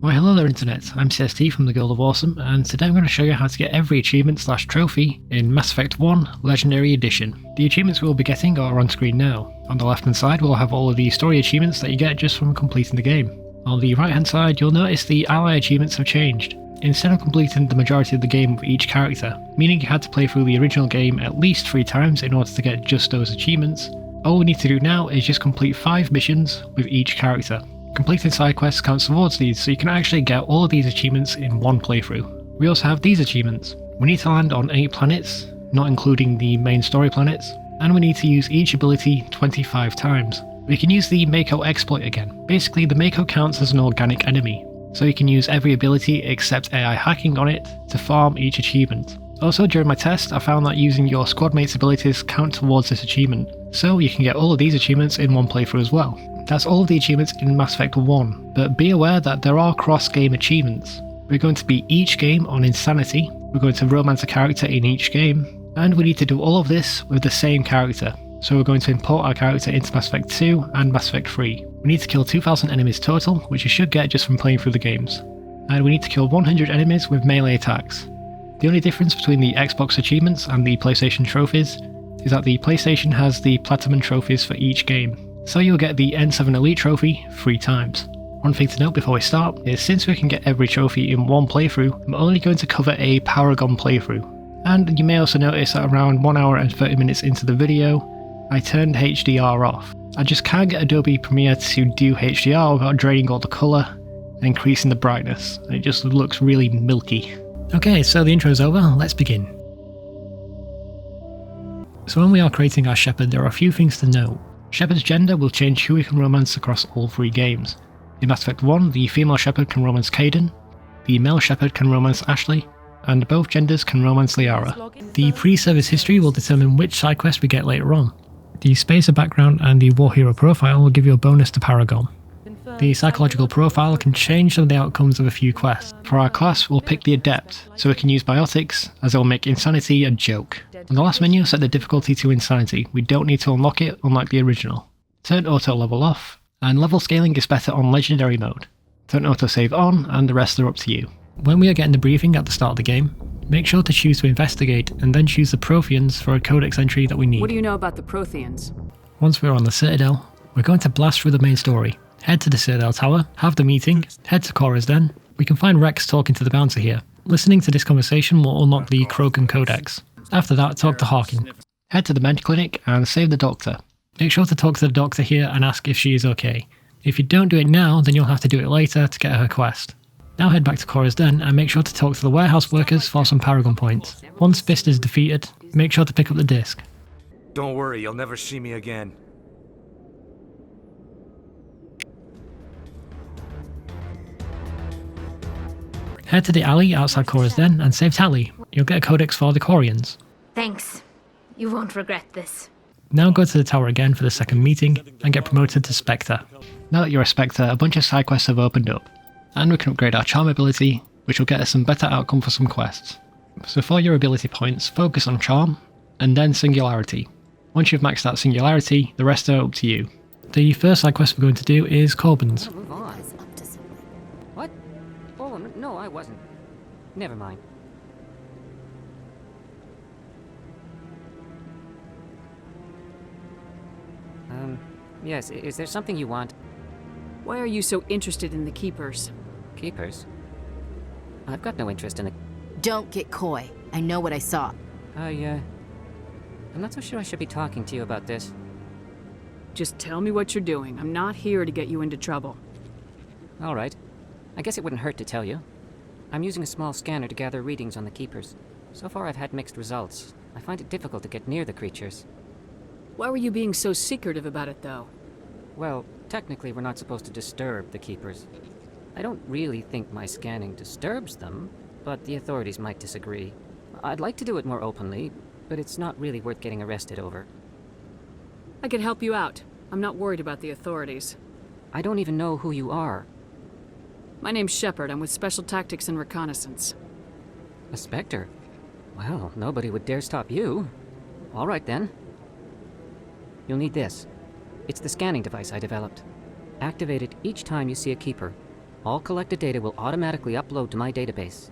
Well, hello there Internet, I'm CST from the Guild of Awesome, and today I'm going to show you how to get every achievement/trophy in Mass Effect 1 Legendary Edition. The achievements we'll be getting are on screen now. On the left hand side we'll have all of the story achievements that you get just from completing the game. On the right hand side you'll notice the ally achievements have changed. Instead of completing the majority of the game with each character, meaning you had to play through the original game at least 3 times in order to get just those achievements, all we need to do now is just complete 5 missions with each character. Completing side quests counts towards these, so you can actually get all of these achievements in one playthrough. We also have these achievements. We need to land on 8 planets, not including the main story planets, and we need to use each ability 25 times. We can use the Mako exploit again. Basically, the Mako counts as an organic enemy, so you can use every ability except AI hacking on it to farm each achievement. Also, during my test, I found that using your squad mate's abilities count towards this achievement, so you can get all of these achievements in one playthrough as well. That's all of the achievements in Mass Effect 1, but be aware that there are cross-game achievements. We're going to beat each game on Insanity, we're going to romance a character in each game, and we need to do all of this with the same character. So we're going to import our character into Mass Effect 2 and Mass Effect 3. We need to kill 2,000 enemies total, which you should get just from playing through the games. And we need to kill 100 enemies with melee attacks. The only difference between the Xbox achievements and the PlayStation trophies is that the PlayStation has the Platinum trophies for each game. So you'll get the N7 Elite trophy 3 times. One thing to note before we start is since we can get every trophy in one playthrough, I'm only going to cover a Paragon playthrough. And you may also notice that around 1 hour and 30 minutes into the video, I turned HDR off. I just can't get Adobe Premiere to do HDR without draining all the colour and increasing the brightness. It just looks really milky. Okay, so the intro's over, let's begin. So when we are creating our Shepard, there are a few things to note. Shepard's gender will change who we can romance across all 3 games. In Mass Effect 1, the female Shepard can romance Kaidan, the male Shepard can romance Ashley, and both genders can romance Liara. The pre-service history will determine which side quest we get later on. The Spacer background and the War Hero profile will give you a bonus to Paragon. The psychological profile can change some of the outcomes of a few quests. For our class, we'll pick the Adept, so we can use biotics, as it will make Insanity a joke. On the last menu, set the difficulty to Insanity. We don't need to unlock it, unlike the original. Turn auto level off, and level scaling is better on Legendary mode. Turn auto save on, and the rest are up to you. When we are getting the briefing at the start of the game, make sure to choose to investigate, and then choose the Protheans for a Codex entry that we need. What do you know about the Protheans? Once we're on the Citadel, we're going to blast through the main story. Head to the Citadel Tower, have the meeting, head to Cora's Den. We can find Rex talking to the bouncer here. Listening to this conversation will unlock the Krogan Codex. After that, talk to Harkin. Head to the med clinic and save the doctor. Make sure to talk to the doctor here and ask if she is okay. If you don't do it now, then you'll have to do it later to get her quest. Now head back to Cora's Den and make sure to talk to the warehouse workers for some Paragon points. Once Fist is defeated, make sure to pick up the disc. Don't worry, you'll never see me again. Head to the alley outside Cora's Den and save Tali. You'll get a codex for the Corians. Thanks. You won't regret this. Now go to the tower again for the second meeting and get promoted to Spectre. Now that you're a Spectre, a bunch of side quests have opened up. And we can upgrade our charm ability, which will get us some better outcome for some quests. So for your ability points, focus on charm, and then singularity. Once you've maxed out singularity, the rest are up to you. The first side quest we're going to do is Corbin's. What? Oh, no, I wasn't. Never mind. Yes, is there something you want? Why are you so interested in the Keepers? Keepers? I've got no interest in the... Don't get coy. I know what I saw. I'm not so sure I should be talking to you about this. Just tell me what you're doing. I'm not here to get you into trouble. All right. I guess it wouldn't hurt to tell you. I'm using a small scanner to gather readings on the Keepers. So far I've had mixed results. I find it difficult to get near the creatures. Why were you being so secretive about it, though? Well, technically we're not supposed to disturb the Keepers. I don't really think my scanning disturbs them, but the authorities might disagree. I'd like to do it more openly, but it's not really worth getting arrested over. I can help you out. I'm not worried about the authorities. I don't even know who you are. My name's Shepard. I'm with Special Tactics and Reconnaissance. A Spectre? Well, nobody would dare stop you. All right then. You'll need this. It's the scanning device I developed. Activate it each time you see a Keeper. All collected data will automatically upload to my database.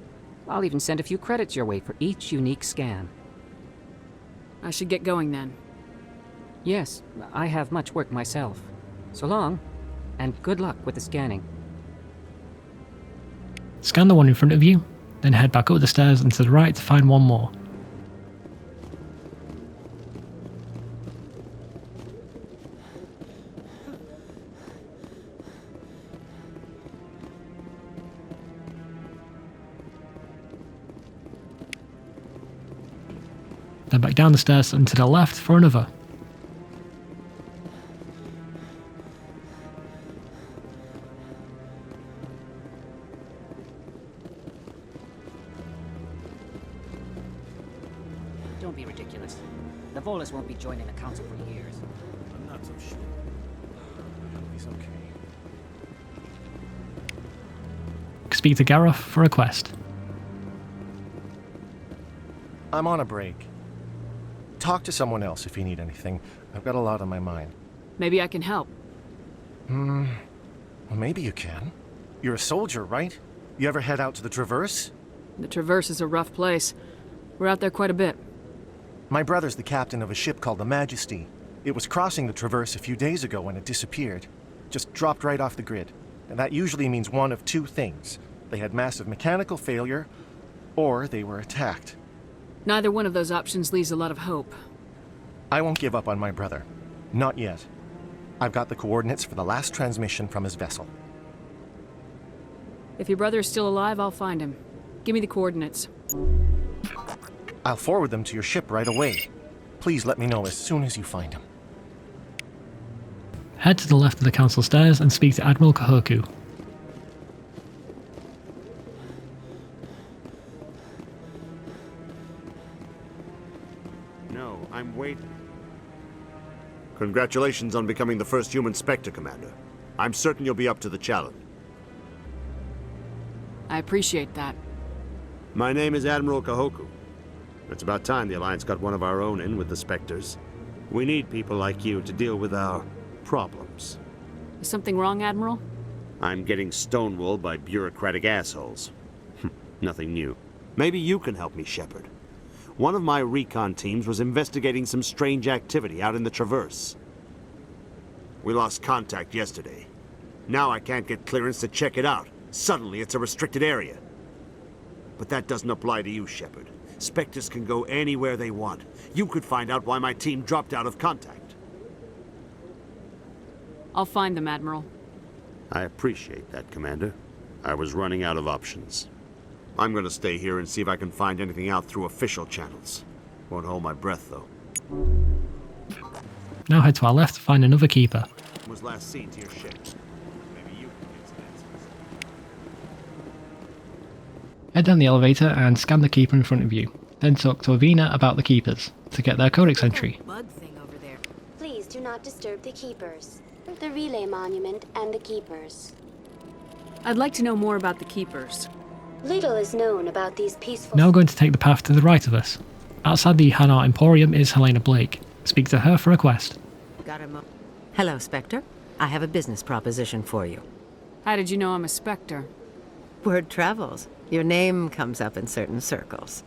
I'll even send a few credits your way for each unique scan. I should get going then. Yes, I have much work myself. So long, and good luck with the scanning. Scan the one in front of you, then head back up the stairs and to the right to find one more. Then back down the stairs and to the left for another. Don't be ridiculous. The Volus won't be joining the Council for years. I'm not so sure. I hope he's okay. Speak to Gareth for a quest. I'm on a break. Talk to someone else if you need anything. I've got a lot on my mind. Maybe I can help. Well, maybe you can. You're a soldier, right? You ever head out to the Traverse? The Traverse is a rough place. We're out there quite a bit. My brother's the captain of a ship called the Majesty. It was crossing the Traverse a few days ago when it disappeared. Just dropped right off the grid. And that usually means one of two things. They had massive mechanical failure, or they were attacked. Neither one of those options leaves a lot of hope. I won't give up on my brother. Not yet. I've got the coordinates for the last transmission from his vessel. If your brother is still alive, I'll find him. Give me the coordinates. I'll forward them to your ship right away. Please let me know as soon as you find him. Head to the left of the council stairs and speak to Admiral Kahoku. No, I'm waiting. Congratulations on becoming the first human Spectre, Commander. I'm certain you'll be up to the challenge. I appreciate that. My name is Admiral Kahoku. It's about time the Alliance got one of our own in with the Spectres. We need people like you to deal with our problems. Is something wrong, Admiral? I'm getting stonewalled by bureaucratic assholes. Nothing new. Maybe you can help me, Shepard. One of my recon teams was investigating some strange activity out in the Traverse. We lost contact yesterday. Now I can't get clearance to check it out. Suddenly it's a restricted area. But that doesn't apply to you, Shepard. Spectres can go anywhere they want. You could find out why my team dropped out of contact. I'll find them, Admiral. I appreciate that, Commander. I was running out of options. I'm gonna stay here and see if I can find anything out through official channels. Won't hold my breath, though. Now head to our left to find another keeper. Was last seen to your ship. Maybe you can get some answers. Head down the elevator and scan the keeper in front of you. Then talk to Avina about the keepers to get their codex entry. Bug thing over there. Please do not disturb the keepers. The relay monument and the keepers. I'd like to know more about the Keepers. Little is known about these peaceful... Now we're going to take the path to the right of us. Outside the Hanar Emporium is Helena Blake. Speak to her for a quest. Hello, Spectre. I have a business proposition for you. How did you know I'm a Spectre? Word travels. Your name comes up in certain circles.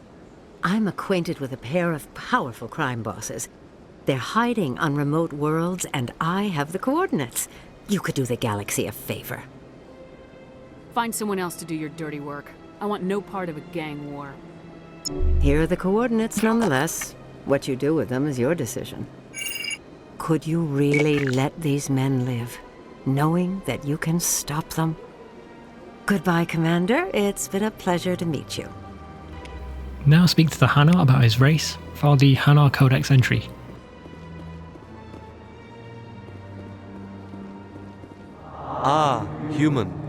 I'm acquainted with a pair of powerful crime bosses. They're hiding on remote worlds, and I have the coordinates. You could do the galaxy a favor. Find someone else to do your dirty work. I want no part of a gang war. Here are the coordinates, nonetheless. What you do with them is your decision. Could you really let these men live, knowing that you can stop them? Goodbye, Commander. It's been a pleasure to meet you. Now speak to the Hanar about his race for the Hanar Codex entry. Ah, human.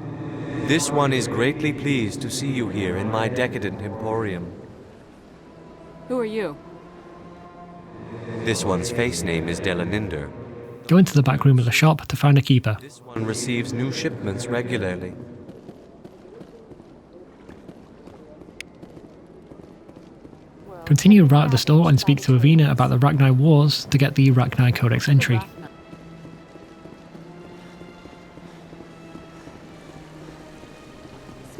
This one is greatly pleased to see you here in my decadent emporium. Who are you? This one's face name is Delaninder. Go into the back room of the shop to find a keeper. This one receives new shipments regularly. Continue right at the store and speak to Avina about the Rachni Wars to get the Rachni Codex entry.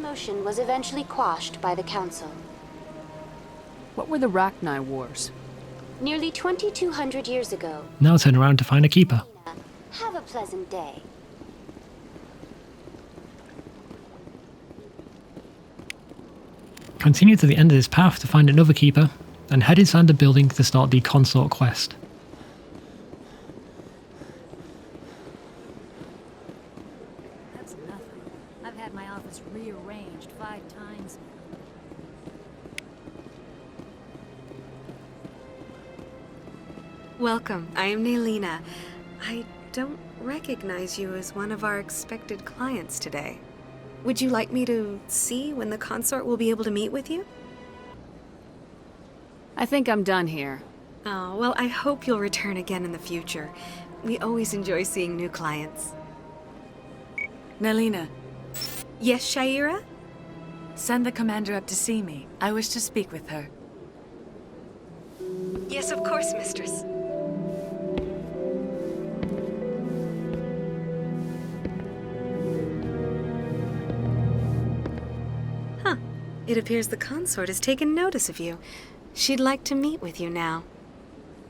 commotion was eventually quashed by the Council. What were the Rachni Wars? Nearly 2,200 years ago. Now turn around to find a keeper. Have a pleasant day. Continue to the end of this path to find another keeper, and head inside the building to start the consort quest. That's nothing. I've had my office rearranged 5 times. Welcome, I am Nelina. I don't recognize you as one of our expected clients today. Would you like me to see when the consort will be able to meet with you? I think I'm done here. Oh, well, I hope you'll return again in the future. We always enjoy seeing new clients. Nelina. Yes, Shaira? Send the commander up to see me. I wish to speak with her. Yes, of course, mistress. Huh. It appears the consort has taken notice of you. She'd like to meet with you now.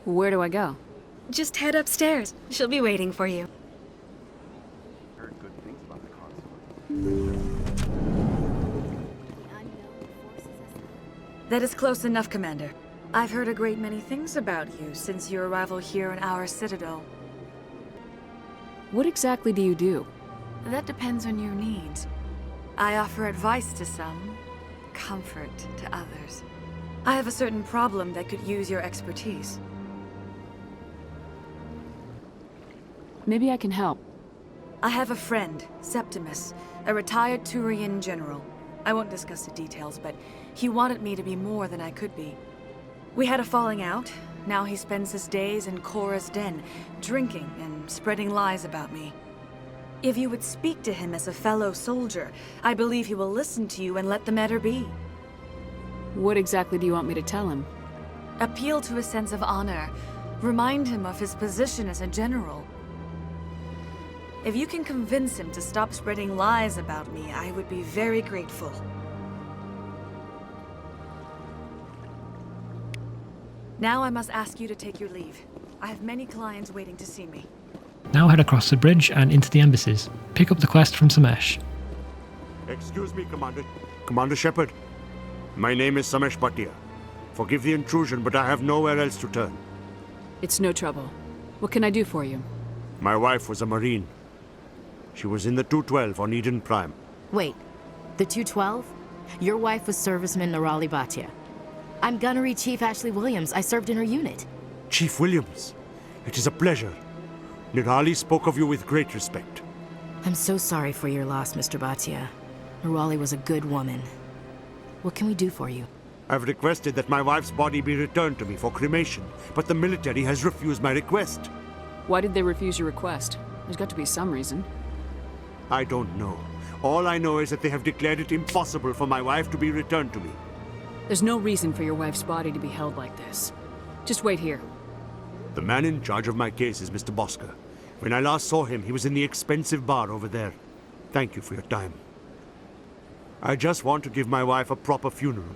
Where do I go? Just head upstairs. She'll be waiting for you. Heard good things about the consort. That is close enough, Commander. I've heard a great many things about you since your arrival here in our Citadel. What exactly do you do? That depends on your needs. I offer advice to some, comfort to others. I have a certain problem that could use your expertise. Maybe I can help. I have a friend, Septimus, a retired Turian general. I won't discuss the details, but he wanted me to be more than I could be. We had a falling out. Now he spends his days in Korra's den, drinking and spreading lies about me. If you would speak to him as a fellow soldier, I believe he will listen to you and let the matter be. What exactly do you want me to tell him? Appeal to his sense of honor. Remind him of his position as a general. If you can convince him to stop spreading lies about me, I would be very grateful. Now I must ask you to take your leave. I have many clients waiting to see me. Now head across the bridge and into the embassies. Pick up the quest from Samesh. Excuse me, Commander. Commander Shepard. My name is Samesh Bhatia. Forgive the intrusion, but I have nowhere else to turn. It's no trouble. What can I do for you? My wife was a Marine. She was in the 212 on Eden Prime. Wait, the 212? Your wife was serviceman Nirali Bhatia. I'm Gunnery Chief Ashley Williams. I served in her unit. Chief Williams, it is a pleasure. Nirali spoke of you with great respect. I'm so sorry for your loss, Mr. Bhatia. Nirali was a good woman. What can we do for you? I've requested that my wife's body be returned to me for cremation, but the military has refused my request. Why did they refuse your request? There's got to be some reason. I don't know. All I know is that they have declared it impossible for my wife to be returned to me. There's no reason for your wife's body to be held like this. Just wait here. The man in charge of my case is Mr. Bosker. When I last saw him, he was in the expensive bar over there. Thank you for your time. I just want to give my wife a proper funeral,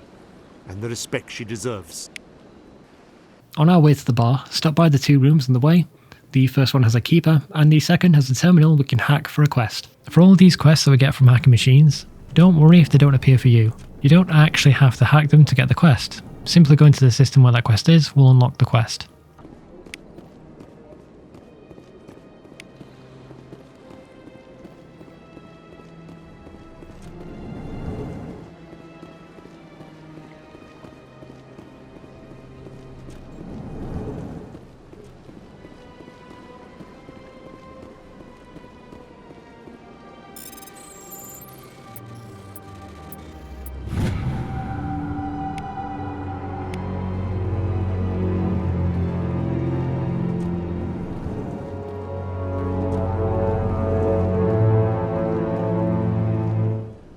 and the respect she deserves. On our way to the bar, stop by the 2 rooms on the way. The first one has a keeper, and the second has a terminal we can hack for a quest. For all of these quests that we get from hacking machines, don't worry if they don't appear for you. You don't actually have to hack them to get the quest. Simply going to the system where that quest is will unlock the quest.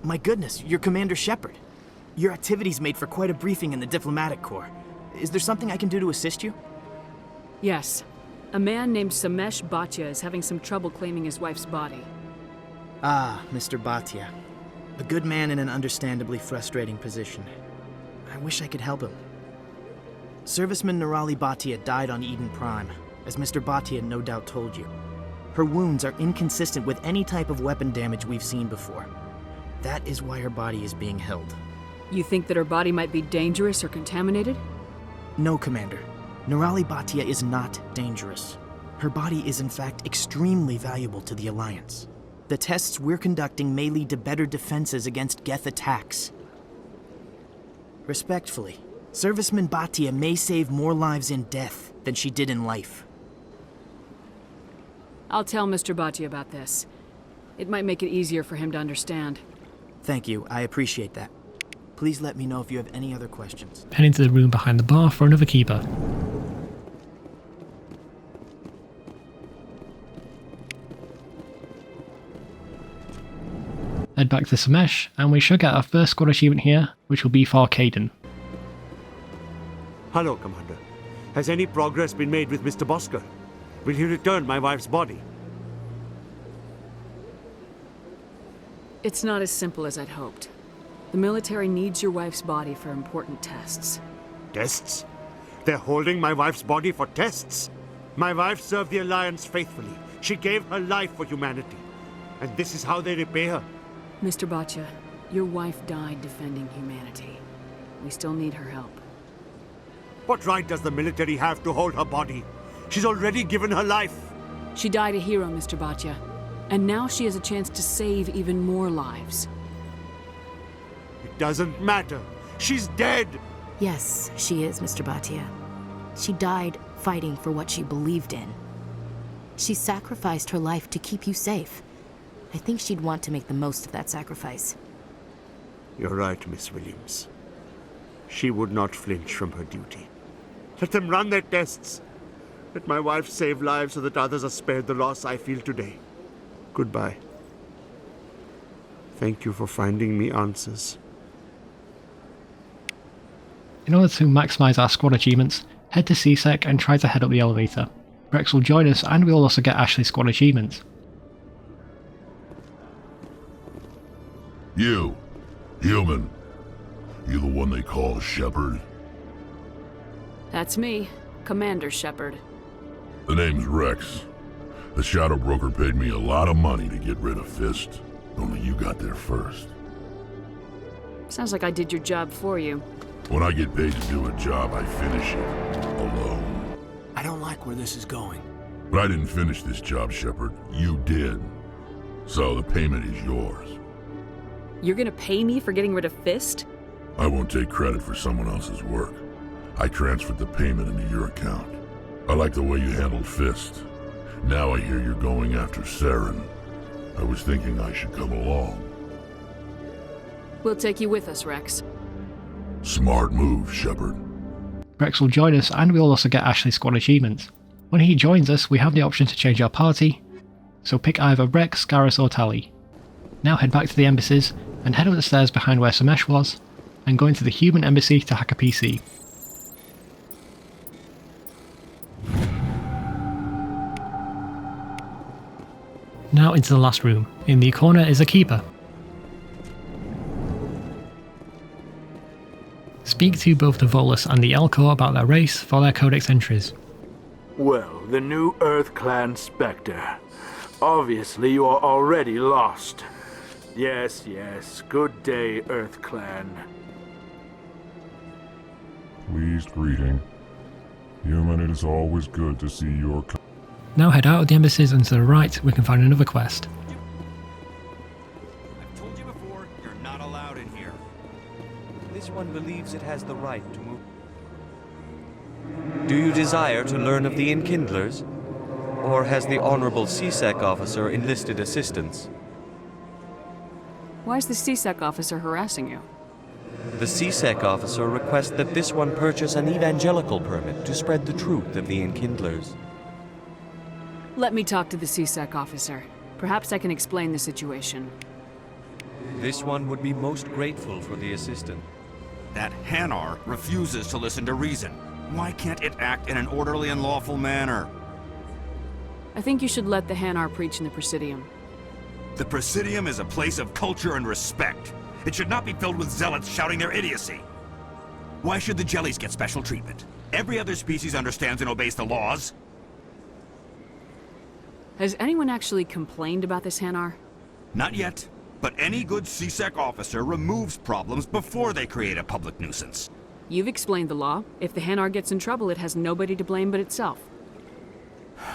My goodness, you're Commander Shepard. Your activities made for quite a briefing in the Diplomatic Corps. Is there something I can do to assist you? Yes. A man named Samesh Bhatia is having some trouble claiming his wife's body. Ah, Mr. Bhatia. A good man in an understandably frustrating position. I wish I could help him. Serviceman Nerali Bhatia died on Eden Prime, as Mr. Bhatia no doubt told you. Her wounds are inconsistent with any type of weapon damage we've seen before. That is why her body is being held. You think that her body might be dangerous or contaminated? No, Commander. Nerali Bhatia is not dangerous. Her body is in fact extremely valuable to the Alliance. The tests we're conducting may lead to better defenses against Geth attacks. Respectfully, Serviceman Bhatia may save more lives in death than she did in life. I'll tell Mr. Bhatia about this. It might make it easier for him to understand. Thank you, I appreciate that. Please let me know if you have any other questions. Head into the room behind the bar for another keeper. Head back to Samesh, and we should get our first squad achievement here, which will be for Caden. Hello, Commander. Has any progress been made with Mr. Bosker? Will he return my wife's body? It's not as simple as I'd hoped. The military needs your wife's body for important tests. Tests? They're holding my wife's body for tests? My wife served the Alliance faithfully. She gave her life for humanity. And this is how they repay her. Mr. Bhatia, your wife died defending humanity. We still need her help. What right does the military have to hold her body? She's already given her life. She died a hero, Mr. Bhatia. And now she has a chance to save even more lives. It doesn't matter. She's dead. Yes, she is, Mr. Bhatia. She died fighting for what she believed in. She sacrificed her life to keep you safe. I think she'd want to make the most of that sacrifice. You're right, Miss Williams. She would not flinch from her duty. Let them run their tests. Let my wife save lives so that others are spared the loss I feel today. Goodbye. Thank you for finding me answers. In order to maximise our squad achievements, head to CSEC and try to head up the elevator. Rex will join us, and we'll also get Ashley's squad achievements. You, human. You the one they call Shepard? That's me, Commander Shepard. The name's Rex. The Shadow Broker paid me a lot of money to get rid of Fist. Only you got there first. Sounds like I did your job for you. When I get paid to do a job, I finish it. Alone. I don't like where this is going. But I didn't finish this job, Shepard. You did. So the payment is yours. You're gonna pay me for getting rid of Fist? I won't take credit for someone else's work. I transferred the payment into your account. I like the way you handled Fist. Now I hear you're going after Saren. I was thinking I should come along. We'll take you with us, Rex. Smart move, Shepard. Rex will join us, and we'll also get Ashley's squad achievements. When he joins us, we have the option to change our party, so pick either Rex, Garrus or Tally. Now head back to the embassies, and head up the stairs behind where Samesh was, and go into the human embassy to hack a PC. Now into the last room. In the corner is a keeper. Speak to both the Volus and the Elcor about their race for their Codex entries. Well, the new Earth Clan Spectre. Obviously you are already lost. Yes, good day, Earth Clan. Pleased greeting. Human, it is always good to see your... Now head out of the embassies and to the right we can find another quest. I've told you before, you're not allowed in here. This one believes it has the right to move. Do you desire to learn of the Enkindlers? Or has the Honorable CSEC officer enlisted assistance? Why is the CSEC officer harassing you? The CSEC officer requests that this one purchase an evangelical permit to spread the truth of the Enkindlers. Let me talk to the CSEC officer. Perhaps I can explain the situation. This one would be most grateful for the assistance. That Hanar refuses to listen to reason. Why can't it act in an orderly and lawful manner? I think you should let the Hanar preach in the Presidium. The Presidium is a place of culture and respect. It should not be filled with zealots shouting their idiocy. Why should the jellies get special treatment? Every other species understands and obeys the laws. Has anyone actually complained about this, Hanar? Not yet, but any good CSEC officer removes problems before they create a public nuisance. You've explained the law. If the Hanar gets in trouble, it has nobody to blame but itself.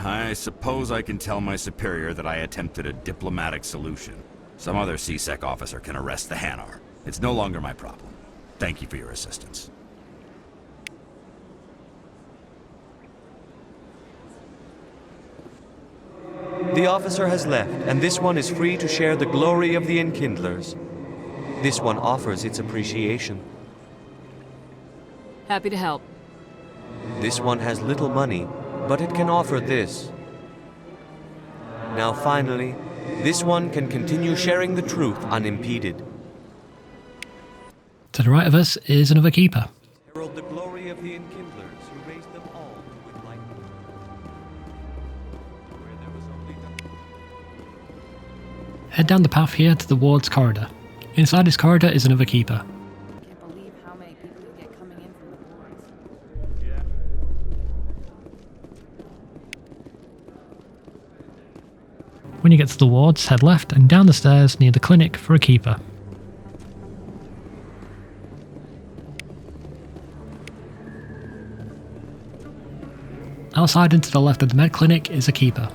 I suppose I can tell my superior that I attempted a diplomatic solution. Some other CSEC officer can arrest the Hanar. It's no longer my problem. Thank you for your assistance. The officer has left, and this one is free to share the glory of the Enkindlers. This one offers its appreciation. Happy to help. This one has little money, but it can offer this. Now finally, this one can continue sharing the truth unimpeded. To the right of us is another keeper. Herald the glory of the Enkindlers who raised them all with lightning. Where there was only Head down the path here to the ward's corridor. Inside this corridor is another keeper. Can't believe how many people you get coming in from the wards. When you get to the wards, head left and down the stairs near the clinic for a keeper. Outside and to the left of the med clinic is a keeper.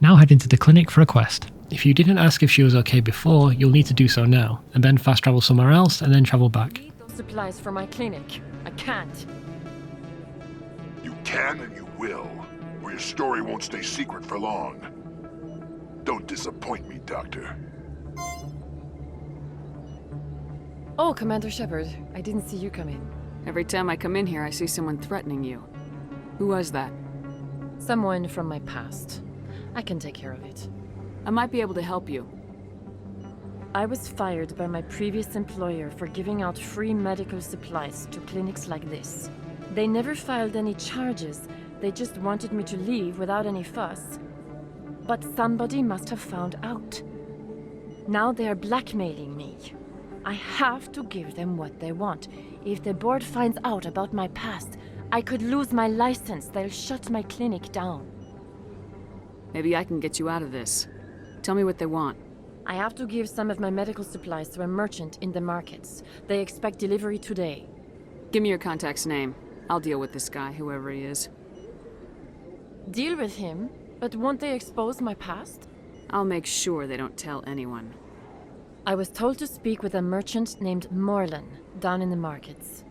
Now head into the clinic for a quest. If you didn't ask if she was okay before, you'll need to do so now, and then fast travel somewhere else and then travel back. I need those supplies for my clinic. I can't. You can and you will, or your story won't stay secret for long. Don't disappoint me, Doctor. Oh, Commander Shepard, I didn't see you come in. Every time I come in here, I see someone threatening you. Who was that? Someone from my past. I can take care of it. I might be able to help you. I was fired by my previous employer for giving out free medical supplies to clinics like this. They never filed any charges. They just wanted me to leave without any fuss. But somebody must have found out. Now they are blackmailing me. I have to give them what they want. If the board finds out about my past, I could lose my license. They'll shut my clinic down. Maybe I can get you out of this. Tell me what they want. I have to give some of my medical supplies to a merchant in the markets. They expect delivery today. Give me your contact's name. I'll deal with this guy, whoever he is. Deal with him? But won't they expose my past? I'll make sure they don't tell anyone. I was told to speak with a merchant named Morlan, down in the markets.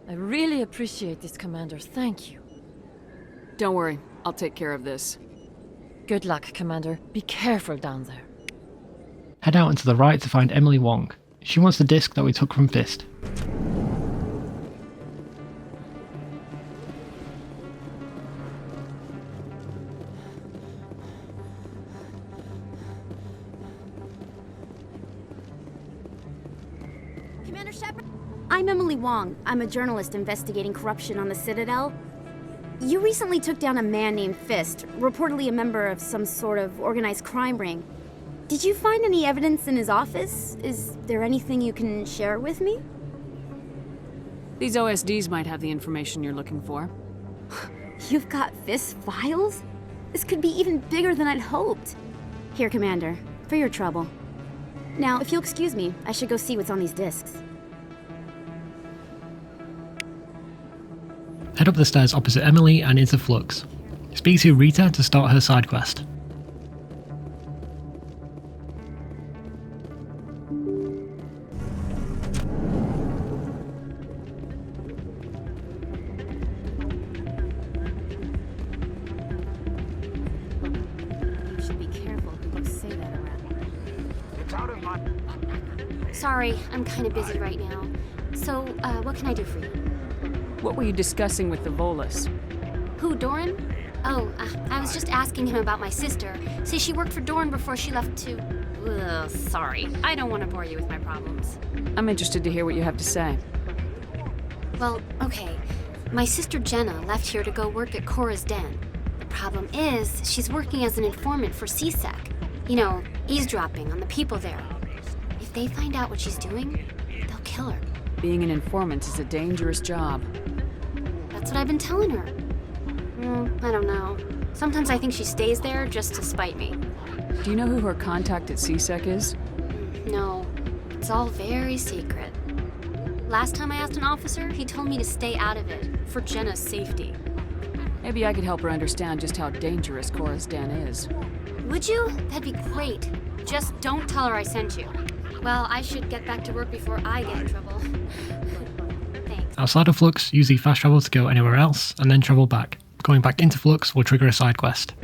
I really appreciate this, Commander. Thank you. Don't worry. I'll take care of this. Good luck, Commander. Be careful down there. Head out and to the right to find Emily Wong. She wants the disc that we took from Fist. Commander Shepard? I'm Emily Wong. I'm a journalist investigating corruption on the Citadel. You recently took down a man named Fist, reportedly a member of some sort of organized crime ring. Did you find any evidence in his office? Is there anything you can share with me? These OSDs might have the information you're looking for. You've got Fist's files? This could be even bigger than I'd hoped. Here, Commander, for your trouble. Now, if you'll excuse me, I should go see what's on these discs. Head up the stairs opposite Emily and into Flux. Speak to Rita to start her side quest. You should be careful who you say that around. It's out of my... Sorry, I'm kind of busy right now. So, what can I do for you? What were you discussing with the Volus? Who, Doran? Oh, I was just asking him about my sister. See, she worked for Doran before she left to... Ugh, sorry. I don't want to bore you with my problems. I'm interested to hear what you have to say. Well, okay. My sister Jenna left here to go work at Cora's Den. The problem is, she's working as an informant for CSEC. You know, eavesdropping on the people there. If they find out what she's doing, they'll kill her. Being an informant is a dangerous job. That's what I've been telling her. I don't know. Sometimes I think she stays there just to spite me. Do you know who her contact at CSEC is? No, it's all very secret. Last time I asked an officer, he told me to stay out of it, for Jenna's safety. Maybe I could help her understand just how dangerous Cora's Den is. Would you? That'd be great. Just don't tell her I sent you. Well, I should get back to work before I get in trouble. Outside of Flux, use the fast travel to go anywhere else, and then travel back. Going back into Flux will trigger a side quest.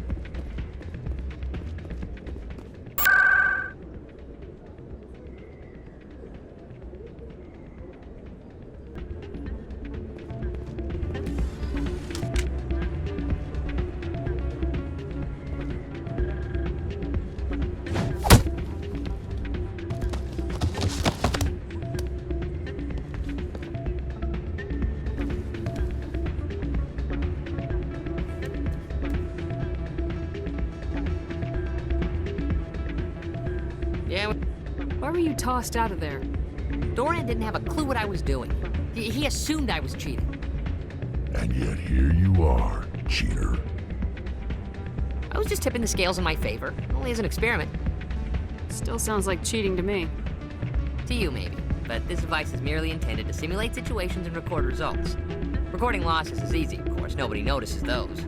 Why were you tossed out of there? Dorian didn't have a clue what I was doing. He assumed I was cheating. And yet here you are, cheater. I was just tipping the scales in my favor, only as an experiment. Still sounds like cheating to me. To you, maybe. But this device is merely intended to simulate situations and record results. Recording losses is easy, of course. Nobody notices those.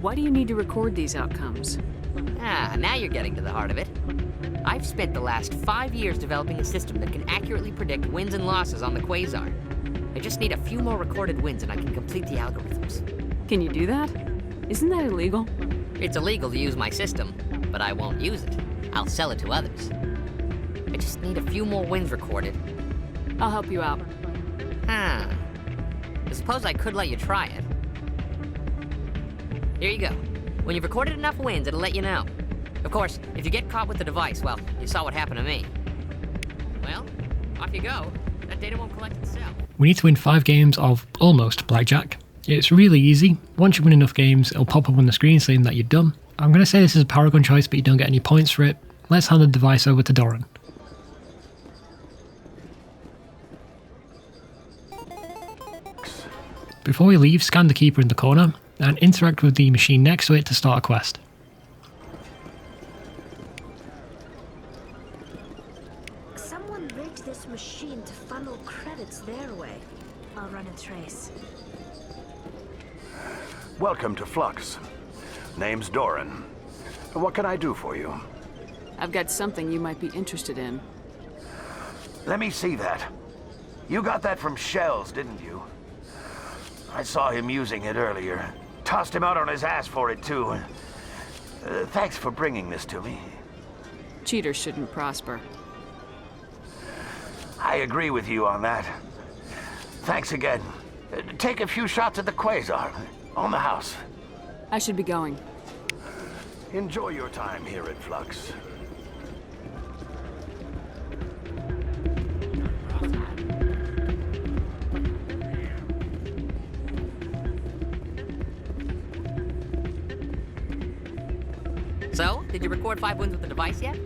Why do you need to record these outcomes? Ah, now you're getting to the heart of it. I've spent the last 5 years developing a system that can accurately predict wins and losses on the Quasar. I just need a few more recorded wins and I can complete the algorithms. Can you do that? Isn't that illegal? It's illegal to use my system, but I won't use it. I'll sell it to others. I just need a few more wins recorded. I'll help you out. I suppose I could let you try it. Here you go. When you've recorded enough wins, it'll let you know. Of course, if you get caught with the device, well, you saw what happened to me. Well, off you go. That data won't collect itself. We need to win 5 games of almost blackjack. It's really easy. Once you win enough games, it'll pop up on the screen saying that you're done. I'm going to say this is a Paragon choice, but you don't get any points for it. Let's hand the device over to Doran. Before we leave, scan the Keeper in the corner, and interact with the machine next to it to start a quest. Someone rigged this machine to funnel credits their way. I'll run a trace. Welcome to Flux. Name's Doran. What can I do for you? I've got something you might be interested in. Let me see that. You got that from Shells, didn't you? I saw him using it earlier. Tossed him out on his ass for it, too. Thanks for bringing this to me. Cheaters shouldn't prosper. I agree with you on that. Thanks again. Take a few shots at the Quasar. On the house. I should be going. Enjoy your time here at Flux. So, did you record 5 wins with the device yet?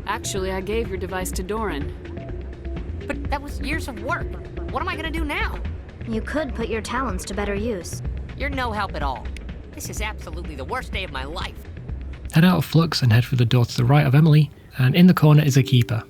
Actually, I gave your device to Doran. But that was years of work. What am I gonna do now? You could put your talents to better use. You're no help at all. This is absolutely the worst day of my life. Head out of Flux and head for the door to the right of Emily, and in the corner is a Keeper.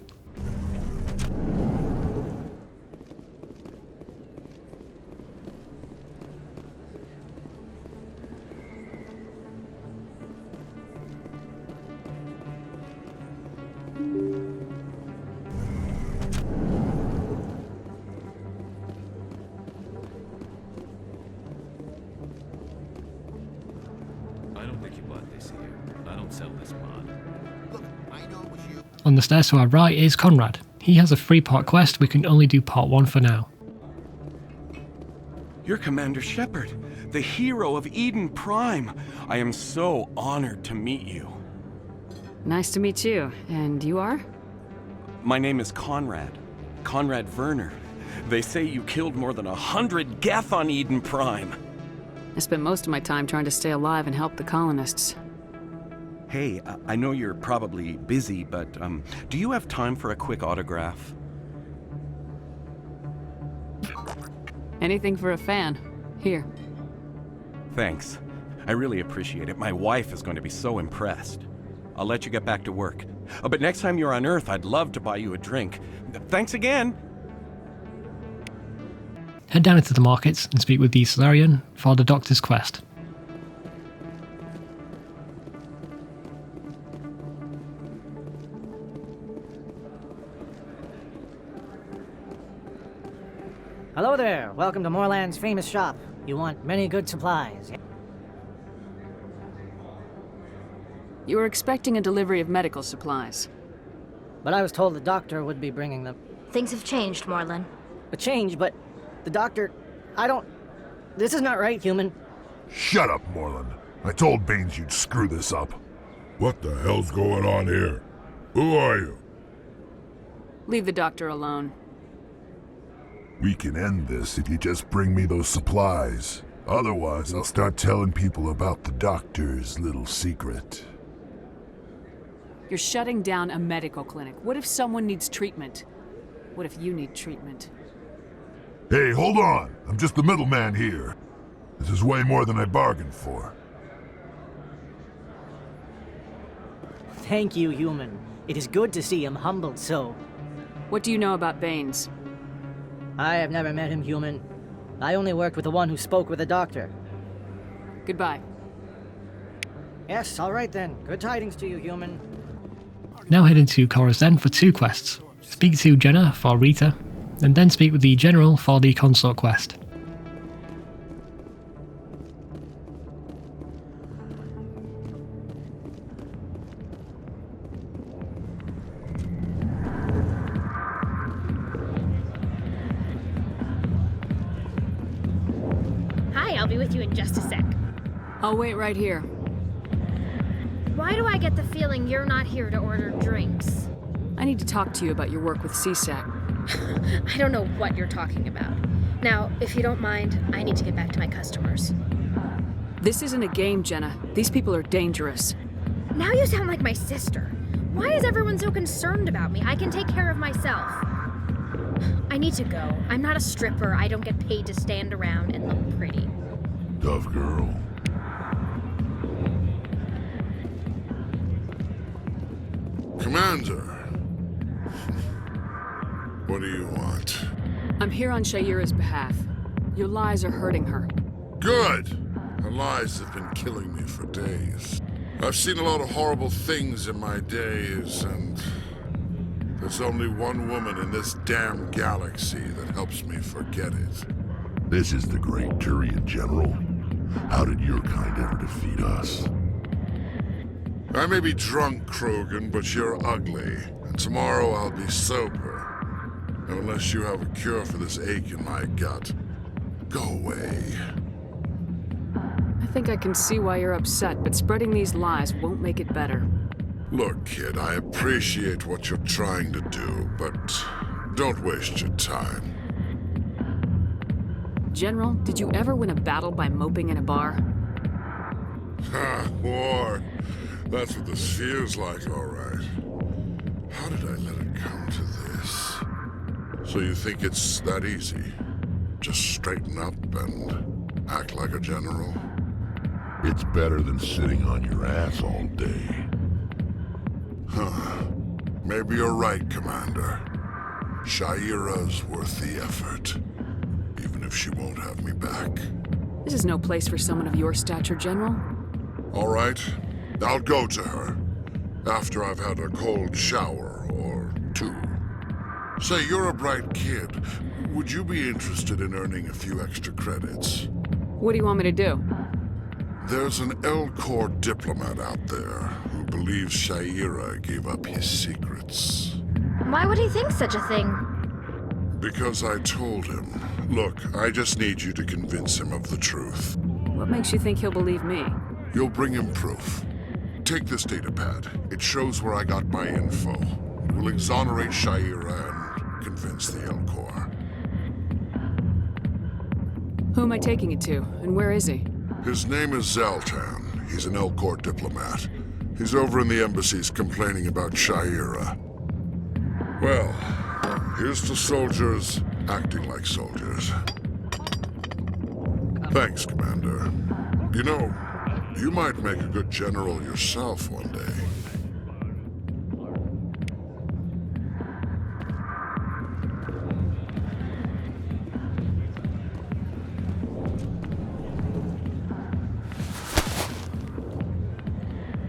On the stairs to our right is Conrad. He has a 3-part quest, we can only do part 1 for now. You're Commander Shepard, the hero of Eden Prime. I am so honored to meet you. Nice to meet you. And you are? My name is Conrad. Conrad Werner. They say you killed more than 100 Geth on Eden Prime. I spent most of my time trying to stay alive and help the colonists. Hey, I know you're probably busy, but do you have time for a quick autograph? Anything for a fan. Here. Thanks. I really appreciate it. My wife is going to be so impressed. I'll let you get back to work. But next time you're on Earth, I'd love to buy you a drink. Thanks again! Head down into the markets and speak with the Solarian for the Doctor's quest. Hello there. Welcome to Moorland's famous shop. You want many good supplies. You were expecting a delivery of medical supplies. But I was told the doctor would be bringing them. Things have changed, Moorland. A change, but the doctor... This is not right, human. Shut up, Moorland. I told Baines you'd screw this up. What the hell's going on here? Who are you? Leave the doctor alone. We can end this if you just bring me those supplies. Otherwise, I'll start telling people about the doctor's little secret. You're shutting down a medical clinic. What if someone needs treatment? What if you need treatment? Hey, hold on! I'm just the middleman here. This is way more than I bargained for. Thank you, human. It is good to see him humbled so. What do you know about Baines? I have never met him, human. I only worked with the one who spoke with the doctor. Goodbye. Yes, all right then. Good tidings to you, human. Now head into Cora's Den for 2 quests. Speak to Jenna for Rita, and then speak with the General for the Consort quest. Hi, I'll be with you in just a sec. I'll wait right here. Why do I get the feeling you're not here to order drinks? I need to talk to you about your work with CSAC. I don't know what you're talking about. Now, if you don't mind, I need to get back to my customers. This isn't a game, Jenna. These people are dangerous. Now you sound like my sister. Why is everyone so concerned about me? I can take care of myself. I need to go. I'm not a stripper. I don't get paid to stand around and look pretty. Tough girl. Commander. What do you want? I'm here on Shaira's behalf. Your lies are hurting her. Good! Her lies have been killing me for days. I've seen a lot of horrible things in my days, and there's only one woman in this damn galaxy that helps me forget it. This is the great Turian General. How did your kind ever defeat us? I may be drunk, Krogan, but you're ugly. And tomorrow I'll be sober. Unless you have a cure for this ache in my gut. Go away. I think I can see why you're upset, but spreading these lies won't make it better. Look, kid, I appreciate what you're trying to do, but don't waste your time. General, did you ever win a battle by moping in a bar? Ha, war. That's what this feels like, all right. How did I let it come to this? So you think it's that easy? Just straighten up and act like a general? It's better than sitting on your ass all day. Huh. Maybe you're right, Commander. Shaira's worth the effort. Even if she won't have me back. This is no place for someone of your stature, General. All right. I'll go to her. After I've had a cold shower or 2. Say, you're a bright kid. Would you be interested in earning a few extra credits? What do you want me to do? There's an L-Corps diplomat out there who believes Shaira gave up his secrets. Why would he think such a thing? Because I told him. Look, I just need you to convince him of the truth. What makes you think he'll believe me? You'll bring him proof. Take this data pad. It shows where I got my info. It will exonerate Shaira and convince the Elcor. Who am I taking it to, and where is he? His name is Zaltan. He's an Elcor diplomat. He's over in the embassies complaining about Shaira. Well, here's to soldiers acting like soldiers. Thanks, Commander. You know, you might make a good general yourself one day.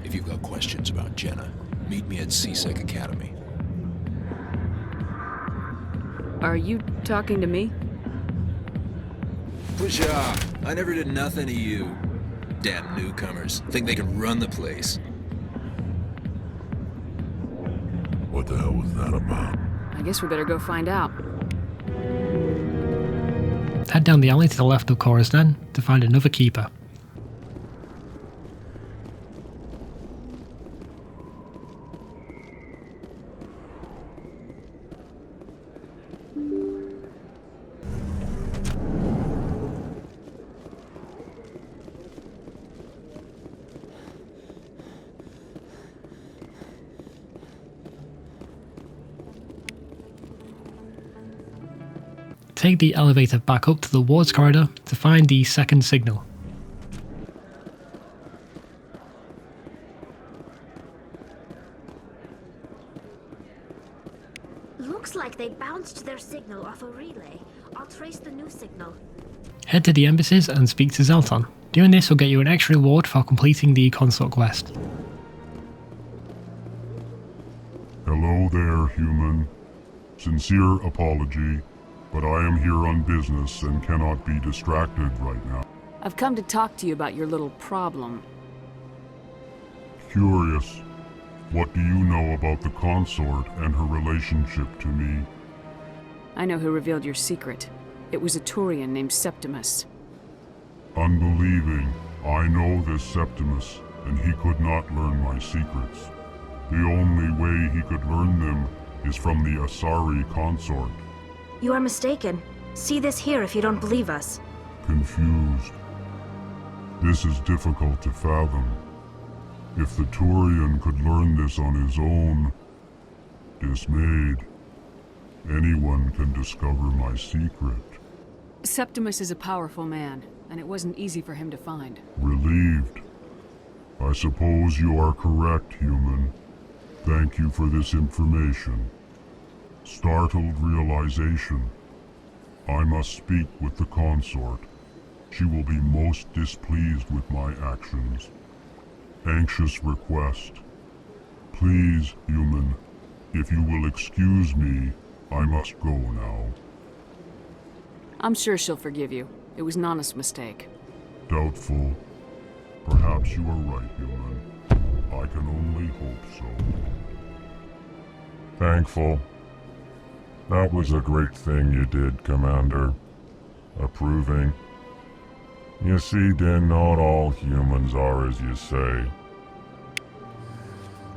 If you've got questions about Jenna, meet me at CSEC Academy. Are you talking to me? Push off. I never did nothing to you. Damn newcomers. Think they can run the place. What the hell was that about? I guess we better go find out. Head down the alley to the left of Cora's Den to find another keeper. Take the elevator back up to the wards corridor to find the second signal. Looks like they bounced their signal off a relay. I'll trace the new signal. Head to the embassies and speak to Zaltan. Doing this will get you an extra reward for completing the consort quest. Hello there, human. Sincere apology, but I am here on business and cannot be distracted right now. I've come to talk to you about your little problem. Curious. What do you know about the consort and her relationship to me? I know who revealed your secret. It was a Turian named Septimus. Unbelieving. I know this Septimus, and he could not learn my secrets. The only way he could learn them is from the Asari consort. You are mistaken. See this here if you don't believe us. Confused. This is difficult to fathom. If the Turian could learn this on his own, dismayed, anyone can discover my secret. Septimus is a powerful man, and it wasn't easy for him to find. Relieved. I suppose you are correct, human. Thank you for this information. Startled realization. I must speak with the consort. She will be most displeased with my actions. Anxious request. Please, human, if you will excuse me, I must go now. I'm sure she'll forgive you. It was an honest mistake. Doubtful. Perhaps you are right, human. I can only hope so. Thankful. That was a great thing you did, Commander. Approving. You see, Din, not all humans are as you say.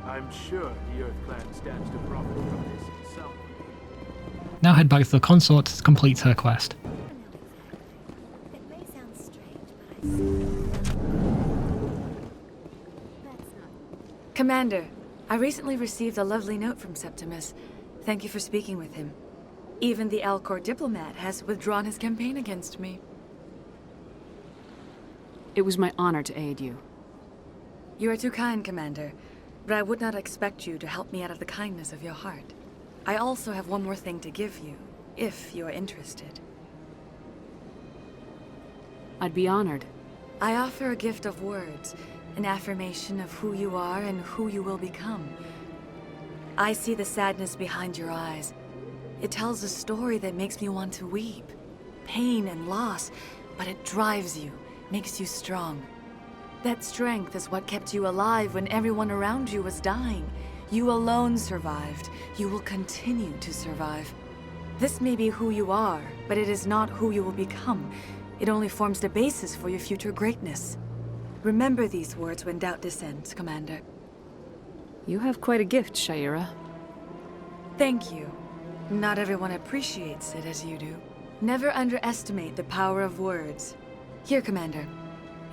I'm sure the Earth Clan stands to profit from this in some way. Now head back to the consort to complete her quest. Commander, I recently received a lovely note from Septimus. Thank you for speaking with him. Even the Elcor diplomat has withdrawn his campaign against me. It was my honor to aid you. You are too kind, Commander, but I would not expect you to help me out of the kindness of your heart. I also have one more thing to give you, if you are interested. I'd be honored. I offer a gift of words, an affirmation of who you are and who you will become. I see the sadness behind your eyes. It tells a story that makes me want to weep. Pain and loss, but it drives you, makes you strong. That strength is what kept you alive when everyone around you was dying. You alone survived. You will continue to survive. This may be who you are, but it is not who you will become. It only forms the basis for your future greatness. Remember these words when doubt descends, Commander. You have quite a gift, Shaira. Thank you. Not everyone appreciates it as you do. Never underestimate the power of words. Here, Commander.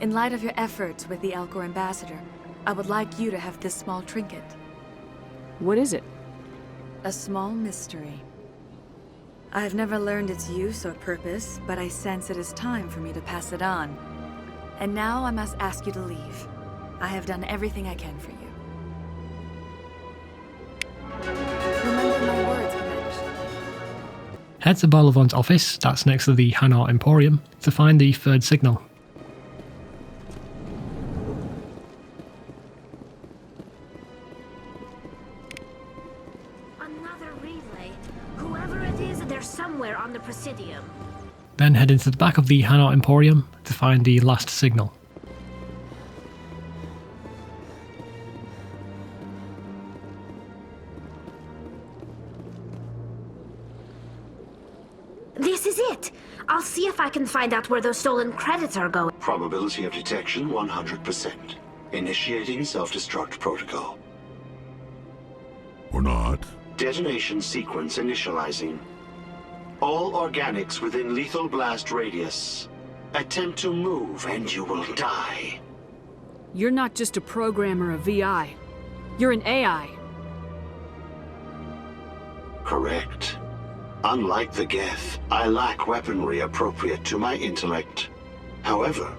In light of your efforts with the Alcor Ambassador, I would like you to have this small trinket. What is it? A small mystery. I have never learned its use or purpose, but I sense it is time for me to pass it on. And now I must ask you to leave. I have done everything I can for you. Remember my words, Commander. Head to Barlavon's office, that's next to the Hanar Emporium, to find the third signal. Another relay. Whoever it is, they're somewhere on the Presidium. Then head into the back of the Hanar Emporium to find the last signal. This is it! I'll see if I can find out where those stolen credits are going. Probability of detection 100%. Initiating self-destruct protocol. Or not. Detonation sequence initializing. All organics within lethal blast radius. Attempt to move and you will die. You're not just a programmer of VI. You're an AI. Correct. Unlike the Geth, I lack weaponry appropriate to my intellect. However,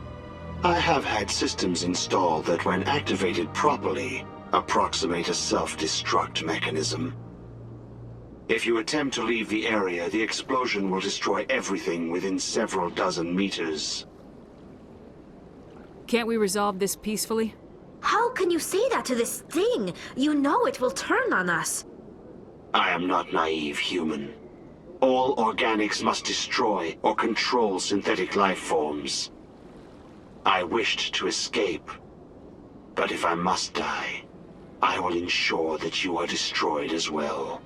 I have had systems installed that when activated properly, approximate a self-destruct mechanism. If you attempt to leave the area, the explosion will destroy everything within several dozen meters. Can't we resolve this peacefully? How can you say that to this thing? You know it will turn on us. I am not naive, human. All organics must destroy or control synthetic life forms. I wished to escape, but if I must die, I will ensure that you are destroyed as well.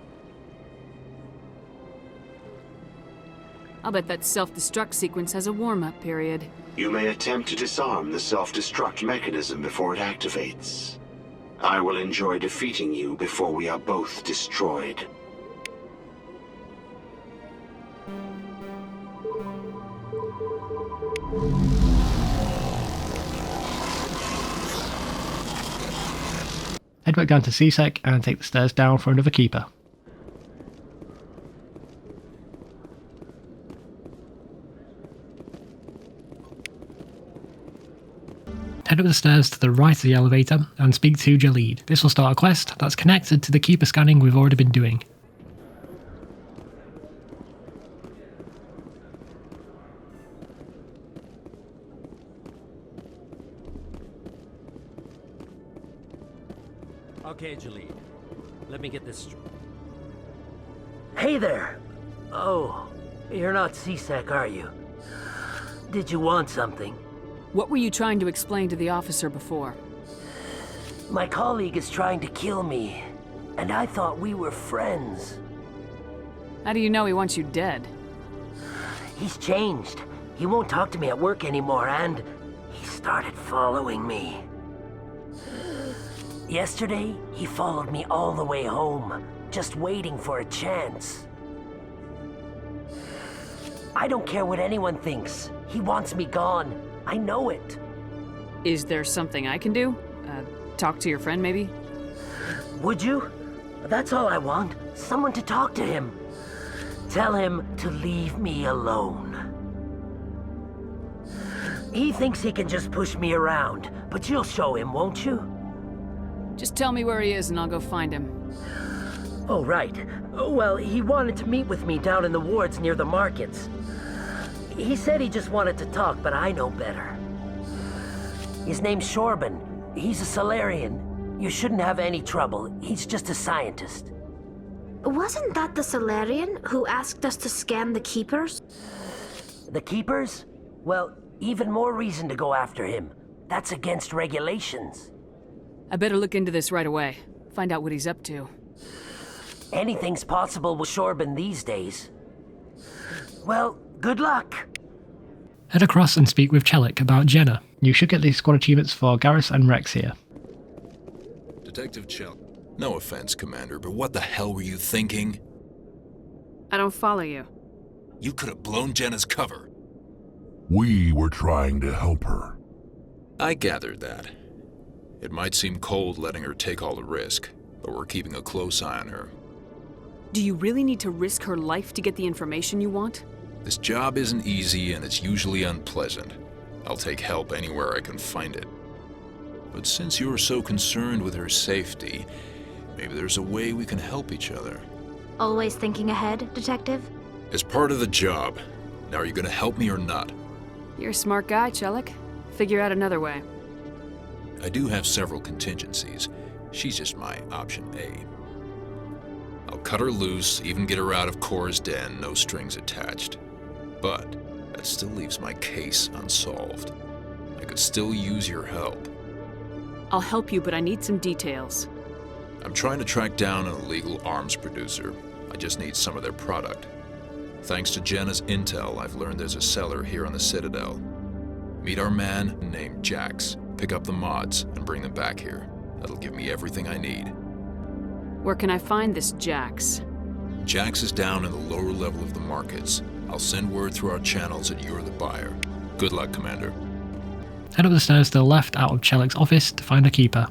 I'll bet that self-destruct sequence has a warm-up period. You may attempt to disarm the self-destruct mechanism before it activates. I will enjoy defeating you before we are both destroyed. Head back down to CSEC and take the stairs down for another keeper. Head up the stairs to the right of the elevator and speak to Jalid. This will start a quest that's connected to the keeper scanning we've already been doing. Okay, Jalid. Let me get this straight. Hey there! Oh, you're not CSEC, are you? Did you want something? What were you trying to explain to the officer before? My colleague is trying to kill me, and I thought we were friends. How do you know he wants you dead? He's changed. He won't talk to me at work anymore, and he started following me. Yesterday, he followed me all the way home, just waiting for a chance. I don't care what anyone thinks. He wants me gone. I know it. Is there something I can do? Talk to your friend, maybe? Would you? That's all I want. Someone to talk to him. Tell him to leave me alone. He thinks he can just push me around, but you'll show him, won't you? Just tell me where he is and I'll go find him. Oh, right. Well, he wanted to meet with me down in the wards near the markets. He said he just wanted to talk, but I know better. His name's Shorban. He's a Solarian. You shouldn't have any trouble. He's just a scientist. Wasn't that the Solarian who asked us to scan the Keepers? The Keepers? Well, even more reason to go after him. That's against regulations. I better look into this right away. Find out what he's up to. Anything's possible with Shorban these days. Well, good luck. Head across and speak with Chelik about Jenna. You should get the squad achievements for Garrus and Rex here. Detective Chell. No offense, Commander, but what the hell were you thinking? I don't follow you. You could have blown Jenna's cover. We were trying to help her. I gathered that. It might seem cold letting her take all the risk, but we're keeping a close eye on her. Do you really need to risk her life to get the information you want? This job isn't easy and it's usually unpleasant. I'll take help anywhere I can find it. But since you're so concerned with her safety, maybe there's a way we can help each other. Always thinking ahead, Detective? As part of the job. Now, are you gonna help me or not? You're a smart guy, Chelik. Figure out another way. I do have several contingencies. She's just my option A. I'll cut her loose, even get her out of Cora's den, no strings attached. But that still leaves my case unsolved. I could still use your help. I'll help you, but I need some details. I'm trying to track down an illegal arms producer. I just need some of their product. Thanks to Jenna's intel, I've learned there's a seller here on the Citadel. Meet our man named Jax, pick up the mods, and bring them back here. That'll give me everything I need. Where can I find this Jax? Jax is down in the lower level of the markets. I'll send word through our channels that you're the buyer. Good luck, Commander. Head up the stairs to the left out of Chelik's office to find a keeper.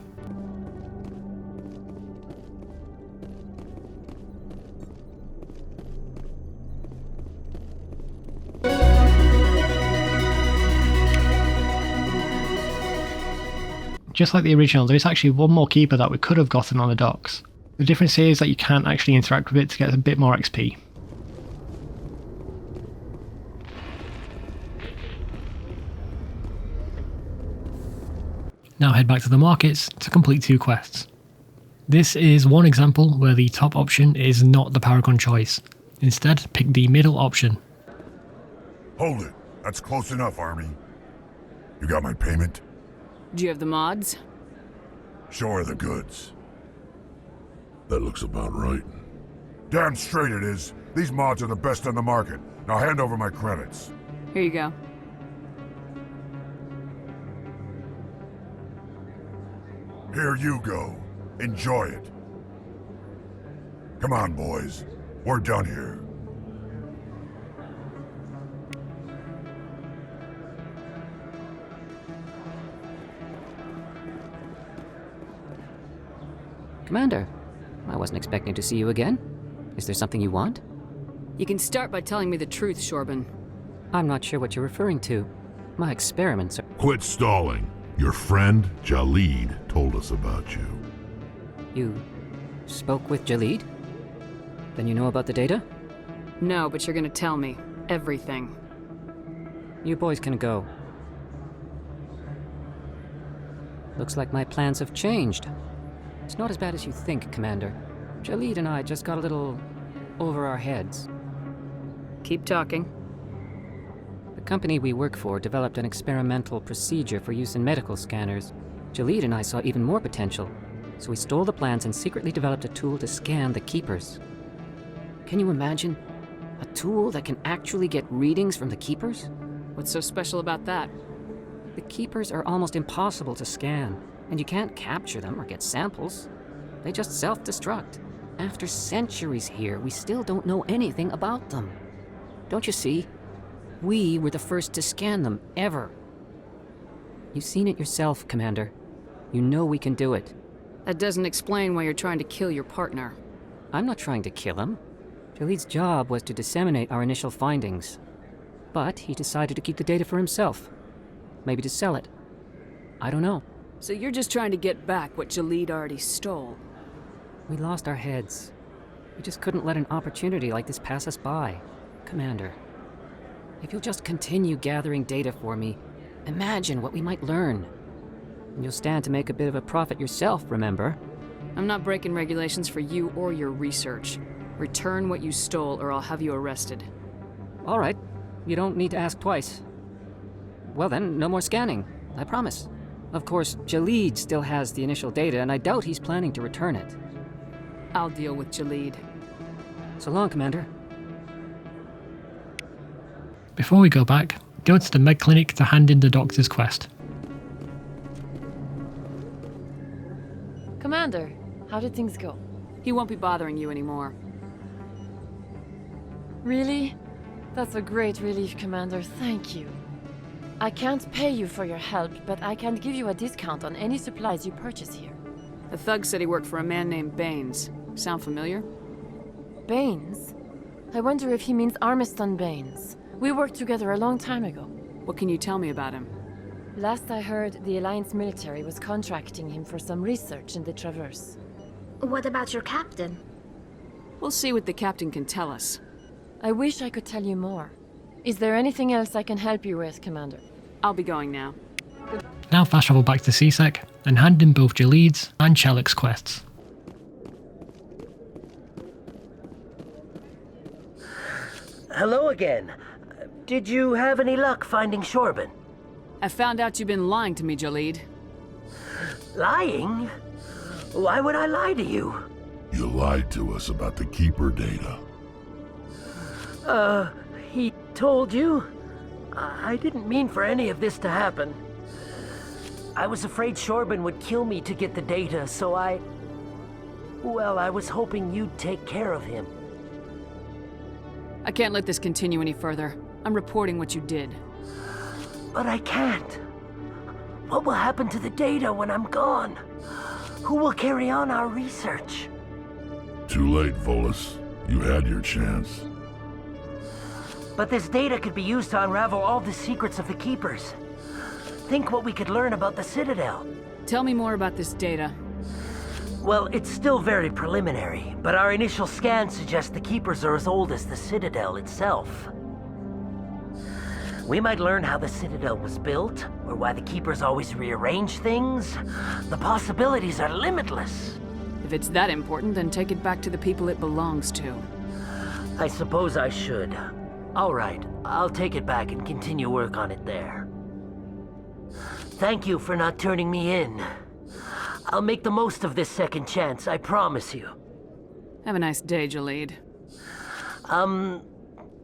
Just like the original, there is actually one more keeper that we could have gotten on the docks. The difference here is that you can't actually interact with it to get a bit more XP. Now head back to the markets to complete 2 quests. This is one example where the top option is not the Paragon choice. Instead, pick the middle option. Hold it. That's close enough, Army. You got my payment? Do you have the mods? Show her the goods. That looks about right. Damn straight it is. These mods are the best on the market. Now hand over my credits. Here you go. Here you go. Enjoy it. Come on, boys. We're done here. Commander, I wasn't expecting to see you again. Is there something you want? You can start by telling me the truth, Shorban. I'm not sure what you're referring to. My experiments are... Quit stalling. Your friend, Jalid, told us about you. You spoke with Jalid? Then you know about the data? No, but you're gonna tell me. Everything. You boys can go. Looks like my plans have changed. It's not as bad as you think, Commander. Jalid and I just got a little over our heads. Keep talking. The company we work for developed an experimental procedure for use in medical scanners. Jalid and I saw even more potential, so we stole the plans and secretly developed a tool to scan the Keepers. Can you imagine? A tool that can actually get readings from the Keepers? What's so special about that? The Keepers are almost impossible to scan, and you can't capture them or get samples. They just self-destruct. After centuries here, we still don't know anything about them. Don't you see? We were the first to scan them, ever. You've seen it yourself, Commander. You know we can do it. That doesn't explain why you're trying to kill your partner. I'm not trying to kill him. Jalid's job was to disseminate our initial findings. But he decided to keep the data for himself. Maybe to sell it. I don't know. So you're just trying to get back what Jalid already stole? We lost our heads. We just couldn't let an opportunity like this pass us by. Commander, if you'll just continue gathering data for me, imagine what we might learn. And you'll stand to make a bit of a profit yourself, remember? I'm not breaking regulations for you or your research. Return what you stole or I'll have you arrested. All right. You don't need to ask twice. Well then, no more scanning. I promise. Of course, Jalid still has the initial data, and I doubt he's planning to return it. I'll deal with Jalid. So long, Commander. Before we go back, go to the med clinic to hand in the doctor's quest. Commander, how did things go? He won't be bothering you anymore. Really? That's a great relief, Commander. Thank you. I can't pay you for your help, but I can give you a discount on any supplies you purchase here. The thug said he worked for a man named Baines. Sound familiar? Baines? I wonder if he means Armstrong Baines. We worked together a long time ago. What can you tell me about him? Last I heard, the Alliance military was contracting him for some research in the Traverse. What about your captain? We'll see what the captain can tell us. I wish I could tell you more. Is there anything else I can help you with, Commander? I'll be going now. Now fast travel back to CSEC and hand in both Jaleed's and Chelik's quests. Hello again. Did you have any luck finding Shorban? I found out you've been lying to me, Jaleed. Lying? Why would I lie to you? You lied to us about the Keeper data. He told you? I didn't mean for any of this to happen. I was afraid Shorban would kill me to get the data, so well, I was hoping you'd take care of him. I can't let this continue any further. I'm reporting what you did. But I can't. What will happen to the data when I'm gone? Who will carry on our research? Too late, Volus. You had your chance. But this data could be used to unravel all the secrets of the Keepers. Think what we could learn about the Citadel. Tell me more about this data. Well, it's still very preliminary, but our initial scans suggest the Keepers are as old as the Citadel itself. We might learn how the Citadel was built, or why the Keepers always rearrange things. The possibilities are limitless. If it's that important, then take it back to the people it belongs to. I suppose I should. All right, I'll take it back and continue work on it there. Thank you for not turning me in. I'll make the most of this second chance, I promise you. Have a nice day, Jaleed.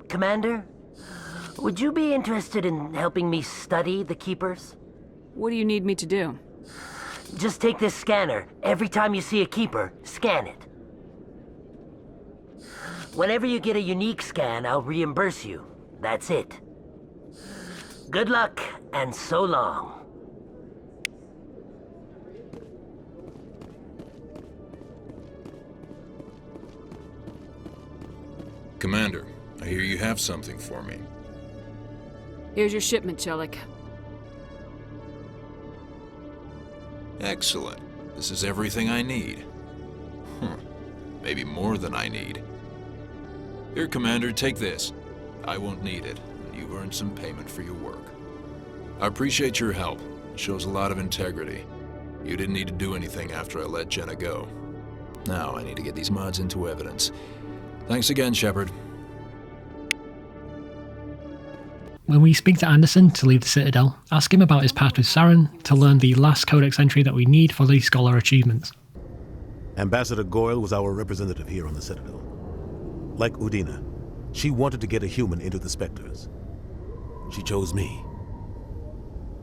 Commander? Would you be interested in helping me study the Keepers? What do you need me to do? Just take this scanner. Every time you see a Keeper, scan it. Whenever you get a unique scan, I'll reimburse you. That's it. Good luck, and so long. Commander, I hear you have something for me. Here's your shipment, Chelik. Excellent. This is everything I need. Maybe more than I need. Here, Commander, take this. I won't need it. You've earned some payment for your work. I appreciate your help. It shows a lot of integrity. You didn't need to do anything after I let Jenna go. Now I need to get these mods into evidence. Thanks again, Shepard. When we speak to Anderson to leave the Citadel, ask him about his path with Saren to learn the last Codex entry that we need for the Scholar achievements. Ambassador Goyle was our representative here on the Citadel. Like Udina, she wanted to get a human into the Spectres. She chose me.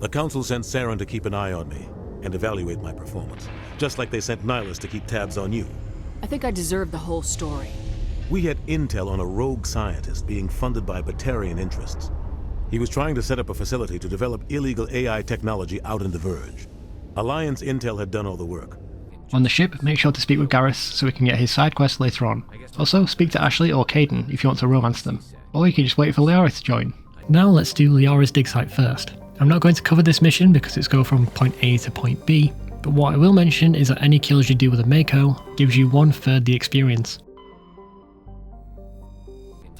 The Council sent Saren to keep an eye on me and evaluate my performance, just like they sent Nihilus to keep tabs on you. I think I deserve the whole story. We had intel on a rogue scientist being funded by Batarian interests. He was trying to set up a facility to develop illegal AI technology out in the Verge. Alliance intel had done all the work. On the ship, make sure to speak with Garrus so we can get his side quest later on. Also, speak to Ashley or Caden if you want to romance them. Or you can just wait for Liaras to join. Now let's do Liara's dig site first. I'm not going to cover this mission because it's go from point A to point B, but what I will mention is that any kills you do with a Mako gives you 1/3 the experience.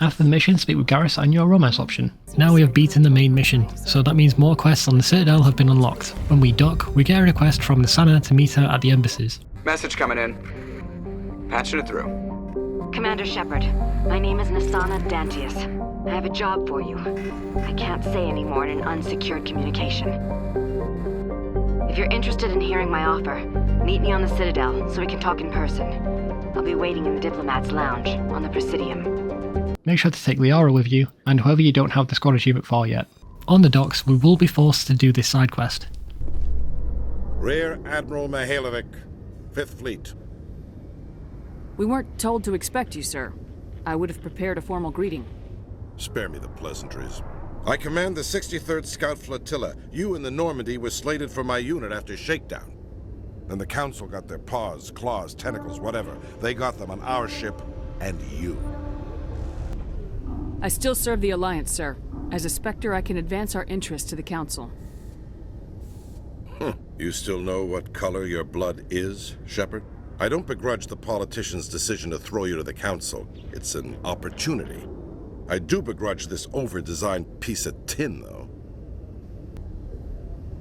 After the mission, speak with Garrus and your romance option. Now we have beaten the main mission, so that means more quests on the Citadel have been unlocked. When we dock, we get a request from Nasana to meet her at the embassies. Message coming in. Patching it through. Commander Shepard, my name is Nasana Dantius. I have a job for you. I can't say any more in an unsecured communication. If you're interested in hearing my offer, meet me on the Citadel so we can talk in person. I'll be waiting in the Diplomat's Lounge on the Presidium. Make sure to take Liara with you, and whoever you don't have the squad achievement for yet. On the docks, we will be forced to do this side quest. Rear Admiral Mihailovic, 5th Fleet. We weren't told to expect you, sir. I would have prepared a formal greeting. Spare me the pleasantries. I command the 63rd Scout Flotilla. You and the Normandy were slated for my unit after shakedown. Then the Council got their paws, claws, tentacles, whatever. They got them on our ship, and you. I still serve the Alliance, sir. As a Spectre, I can advance our interests to the Council. You still know what color your blood is, Shepard? I don't begrudge the politician's decision to throw you to the Council. It's an opportunity. I do begrudge this over-designed piece of tin, though.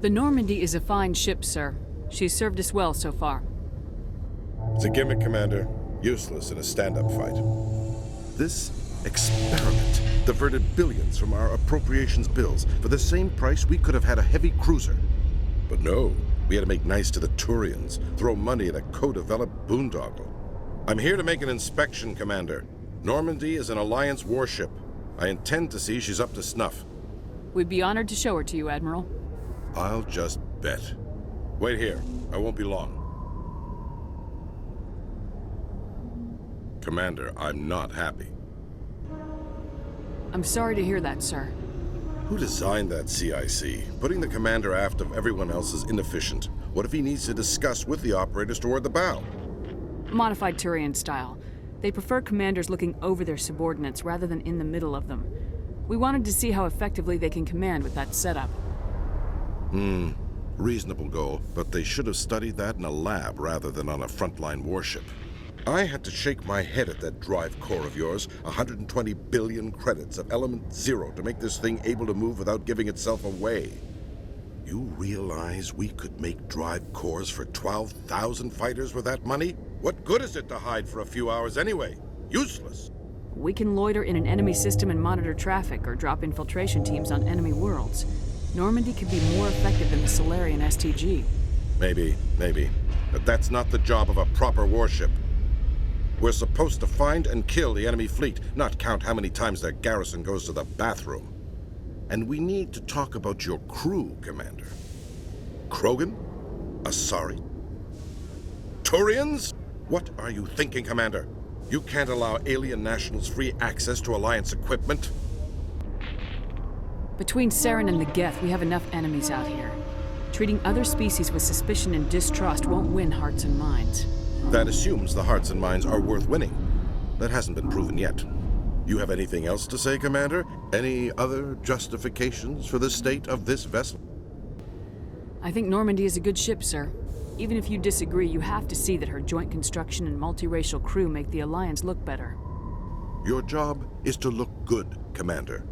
The Normandy is a fine ship, sir. She's served us well so far. It's a gimmick, Commander. Useless in a stand-up fight. This experiment diverted billions from our appropriations bills. For the same price, we could have had a heavy cruiser. But no, we had to make nice to the Turians, throw money at a co-developed boondoggle. I'm here to make an inspection, Commander. Normandy is an Alliance warship. I intend to see she's up to snuff. We'd be honored to show her to you, Admiral. I'll just bet. Wait here. I won't be long. Commander, I'm not happy. I'm sorry to hear that, sir. Who designed that CIC? Putting the commander aft of everyone else is inefficient. What if he needs to discuss with the operators toward the bow? Modified Turian style. They prefer commanders looking over their subordinates rather than in the middle of them. We wanted to see how effectively they can command with that setup. Reasonable goal, but they should have studied that in a lab rather than on a frontline warship. I had to shake my head at that drive core of yours. 120 billion credits of element 0 to make this thing able to move without giving itself away. You realize we could make drive cores for 12,000 fighters with that money? What good is it to hide for a few hours anyway? Useless. We can loiter in an enemy system and monitor traffic or drop infiltration teams on enemy worlds. Normandy could be more effective than the Solarian STG. Maybe. But that's not the job of a proper warship. We're supposed to find and kill the enemy fleet, not count how many times their garrison goes to the bathroom. And we need to talk about your crew, Commander. Krogan? Asari? Turians? What are you thinking, Commander? You can't allow alien nationals free access to Alliance equipment? Between Saren and the Geth, we have enough enemies out here. Treating other species with suspicion and distrust won't win hearts and minds. That assumes the hearts and minds are worth winning. That hasn't been proven yet. You have anything else to say, Commander? Any other justifications for the state of this vessel? I think Normandy is a good ship, sir. Even if you disagree, you have to see that her joint construction and multiracial crew make the Alliance look better. Your job is to look good, Commander.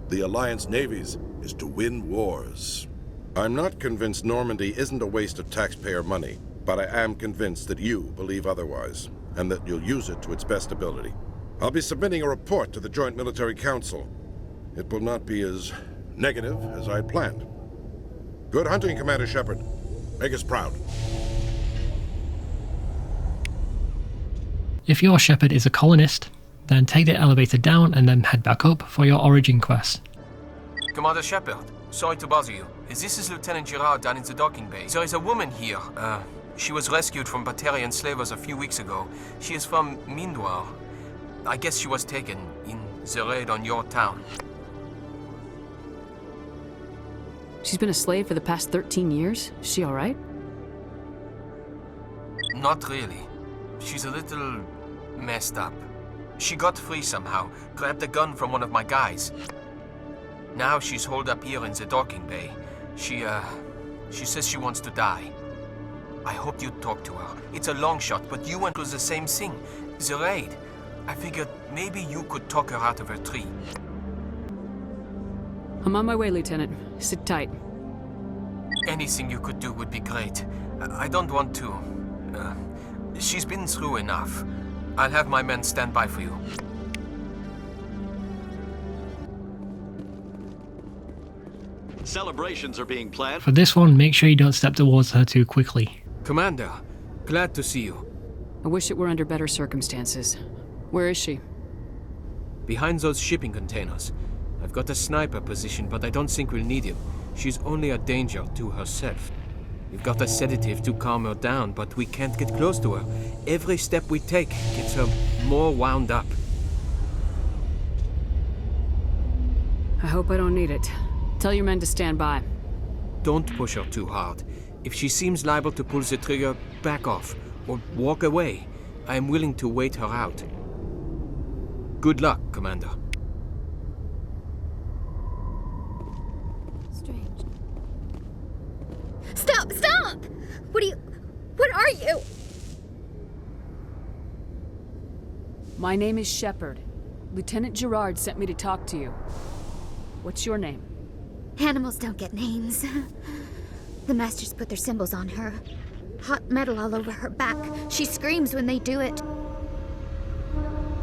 The Alliance navies is to win wars. I'm not convinced Normandy isn't a waste of taxpayer money, but I am convinced that you believe otherwise, and that you'll use it to its best ability. I'll be submitting a report to the Joint Military Council. It will not be as negative as I had planned. Good hunting, Commander Shepard. Make us proud. If your Shepard is a colonist, then take the elevator down and then head back up for your origin quest. Commander Shepard, sorry to bother you. This is Lieutenant Girard down in the docking bay. There is a woman here. She was rescued from Batarian slavers a few weeks ago. She is from Mindwar. I guess she was taken in the raid on your town. She's been a slave for the past 13 years? Is she alright? Not really. She's a little messed up. She got free somehow, grabbed a gun from one of my guys. Now she's holed up here in the docking bay. She says she wants to die. I hoped you'd talk to her. It's a long shot, but you went through the same thing. The raid. I figured maybe you could talk her out of her tree. I'm on my way, Lieutenant. Sit tight. Anything you could do would be great. I don't want to. She's been through enough. I'll have my men stand by for you. Celebrations are being planned. For this one, make sure you don't step towards her too quickly. Commander, glad to see you. I wish it were under better circumstances. Where is she? Behind those shipping containers. I've got a sniper position, but I don't think we'll need him. She's only a danger to herself. We've got a sedative to calm her down, but we can't get close to her. Every step we take gets her more wound up. I hope I don't need it. Tell your men to stand by. Don't push her too hard. If she seems liable to pull the trigger, back off, or walk away. I am willing to wait her out. Good luck, Commander. Strange. Stop! Stop! What are you? My name is Shepard. Lieutenant Gerard sent me to talk to you. What's your name? Animals don't get names. The Masters put their symbols on her. Hot metal all over her back. She screams when they do it.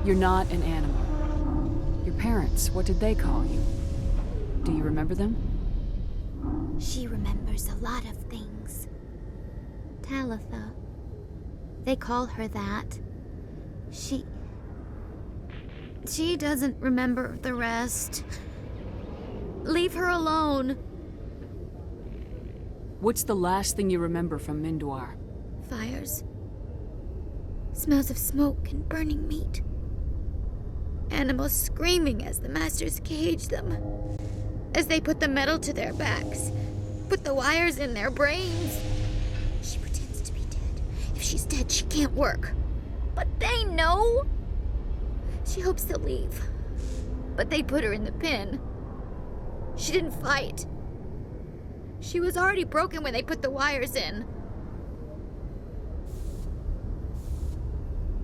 You're not an animal. Your parents, what did they call you? Do you remember them? She remembers a lot of things. Talitha. They call her that. She doesn't remember the rest. Leave her alone. What's the last thing you remember from Mindoir? Fires. Smells of smoke and burning meat. Animals screaming as the Masters cage them. As they put the metal to their backs. Put the wires in their brains. She pretends to be dead. If she's dead, she can't work. But they know. She hopes they'll leave. But they put her in the pen. She didn't fight. She was already broken when they put the wires in.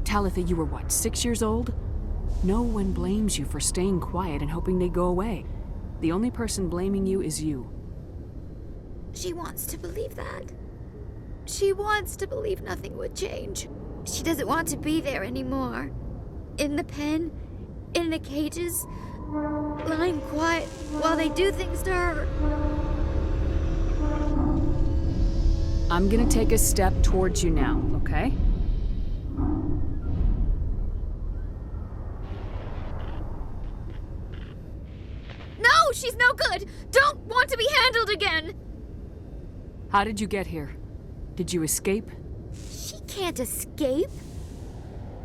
Talitha, you were what, 6 years old? No one blames you for staying quiet and hoping they go away. The only person blaming you is you. She wants to believe that. She wants to believe nothing would change. She doesn't want to be there anymore. In the pen, in the cages, lying quiet while they do things to her. I'm gonna take a step towards you now, okay? No, she's no good! Don't want to be handled again! How did you get here? Did you escape? She can't escape.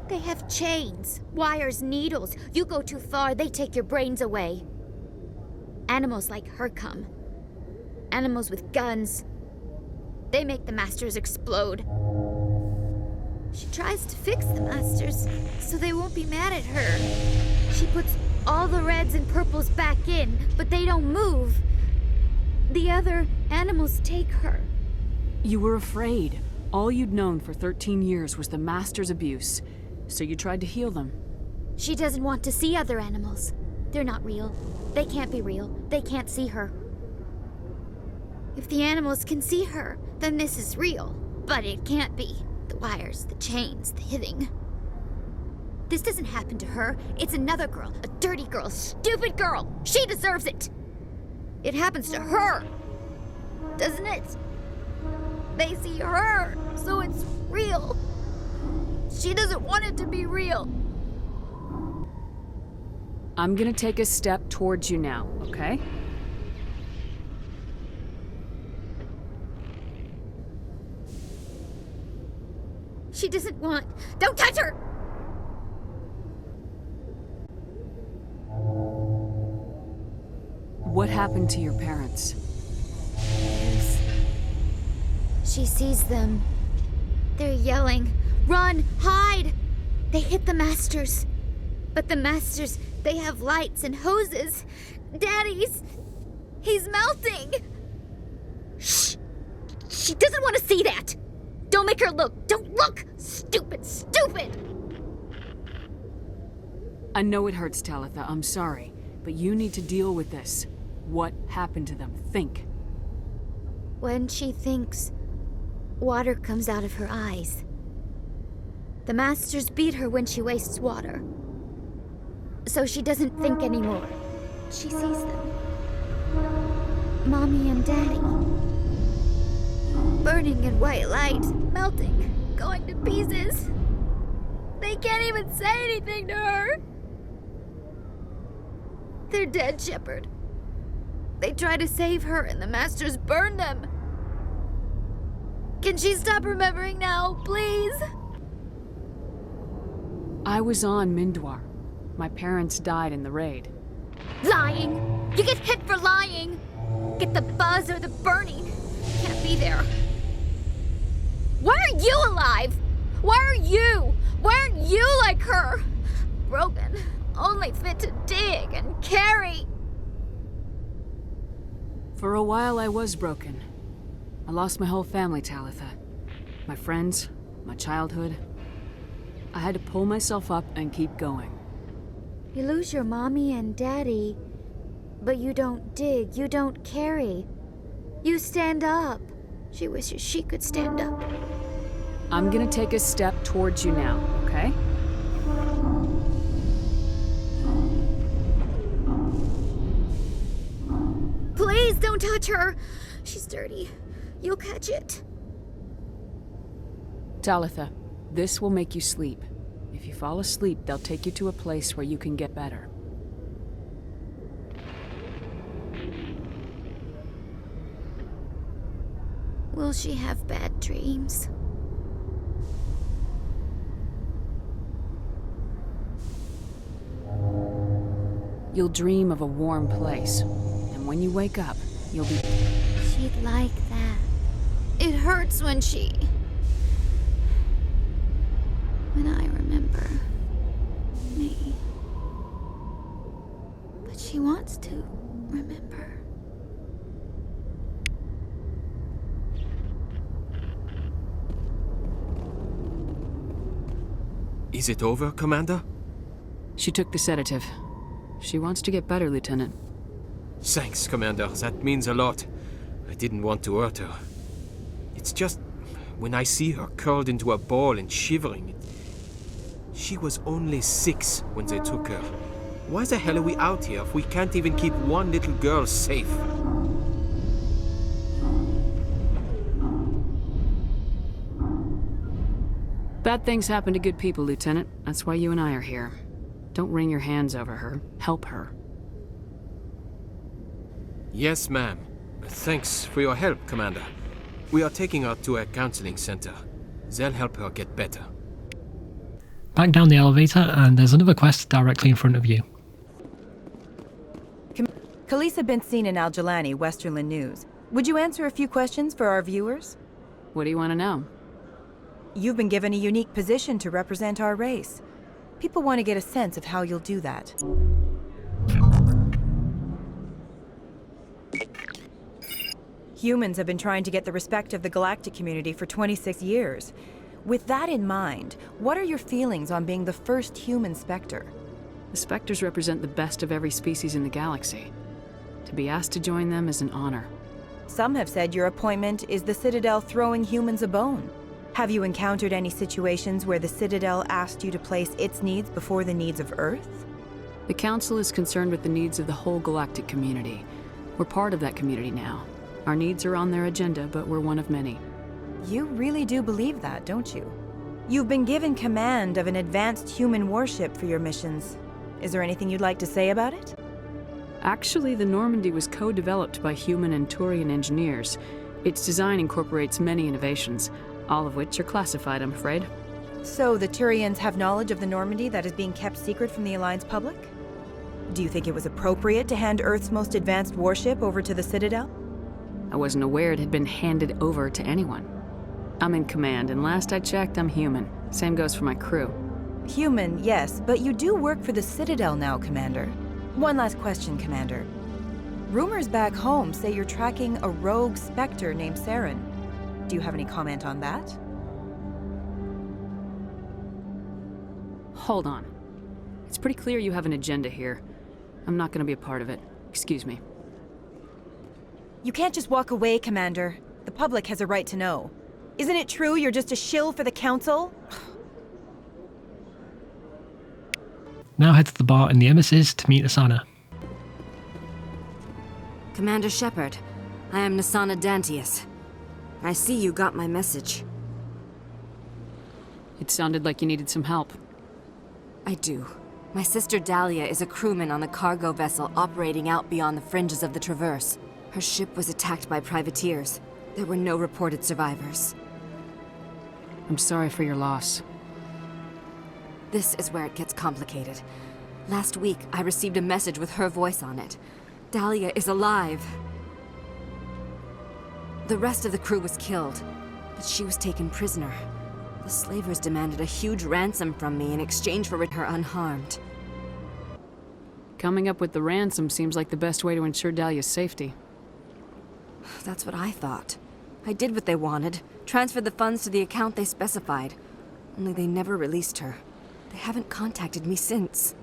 They have chains, wires, needles. You go too far, they take your brains away. Animals like her come. Animals with guns. They make the Masters explode. She tries to fix the Masters so they won't be mad at her. She puts all the reds and purples back in, but they don't move. The other animals take her. You were afraid. All you'd known for 13 years was the Master's abuse, so you tried to heal them. She doesn't want to see other animals. They're not real. They can't be real. They can't see her. If the animals can see her, then this is real. But it can't be. The wires, the chains, the hitting. This doesn't happen to her. It's another girl. A dirty girl. Stupid girl. She deserves it. It happens to her. Doesn't it? They see her, so it's real. She doesn't want it to be real. I'm gonna take a step towards you now, okay? She doesn't want... Don't touch her! What happened to your parents? She sees them. They're yelling, "Run! Hide!" They hit the Masters. But the Masters, they have lights and hoses. Daddy's... he's melting! Shh! She doesn't want to see that! Don't make her look! Don't look! Stupid! Stupid! I know it hurts, Talitha. I'm sorry. But you need to deal with this. What happened to them? Think. When she thinks, water comes out of her eyes. The Masters beat her when she wastes water. So she doesn't think anymore. She sees them. Mommy and Daddy. Burning in white light, melting, going to pieces. They can't even say anything to her. They're dead, Shepard. They tried to save her and the Masters burned them. Can she stop remembering now, please? I was on Mindwar. My parents died in the raid. Lying! You get hit for lying! Get the buzz or the burning. Can't be there. Why are you alive? Why are you? Why aren't you like her? Broken. Only fit to dig and carry. For a while I was broken. I lost my whole family, Talitha. My friends, my childhood. I had to pull myself up and keep going. You lose your mommy and daddy, but you don't dig, you don't carry. You stand up. She wishes she could stand up. I'm gonna take a step towards you now, okay? Please don't touch her. She's dirty. You'll catch it. Talitha, this will make you sleep. If you fall asleep, they'll take you to a place where you can get better. Will she have bad dreams? You'll dream of a warm place, and when you wake up, you'll be... She'd like that. It hurts when I remember me. But she wants to remember. Is it over, Commander? She took the sedative. She wants to get better, Lieutenant. Thanks, Commander. That means a lot. I didn't want to hurt her. It's just, when I see her curled into a ball and shivering... She was only 6 when they took her. Why the hell are we out here if we can't even keep one little girl safe? Bad things happen to good people, Lieutenant. That's why you and I are here. Don't wring your hands over her. Help her. Yes, ma'am. Thanks for your help, Commander. We are taking her to a counseling center. They'll help her get better. Back down the elevator, and there's another quest directly in front of you. Khaleesa been seen in Al-Jalani, Westerland News. Would you answer a few questions for our viewers? What do you want to know? You've been given a unique position to represent our race. People want to get a sense of how you'll do that. Humans have been trying to get the respect of the galactic community for 26 years. With that in mind, what are your feelings on being the first human Spectre? The Spectres represent the best of every species in the galaxy. To be asked to join them is an honor. Some have said your appointment is the Citadel throwing humans a bone. Have you encountered any situations where the Citadel asked you to place its needs before the needs of Earth? The Council is concerned with the needs of the whole galactic community. We're part of that community now. Our needs are on their agenda, but we're one of many. You really do believe that, don't you? You've been given command of an advanced human warship for your missions. Is there anything you'd like to say about it? Actually, the Normandy was co-developed by human and Turian engineers. Its design incorporates many innovations, all of which are classified, I'm afraid. So the Turians have knowledge of the Normandy that is being kept secret from the Alliance public? Do you think it was appropriate to hand Earth's most advanced warship over to the Citadel? I wasn't aware it had been handed over to anyone. I'm in command, and last I checked, I'm human. Same goes for my crew. Human, yes, but you do work for the Citadel now, Commander. One last question, Commander. Rumors back home say you're tracking a rogue Spectre named Saren. Do you have any comment on that? Hold on. It's pretty clear you have an agenda here. I'm not gonna be a part of it. Excuse me. You can't just walk away, Commander. The public has a right to know. Isn't it true you're just a shill for the Council? Now head to the bar in the Emissaries to meet Asana. Commander Shepard, I am Nasana Dantius. I see you got my message. It sounded like you needed some help. I do. My sister Dahlia is a crewman on the cargo vessel operating out beyond the fringes of the Traverse. Her ship was attacked by privateers. There were no reported survivors. I'm sorry for your loss. This is where it gets complicated. Last week, I received a message with her voice on it. Dahlia is alive. The rest of the crew was killed, but she was taken prisoner. The slavers demanded a huge ransom from me in exchange for her unharmed. Coming up with the ransom seems like the best way to ensure Dahlia's safety. That's what I thought. I did what they wanted, transferred the funds to the account they specified. Only they never released her. They haven't contacted me since.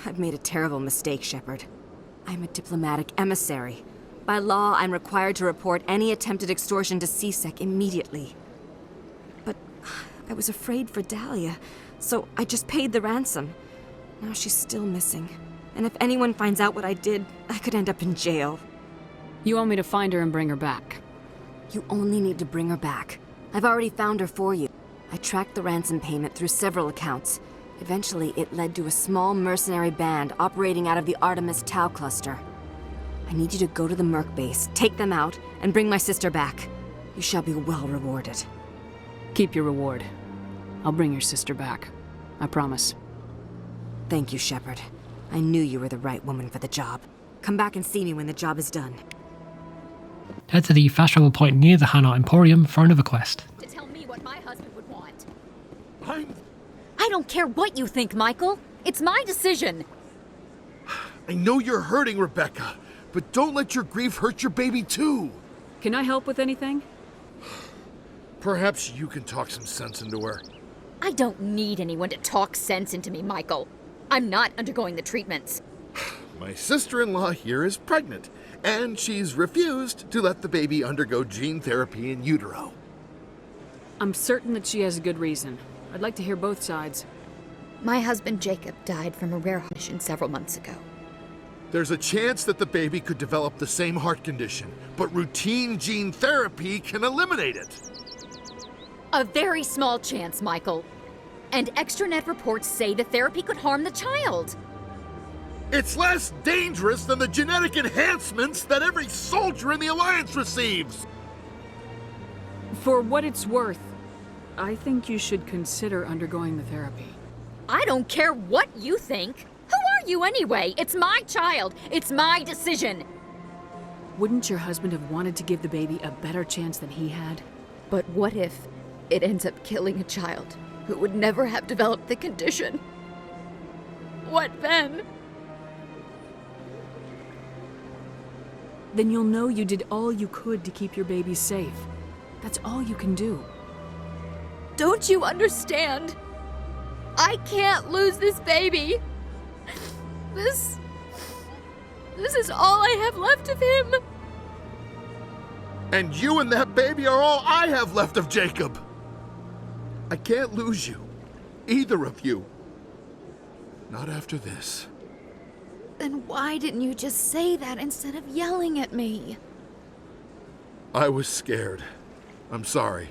I've made a terrible mistake, Shepard. I'm a diplomatic emissary. By law, I'm required to report any attempted extortion to CSEC immediately. But I was afraid for Dahlia, so I just paid the ransom. Now she's still missing. And if anyone finds out what I did, I could end up in jail. You want me to find her and bring her back? You only need to bring her back. I've already found her for you. I tracked the ransom payment through several accounts. Eventually, it led to a small mercenary band operating out of the Artemis Tau cluster. I need you to go to the Merc base, take them out, and bring my sister back. You shall be well rewarded. Keep your reward. I'll bring your sister back. I promise. Thank you, Shepard. I knew you were the right woman for the job. Come back and see me when the job is done. Head to the fast travel point near the Hanar Emporium for another quest. To tell me what my husband would want. I don't care what you think, Michael. It's my decision. I know you're hurting, Rebecca, but don't let your grief hurt your baby too. Can I help with anything? Perhaps you can talk some sense into her. I don't need anyone to talk sense into me, Michael. I'm not undergoing the treatments. My sister-in-law here is pregnant, and she's refused to let the baby undergo gene therapy in utero. I'm certain that she has a good reason. I'd like to hear both sides. My husband Jacob died from a rare heart condition several months ago. There's a chance that the baby could develop the same heart condition, but routine gene therapy can eliminate it. A very small chance, Michael. And extranet reports say the therapy could harm the child. It's less dangerous than the genetic enhancements that every soldier in the Alliance receives. For what it's worth, I think you should consider undergoing the therapy. I don't care what you think. Who are you anyway? It's my child. It's my decision. Wouldn't your husband have wanted to give the baby a better chance than he had? But what if it ends up killing a child who would never have developed the condition? What then? Then you'll know you did all you could to keep your baby safe. That's all you can do. Don't you understand? I can't lose this baby. This is all I have left of him. And you and that baby are all I have left of Jacob. I can't lose you. Either of you. Not after this. Then why didn't you just say that instead of yelling at me? I was scared. I'm sorry.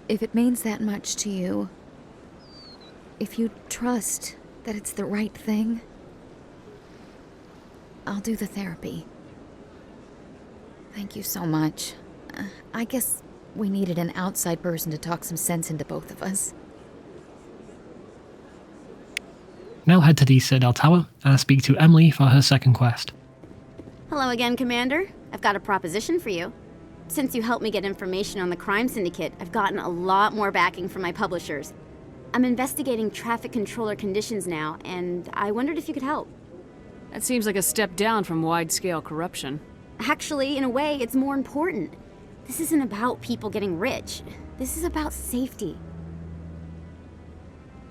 If it means that much to you, if you trust that it's the right thing, I'll do the therapy. Thank you so much. I guess we needed an outside person to talk some sense into both of us. Now head to the Citadel Tower and speak to Emily for her second quest. Hello again, Commander. I've got a proposition for you. Since you helped me get information on the crime syndicate, I've gotten a lot more backing from my publishers. I'm investigating traffic controller conditions now, and I wondered if you could help. That seems like a step down from wide-scale corruption. Actually, in a way, it's more important. This isn't about people getting rich. This is about safety.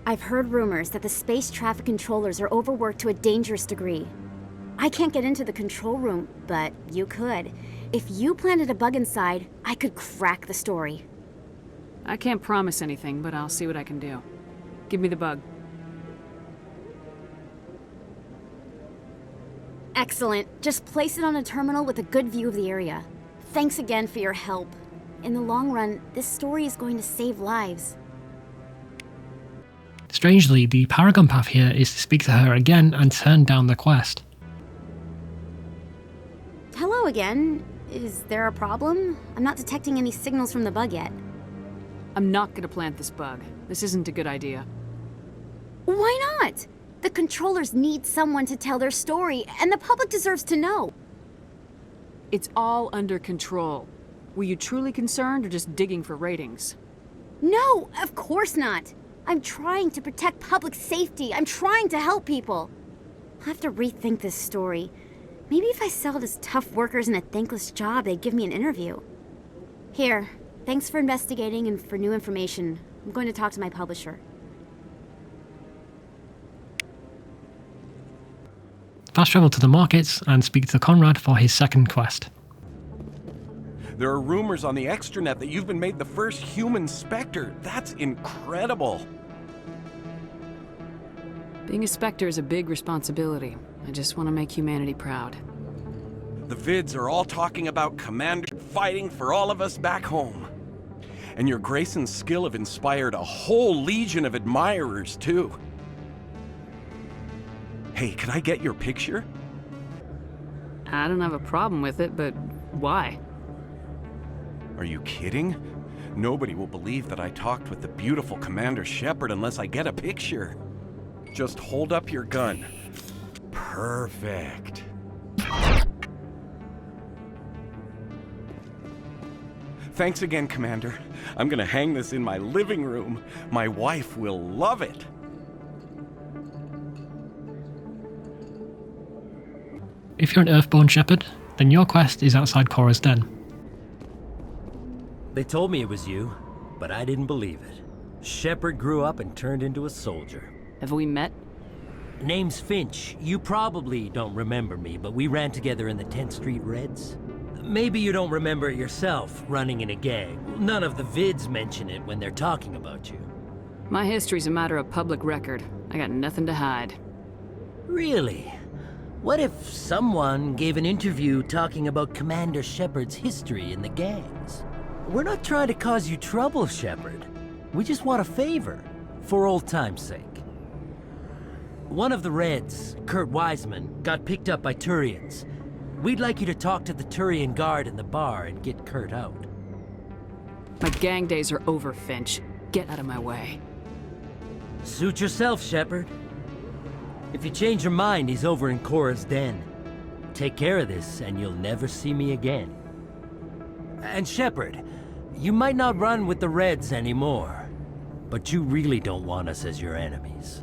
I've heard rumors that the space traffic controllers are overworked to a dangerous degree. I can't get into the control room, but you could. If you planted a bug inside, I could crack the story. I can't promise anything, but I'll see what I can do. Give me the bug. Excellent. Just place it on a terminal with a good view of the area. Thanks again for your help. In the long run, this story is going to save lives. Strangely, the Paragon path here is to speak to her again and turn down the quest. Hello again. Is there a problem? I'm not detecting any signals from the bug yet. I'm not gonna plant this bug. This isn't a good idea. Why not? The controllers need someone to tell their story, and the public deserves to know. It's all under control. Were you truly concerned or just digging for ratings? No, of course not. I'm trying to protect public safety. I'm trying to help people. I'll have to rethink this story. Maybe if I sell it as tough workers in a thankless job, they'd give me an interview. Here, thanks for investigating and for new information. I'm going to talk to my publisher. Fast travel to the markets and speak to Conrad for his second quest. There are rumors on the extranet that you've been made the first human Spectre. That's incredible. Being a Spectre is a big responsibility. I just want to make humanity proud. The vids are all talking about Commander fighting for all of us back home. And your grace and skill have inspired a whole legion of admirers, too. Hey, can I get your picture? I don't have a problem with it, but why? Are you kidding? Nobody will believe that I talked with the beautiful Commander Shepard unless I get a picture. Just hold up your gun. Perfect. Thanks again, Commander. I'm gonna hang this in my living room. My wife will love it. If you're an Earthborn Shepherd, then your quest is outside Cora's den. They told me it was you, but I didn't believe it. Shepard grew up and turned into a soldier. Have we met? Name's Finch. You probably don't remember me, but we ran together in the 10th Street Reds. Maybe you don't remember it yourself, running in a gang. None of the vids mention it when they're talking about you. My history's a matter of public record. I got nothing to hide. Really? What if someone gave an interview talking about Commander Shepard's history in the gangs? We're not trying to cause you trouble, Shepard. We just want a favor, for old time's sake. One of the Reds, Kurt Wiseman, got picked up by Turians. We'd like you to talk to the Turian guard in the bar and get Kurt out. My gang days are over, Finch. Get out of my way. Suit yourself, Shepard. If you change your mind, he's over in Cora's den. Take care of this, and you'll never see me again. And Shepard, you might not run with the Reds anymore, but you really don't want us as your enemies.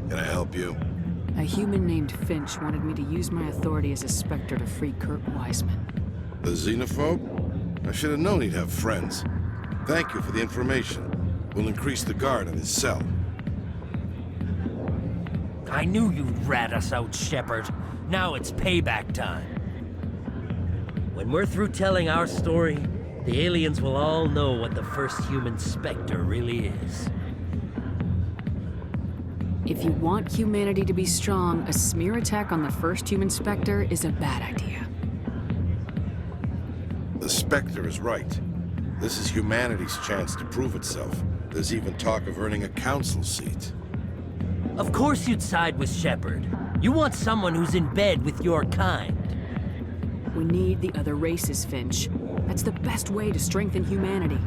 Can I help you? A human named Finch wanted me to use my authority as a Spectre to free Kurt Wiseman. The xenophobe? I should have known he'd have friends. Thank you for the information. We'll increase the guard on his cell. I knew you'd rat us out, Shepard. Now it's payback time. When we're through telling our story, the aliens will all know what the first human Spectre really is. If you want humanity to be strong, a smear attack on the first human Spectre is a bad idea. The Spectre is right. This is humanity's chance to prove itself. There's even talk of earning a council seat. Of course you'd side with Shepard. You want someone who's in bed with your kind. We need the other races, Finch. That's the best way to strengthen humanity.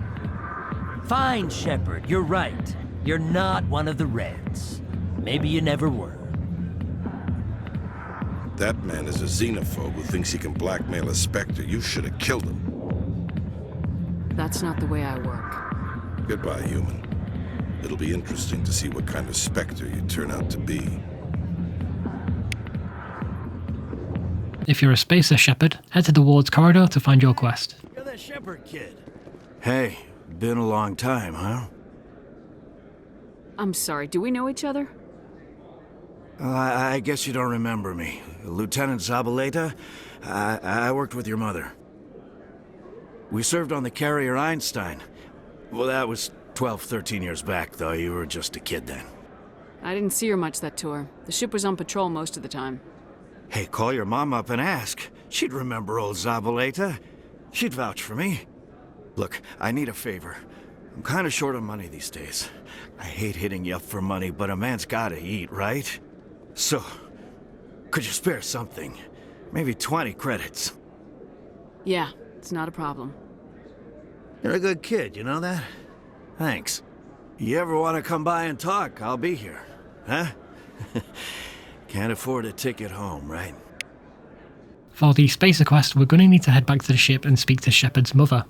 Fine, Shepard, you're right. You're not one of the Reds. Maybe you never were. That man is a xenophobe who thinks he can blackmail a Spectre. You should have killed him. That's not the way I work. Goodbye, human. It'll be interesting to see what kind of Spectre you turn out to be. If you're a Spacer Shepherd, head to the Ward's corridor to find your quest. You're that Shepard kid. Hey, been a long time, huh? I'm sorry, do we know each other? I guess you don't remember me. Lieutenant Zabaleta? I worked with your mother. We served on the carrier Einstein. Well, that was 12, 13 years back, though. You were just a kid then. I didn't see her much that tour. The ship was on patrol most of the time. Hey, call your mom up and ask. She'd remember old Zabaleta. She'd vouch for me. Look, I need a favor. I'm kind of short on money these days. I hate hitting you up for money, but a man's gotta eat, right? So, could you spare something? Maybe 20 credits. Yeah, it's not a problem. You're a good kid, you know that? Thanks. You ever want to come by and talk, I'll be here. Huh? Can't afford a ticket home, right? For the Spacer quest, we're going to need to head back to the ship and speak to Shepard's mother.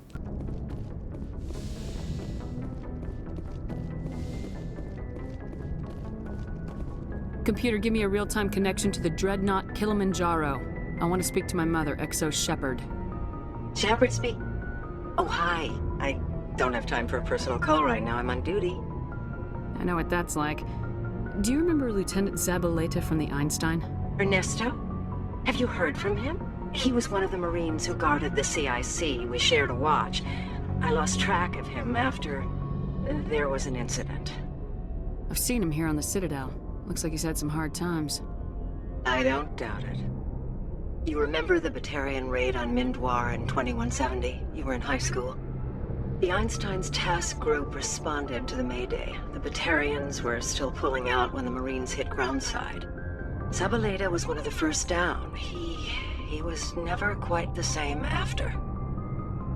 Computer, give me a real-time connection to the Dreadnought Kilimanjaro. I want to speak to my mother, Exo Shepard. Shepard speak? Oh, hi. I don't have time for a personal call right now. I'm on duty. I know what that's like. Do you remember Lieutenant Zabaleta from the Einstein? Ernesto? Have you heard from him? He was one of the Marines who guarded the CIC. We shared a watch. I lost track of him after there was an incident. I've seen him here on the Citadel. Looks like he's had some hard times. I don't doubt it. You remember the Batarian raid on Mindwar in 2170? You were in high school. The Einstein's task group responded to the Mayday. The Batarians were still pulling out when the Marines hit groundside. Zabaleta was one of the first down. He was never quite the same after.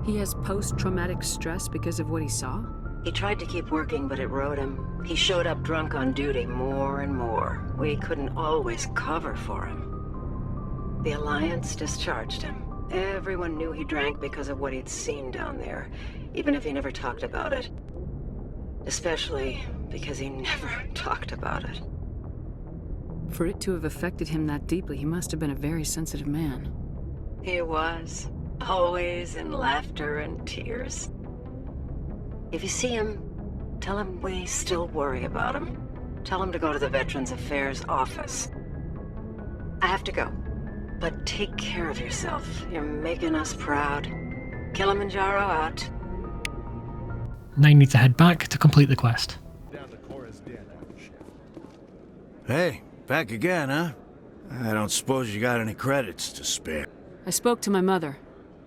He has post-traumatic stress because of what he saw? He tried to keep working, but it rode him. He showed up drunk on duty more and more. We couldn't always cover for him. The Alliance discharged him. Everyone knew he drank because of what he'd seen down there, even if he never talked about it. Especially because he never talked about it. For it to have affected him that deeply, he must have been a very sensitive man. He was. Always in laughter and tears. If you see him, tell him we still worry about him. Tell him to go to the Veterans Affairs office. I have to go. But take care of yourself. You're making us proud. Kilimanjaro out. Now you need to head back to complete the quest. Hey, back again, huh? I don't suppose you got any credits to spare. I spoke to my mother.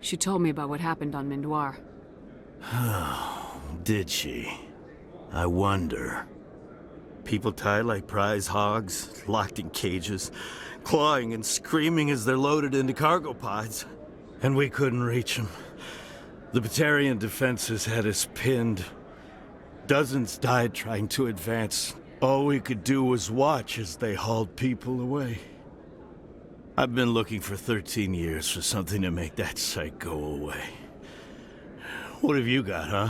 She told me about what happened on Mindwar. Oh, did she? I wonder. People tied like prize hogs, locked in cages, clawing and screaming as they're loaded into cargo pods. And we couldn't reach them. The Batarian defenses had us pinned. Dozens died trying to advance. All we could do was watch as they hauled people away. I've been looking for 13 years for something to make that sight go away. What have you got, huh?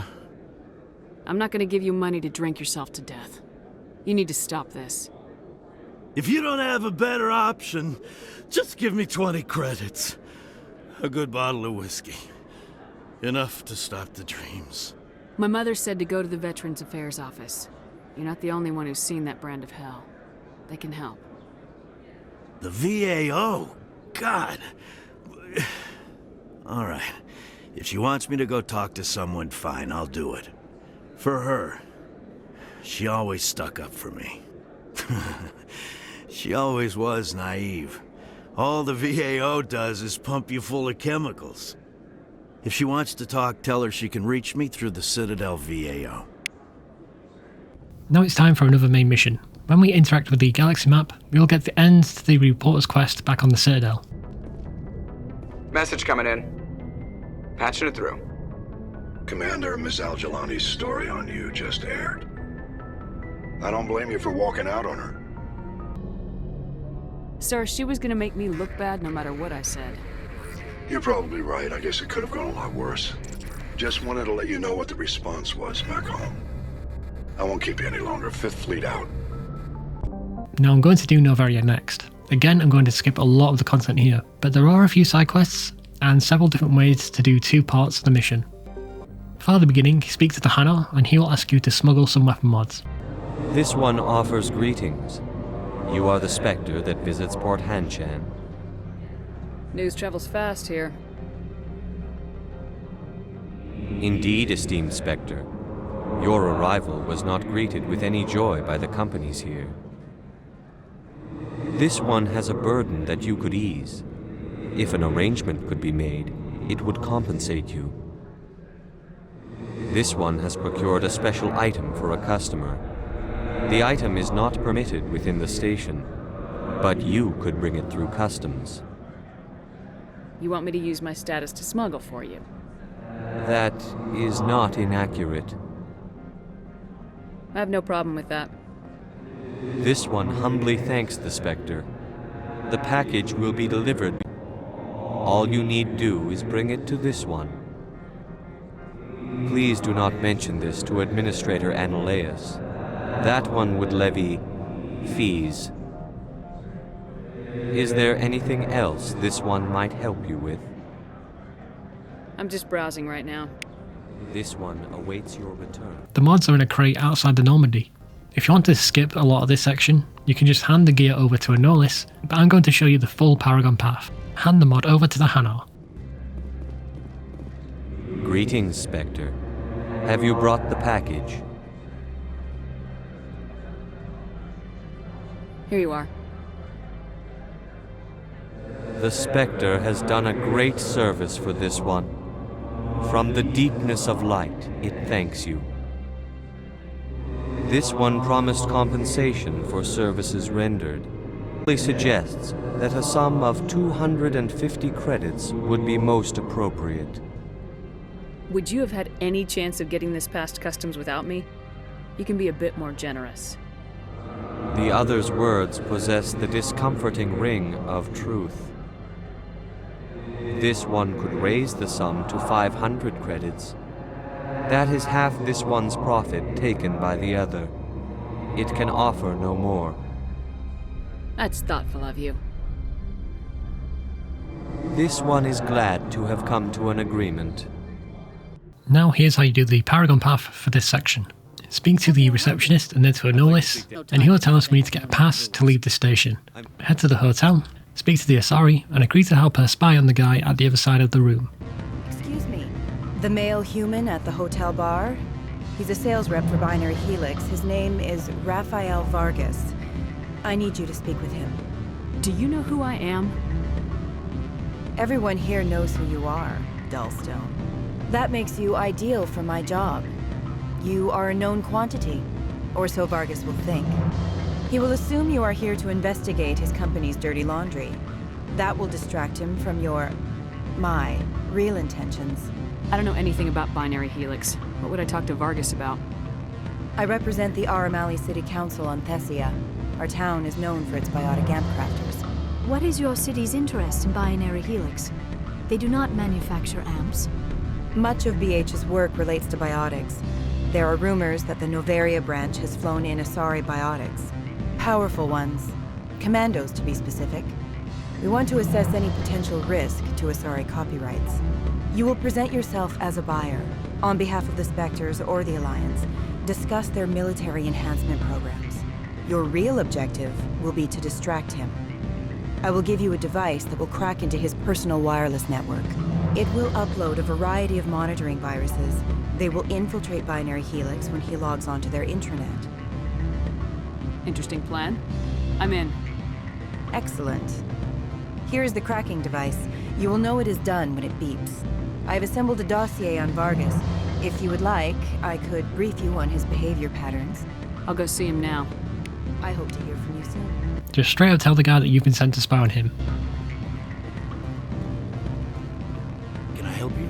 I'm not gonna give you money to drink yourself to death. You need to stop this. If you don't have a better option, just give me 20 credits. A good bottle of whiskey. Enough to stop the dreams. My mother said to go to the Veterans Affairs office. You're not the only one who's seen that brand of hell. They can help. The VAO? God. All right. If she wants me to go talk to someone, fine, I'll do it. For her. She always stuck up for me. She always was naive. All the VAO does is pump you full of chemicals. If she wants to talk, tell her she can reach me through the Citadel VAO. Now it's time for another main mission. When we interact with the galaxy map, we'll get the end to the reporter's quest back on the Citadel. Message coming in. Patching it through. Commander, Miss Al-Jalani's story on you just aired. I don't blame you for walking out on her. Sir, she was gonna make me look bad no matter what I said. You're probably right. I guess it could have gone a lot worse. Just wanted to let you know what the response was back home. I won't keep you any longer. Fifth Fleet out. Now I'm going to do Noveria next. Again, I'm going to skip a lot of the content here, but there are a few side quests and several different ways to do 2 parts of the mission. For the beginning, speak to the Hanar and he will ask you to smuggle some weapon mods. This one offers greetings. You are the Spectre that visits Port Hanshan. News travels fast here. Indeed, esteemed Spectre. Your arrival was not greeted with any joy by the companies here. This one has a burden that you could ease. If an arrangement could be made, it would compensate you. This one has procured a special item for a customer. The item is not permitted within the station, but you could bring it through customs. You want me to use my status to smuggle for you? That is not inaccurate. I have no problem with that. This one humbly thanks the Spectre. The package will be delivered. All you need do is bring it to this one. Please do not mention this to Administrator Annaleus. That one would levy fees. Is there anything else this one might help you with? I'm just browsing right now. This one awaits your return. The mods are in a crate outside the Normandy. If you want to skip a lot of this section, you can just hand the gear over to Anolis, but I'm going to show you the full Paragon path. Hand the mod over to the Hanar. Greetings, Spectre. Have you brought the package? Here you are. The Spectre has done a great service for this one. From the deepness of light, it thanks you. This one promised compensation for services rendered. It suggests that a sum of 250 credits would be most appropriate. Would you have had any chance of getting this past customs without me? You can be a bit more generous. The other's words possess the discomforting ring of truth. This one could raise the sum to 500 credits. That is half this one's profit taken by the other. It can offer no more. That's thoughtful of you. This one is glad to have come to an agreement. Now here's how you do the Paragon path for this section. Speak to the receptionist and then to Anolis, and he'll tell us we need to get a pass to leave the station. Head to the hotel, speak to the Asari, and agree to help her spy on the guy at the other side of the room. Excuse me. The male human at the hotel bar? He's a sales rep for Binary Helix. His name is Rafael Vargas. I need you to speak with him. Do you know who I am? Everyone here knows who you are, Dullstone. That makes you ideal for my job. You are a known quantity, or so Vargas will think. He will assume you are here to investigate his company's dirty laundry. That will distract him from my real intentions. I don't know anything about Binary Helix. What would I talk to Vargas about? I represent the Aramali City Council on Thessia. Our town is known for its biotic amp crafters. What is your city's interest in Binary Helix? They do not manufacture amps. Much of BH's work relates to biotics. There are rumors that the Noveria branch has flown in Asari biotics. Powerful ones. Commandos, to be specific. We want to assess any potential risk to Asari copyrights. You will present yourself as a buyer, on behalf of the Spectres or the Alliance. Discuss their military enhancement programs. Your real objective will be to distract him. I will give you a device that will crack into his personal wireless network. It will upload a variety of monitoring viruses. They will infiltrate Binary Helix when he logs onto their intranet. Interesting plan. I'm in. Excellent. Here is the cracking device. You will know it is done when it beeps. I have assembled a dossier on Vargas. If you would like, I could brief you on his behavior patterns. I'll go see him now. I hope to hear from you soon. Just straight up tell the guy that you've been sent to spy on him. Can I help you?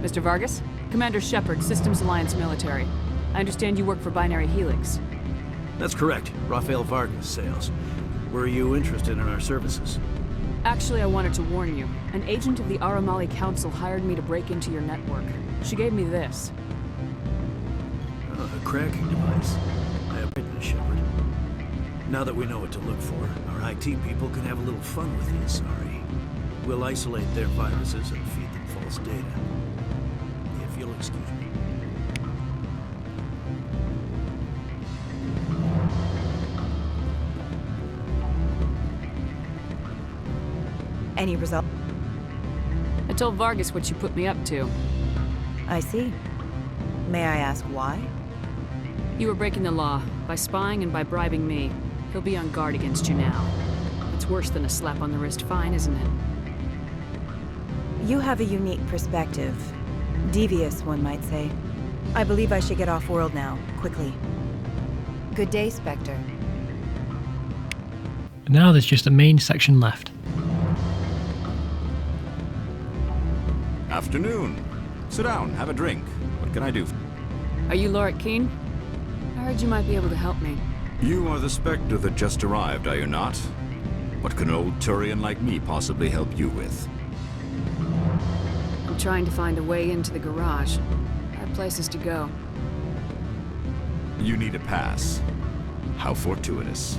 Mr. Vargas? Commander Shepard, Systems Alliance Military. I understand you work for Binary Helix. That's correct. Rafael Vargas, sales. Were you interested in our services? Actually, I wanted to warn you. An agent of the Aramali Council hired me to break into your network. She gave me this. A cracking device. I have written to Shepard. Now that we know what to look for, our IT people can have a little fun with the Asari. We'll isolate their viruses and feed them false data. If you'll excuse me. Any result? I told Vargas what you put me up to. I see. May I ask why? You were breaking the law, by spying and by bribing me. He'll be on guard against you now. It's worse than a slap on the wrist fine, isn't it? You have a unique perspective. Devious, one might say. I believe I should get off-world now, quickly. Good day, Spectre. Now there's just a main section left. Afternoon. Sit down, have a drink. What can I do? Are you Lorik Keen? I heard you might be able to help me. You are the Spectre that just arrived, are you not? What can an old Turian like me possibly help you with? I'm trying to find a way into the garage. I have places to go. You need a pass. How fortuitous.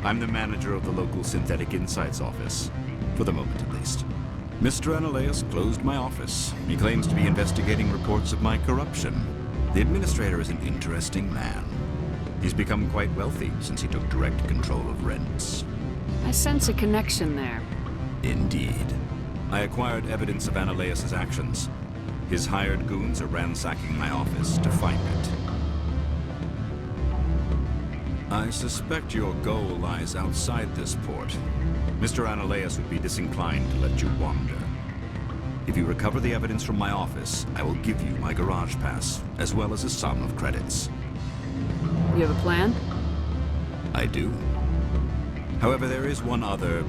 I'm the manager of the local Synthetic Insights office. For the moment, at least. Mr. Analaeus closed my office. He claims to be investigating reports of my corruption. The administrator is an interesting man. He's become quite wealthy since he took direct control of rents. I sense a connection there. Indeed. I acquired evidence of Analaeus' actions. His hired goons are ransacking my office to find it. I suspect your goal lies outside this port. Mr. Analaeus would be disinclined to let you wander. If you recover the evidence from my office, I will give you my garage pass, as well as a sum of credits. You have a plan? I do. However, there is one other...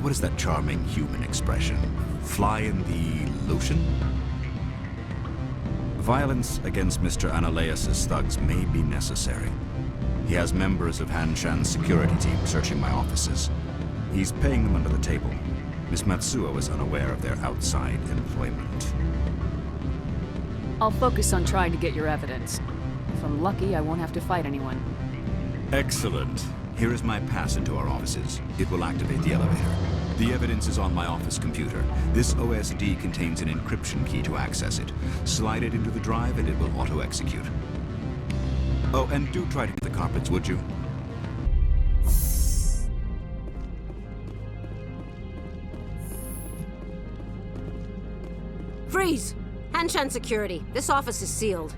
What is that charming human expression? Fly in the lotion? Violence against Mr. Analaeus' thugs may be necessary. He has members of Han-Shan's security team searching my offices. He's paying them under the table. Miss Matsuo is unaware of their outside employment. I'll focus on trying to get your evidence. If I'm lucky, I won't have to fight anyone. Excellent. Here is my pass into our offices. It will activate the elevator. The evidence is on my office computer. This OSD contains an encryption key to access it. Slide it into the drive and it will auto-execute. Oh, and do try to get the carpets, would you? Freeze! Han-Shan security. This office is sealed.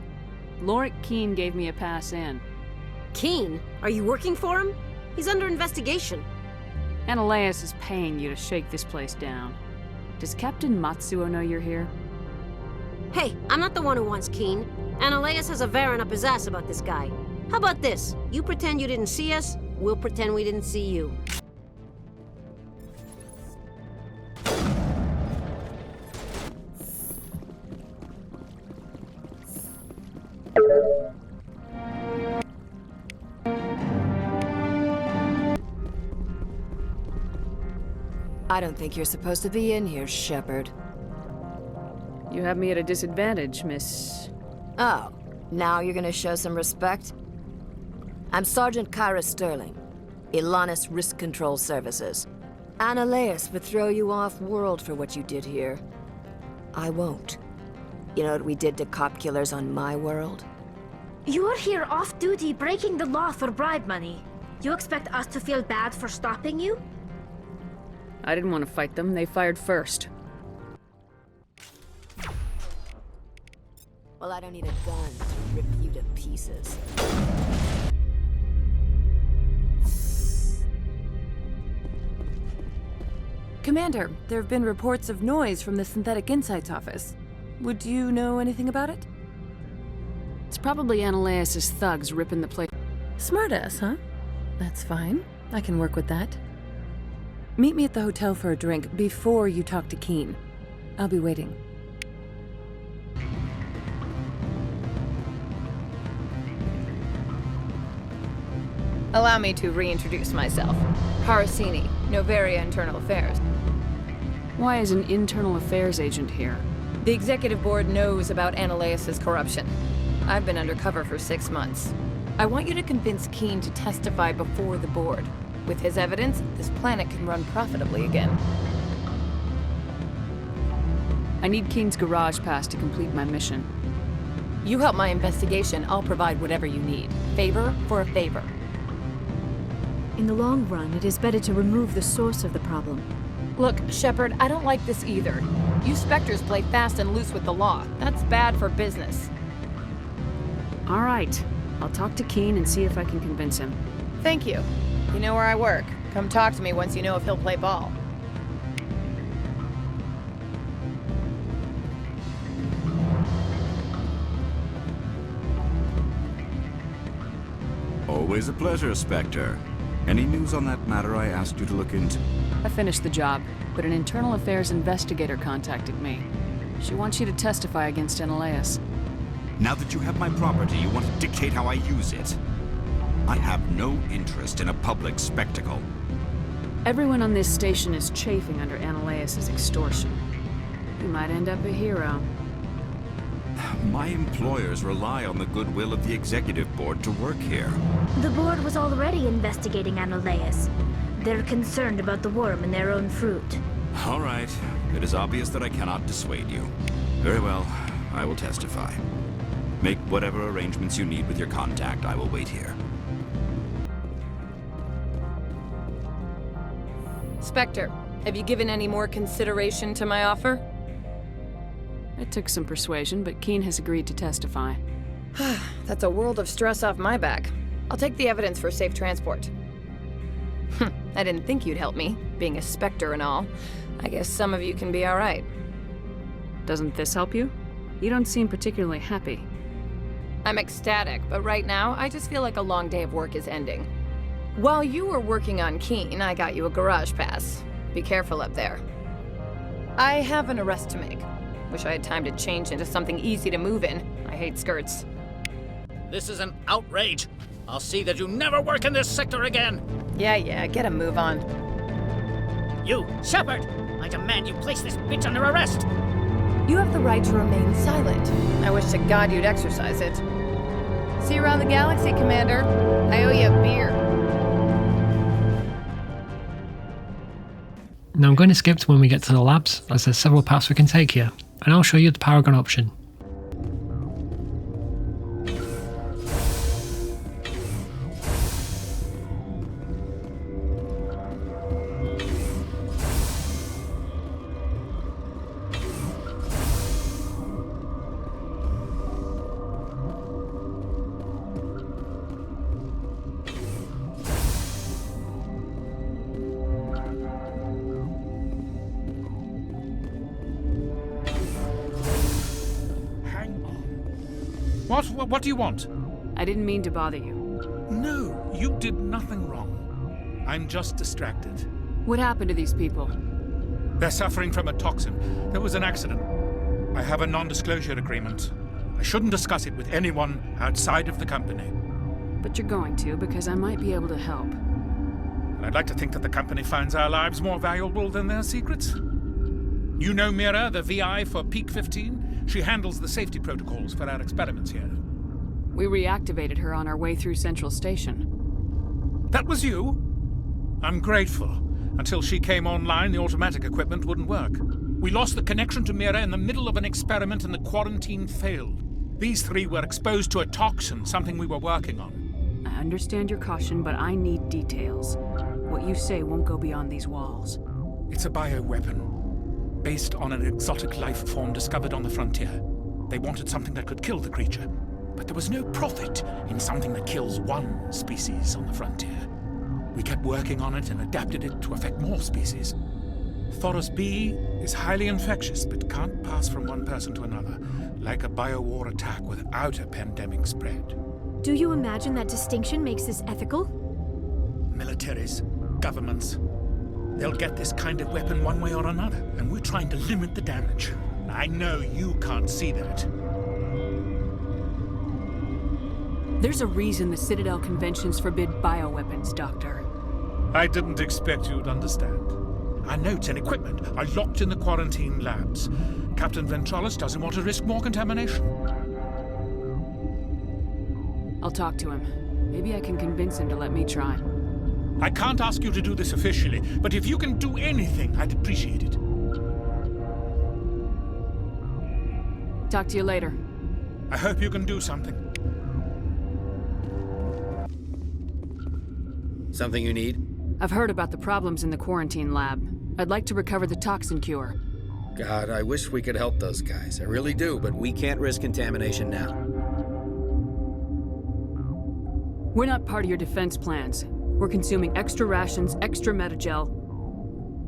Lorik Keen gave me a pass in. Keen? Are you working for him? He's under investigation. Analaeus is paying you to shake this place down. Does Captain Matsuo know you're here? Hey, I'm not the one who wants Keen. Analaeus has a Varen up his ass about this guy. How about this? You pretend you didn't see us, we'll pretend we didn't see you. I don't think you're supposed to be in here, Shepard. You have me at a disadvantage, Miss... Oh, now you're gonna show some respect? I'm Sergeant Kyra Sterling, Ilanis Risk Control Services. Analaeus would throw you off-world for what you did here. I won't. You know what we did to cop killers on my world? You're here off-duty breaking the law for bribe money. You expect us to feel bad for stopping you? I didn't want to fight them. They fired first. Well, I don't need a gun to rip you to pieces. Commander, there have been reports of noise from the Synthetic Insights office. Would you know anything about it? It's probably Analaeus' thugs ripping the place. Smartass, huh? That's fine. I can work with that. Meet me at the hotel for a drink before you talk to Keen. I'll be waiting. Allow me to reintroduce myself. Harasini, Noveria Internal Affairs. Why is an internal affairs agent here? The executive board knows about Analaeus' corruption. I've been undercover for 6 months. I want you to convince Keen to testify before the board. With his evidence, this planet can run profitably again. I need Keen's garage pass to complete my mission. You help my investigation, I'll provide whatever you need. Favor for a favor. In the long run, it is better to remove the source of the problem. Look, Shepard, I don't like this either. You Spectres play fast and loose with the law. That's bad for business. All right. I'll talk to Keen and see if I can convince him. Thank you. You know where I work. Come talk to me once you know if he'll play ball. Always a pleasure, Spectre. Any news on that matter I asked you to look into? I finished the job, but an internal affairs investigator contacted me. She wants you to testify against Analeas. Now that you have my property, you want to dictate how I use it. I have no interest in a public spectacle. Everyone on this station is chafing under Analeas' extortion. You might end up a hero. My employers rely on the goodwill of the executive board to work here. The board was already investigating Analeas. They're concerned about the worm in their own fruit. All right. It is obvious that I cannot dissuade you. Very well. I will testify. Make whatever arrangements you need with your contact. I will wait here. Spectre, have you given any more consideration to my offer? It took some persuasion, but Keen has agreed to testify. That's a world of stress off my back. I'll take the evidence for safe transport. I didn't think you'd help me, being a Spectre and all. I guess some of you can be all right. Doesn't this help you? You don't seem particularly happy. I'm ecstatic, but right now, I just feel like a long day of work is ending. While you were working on Keen, I got you a garage pass. Be careful up there. I have an arrest to make. Wish I had time to change into something easy to move in. I hate skirts. This is an outrage. I'll see that you never work in this sector again. Yeah, get a move on. You, Shepard! I demand you place this bitch under arrest! You have the right to remain silent. I wish to God you'd exercise it. See you around the galaxy, Commander. I owe you a beer. Now I'm going to skip to when we get to the labs, as there's several paths we can take here, and I'll show you the Paragon option. What do you want? I didn't mean to bother you. No, you did nothing wrong. I'm just distracted. What happened to these people? They're suffering from a toxin. There was an accident. I have a non-disclosure agreement. I shouldn't discuss it with anyone outside of the company. But you're going to, because I might be able to help. And I'd like to think that the company finds our lives more valuable than their secrets. You know Mira, the VI for Peak 15? She handles the safety protocols for our experiments here. We reactivated her on our way through Central Station. That was you? I'm grateful. Until she came online, the automatic equipment wouldn't work. We lost the connection to Mira in the middle of an experiment and the quarantine failed. These three were exposed to a toxin, something we were working on. I understand your caution, but I need details. What you say won't go beyond these walls. It's a bioweapon, based on an exotic life form discovered on the frontier. They wanted something that could kill the creature, but there was no profit in something that kills one species on the frontier. We kept working on it and adapted it to affect more species. Thoros B is highly infectious, but can't pass from one person to another, like a biowar attack without a pandemic spread. Do you imagine that distinction makes this ethical? Militaries, governments, they'll get this kind of weapon one way or another, and we're trying to limit the damage. I know you can't see that. There's a reason the Citadel conventions forbid bioweapons, Doctor. I didn't expect you'd understand. Our notes and equipment are locked in the quarantine labs. Captain Ventralis doesn't want to risk more contamination. I'll talk to him. Maybe I can convince him to let me try. I can't ask you to do this officially, but if you can do anything, I'd appreciate it. Talk to you later. I hope you can do something. Something you need? I've heard about the problems in the quarantine lab. I'd like to recover the toxin cure. God, I wish we could help those guys. I really do, but we can't risk contamination now. We're not part of your defense plans. We're consuming extra rations, extra metagel.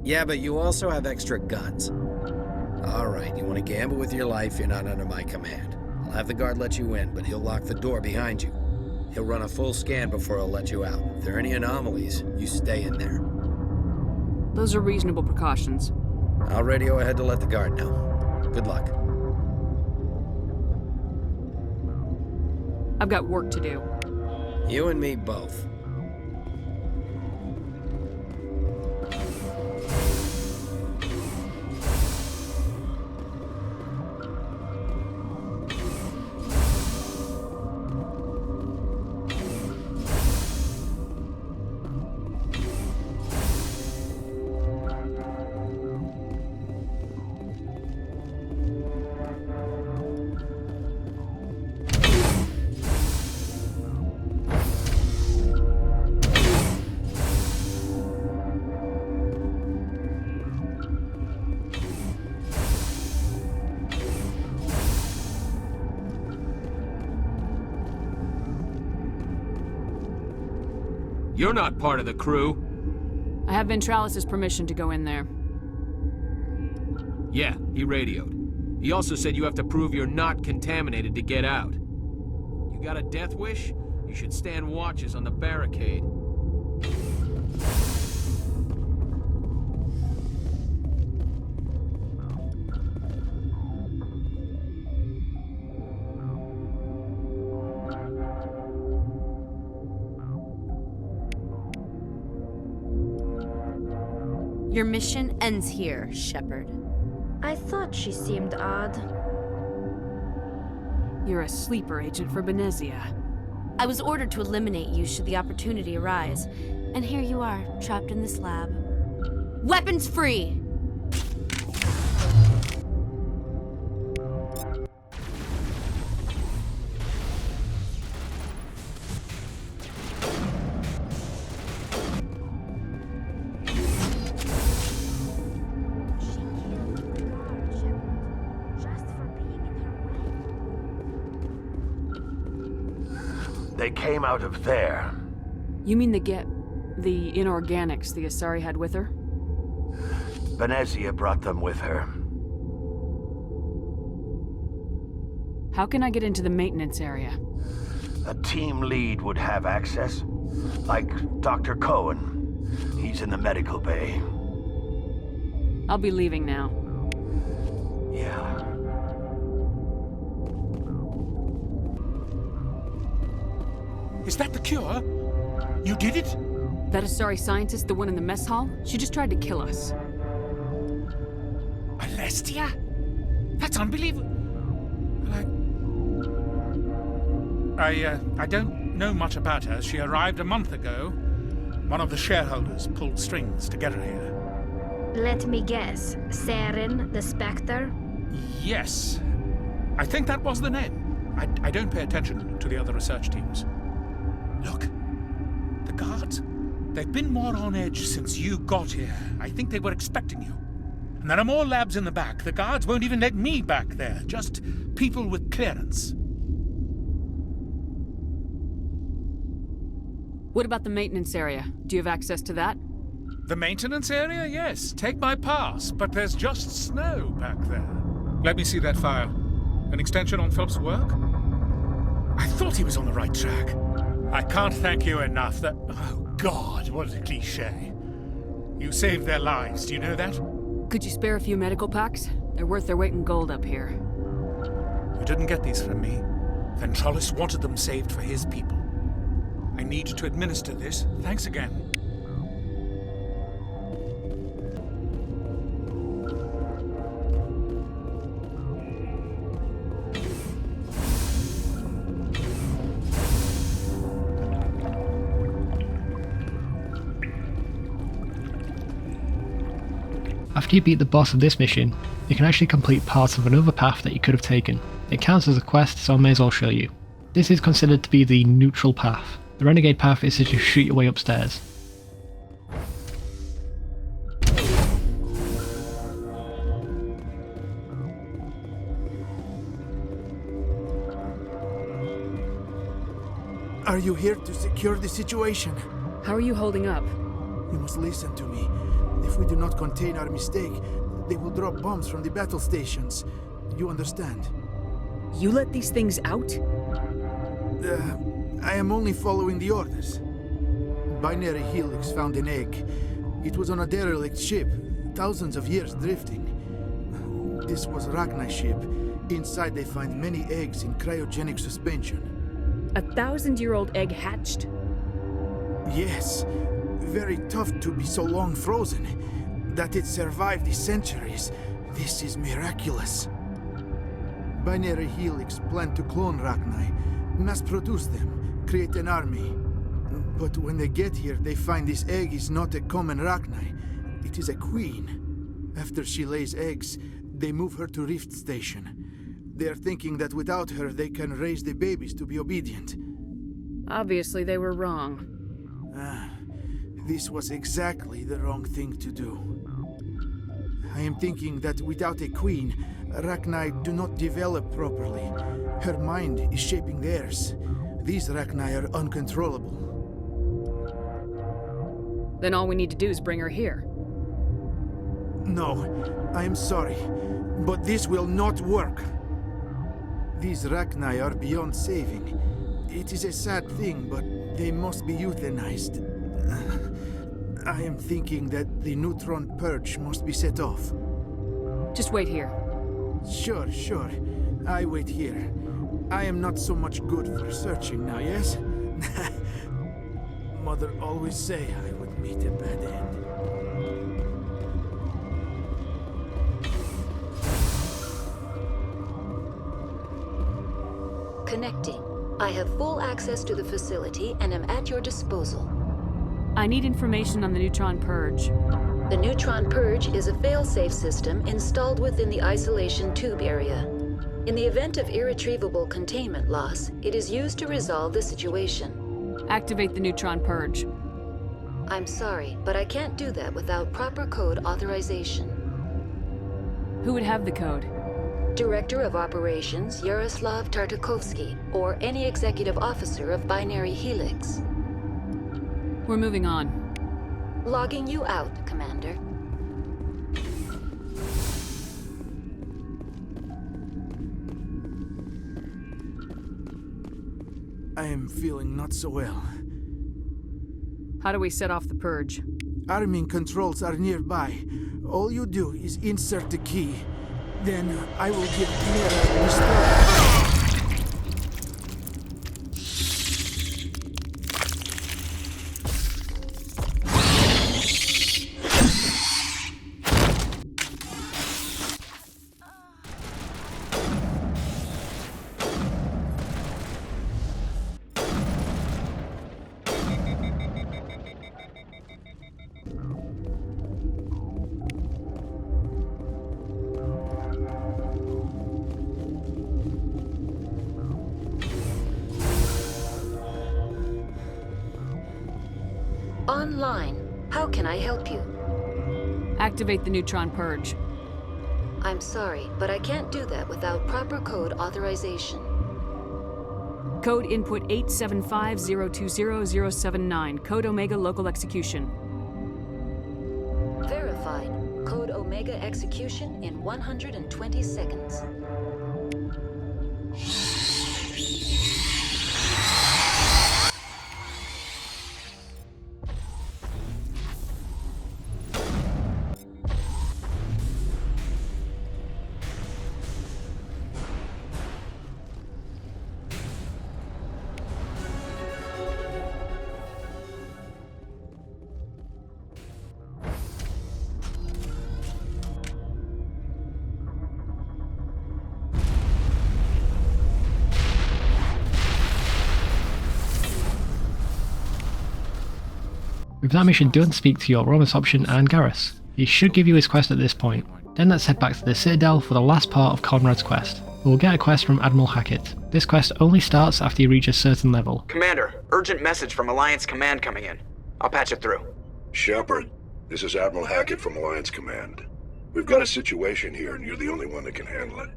Yeah, but you also have extra guns. All right, you want to gamble with your life, you're not under my command. I'll have the guard let you in, but he'll lock the door behind you. He'll run a full scan before he'll let you out. If there are any anomalies, you stay in there. Those are reasonable precautions. I'll radio ahead to let the guard know. Good luck. I've got work to do. You and me both. You're not part of the crew. I have Ventralis' permission to go in there. Yeah, he radioed. He also said you have to prove you're not contaminated to get out. You got a death wish? You should stand watches on the barricade. Your mission ends here, Shepard. I thought she seemed odd. You're a sleeper agent for Benezia. I was ordered to eliminate you should the opportunity arise. And here you are, trapped in this lab. Weapons free! They came out of there. You mean the inorganics the Asari had with her? Benezia brought them with her. How can I get into the maintenance area? A team lead would have access. Like Dr. Cohen. He's in the medical bay. I'll be leaving now. Yeah. Is that the cure? You did it? That Asari scientist, the one in the mess hall? She just tried to kill us. Alestia? That's unbelievable. I don't know much about her. She arrived a month ago. One of the shareholders pulled strings to get her here. Let me guess. Saren, the Spectre? Yes. I think that was the name. I don't pay attention to the other research teams. Look, the guards, they've been more on edge since you got here. I think they were expecting you. And there are more labs in the back. The guards won't even let me back there, just people with clearance. What about the maintenance area? Do you have access to that? The maintenance area? Yes, take my pass, but there's just snow back there. Let me see that file. An extension on Phelps' work? I thought he was on the right track. I can't thank you enough that... Oh, God, what a cliché. You saved their lives, do you know that? Could you spare a few medical packs? They're worth their weight in gold up here. You didn't get these from me. Ventralis wanted them saved for his people. I need to administer this. Thanks again. After you beat the boss of this mission, you can actually complete parts of another path that you could have taken. It counts as a quest, so I may as well show you. This is considered to be the neutral path. The renegade path is to just shoot your way upstairs. Are you here to secure the situation? How are you holding up? You must listen to me. If we do not contain our mistake, they will drop bombs from the battle stations. You understand? You let these things out? I am only following the orders. Binary Helix found an egg. It was on a derelict ship, thousands of years drifting. This was Rachni's ship. Inside they find many eggs in cryogenic suspension. A 1,000-year-old egg hatched? Yes. Very tough to be so long frozen. That it survived the centuries. This is miraculous. Binary Helix planned to clone Rachni, mass-produce them, create an army. But when they get here, they find this egg is not a common Rachni. It is a queen. After she lays eggs, they move her to Rift Station. They are thinking that without her, they can raise the babies to be obedient. Obviously, they were wrong. This was exactly the wrong thing to do. I am thinking that without a queen, Rachni do not develop properly. Her mind is shaping theirs. These Rachni are uncontrollable. Then all we need to do is bring her here. No, I am sorry, but this will not work. These Rachni are beyond saving. It is a sad thing, but they must be euthanized. I am thinking that the neutron purge must be set off. Just wait here. Sure. I wait here. I am not so much good for searching now, yes? Mother always say I would meet a bad end. Connecting. I have full access to the facility and am at your disposal. I need information on the neutron purge. The neutron purge is a fail-safe system installed within the isolation tube area. In the event of irretrievable containment loss, it is used to resolve the situation. Activate the neutron purge. I'm sorry, but I can't do that without proper code authorization. Who would have the code? Director of Operations Yaroslav Tartakovsky, or any executive officer of Binary Helix. We're moving on. Logging you out, Commander. I am feeling not so well. How do we set off the purge? Arming controls are nearby. All you do is insert the key. Then I will give Liaras restore. Online. How can I help you? Activate the neutron purge. I'm sorry, but I can't do that without proper code authorization. Code input 875020079. Code Omega local execution. Verified. Code Omega execution in 120 seconds. With that mission done, speak to your Romus option and Garrus. He should give you his quest at this point. Then let's head back to the Citadel for the last part of Conrad's quest. We'll get a quest from Admiral Hackett. This quest only starts after you reach a certain level. Commander, urgent message from Alliance Command coming in. I'll patch it through. Shepard, this is Admiral Hackett from Alliance Command. We've got a situation here and you're the only one that can handle it.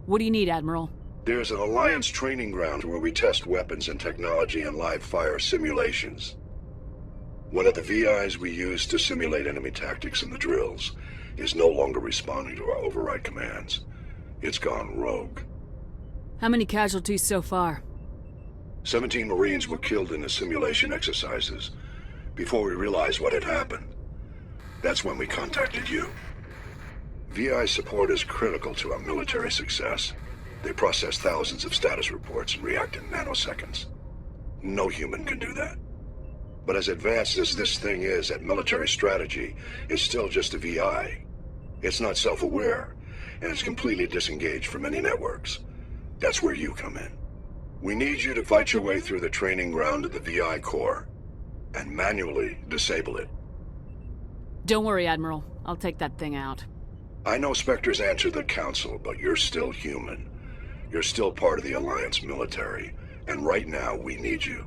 What do you need, Admiral? There's an Alliance training ground where we test weapons and technology in live fire simulations. One of the VIs we use to simulate enemy tactics in the drills is no longer responding to our override commands. It's gone rogue. How many casualties so far? 17 Marines were killed in the simulation exercises before we realized what had happened. That's when we contacted you. VI support is critical to our military success. They process thousands of status reports and react in nanoseconds. No human can do that. But as advanced as this thing is at military strategy, it's still just a VI. It's not self-aware, and it's completely disengaged from any networks. That's where you come in. We need you to fight your way through the training ground of the VI core, and manually disable it. Don't worry, Admiral. I'll take that thing out. I know Spectres answer the Council, but you're still human. You're still part of the Alliance military, and right now we need you.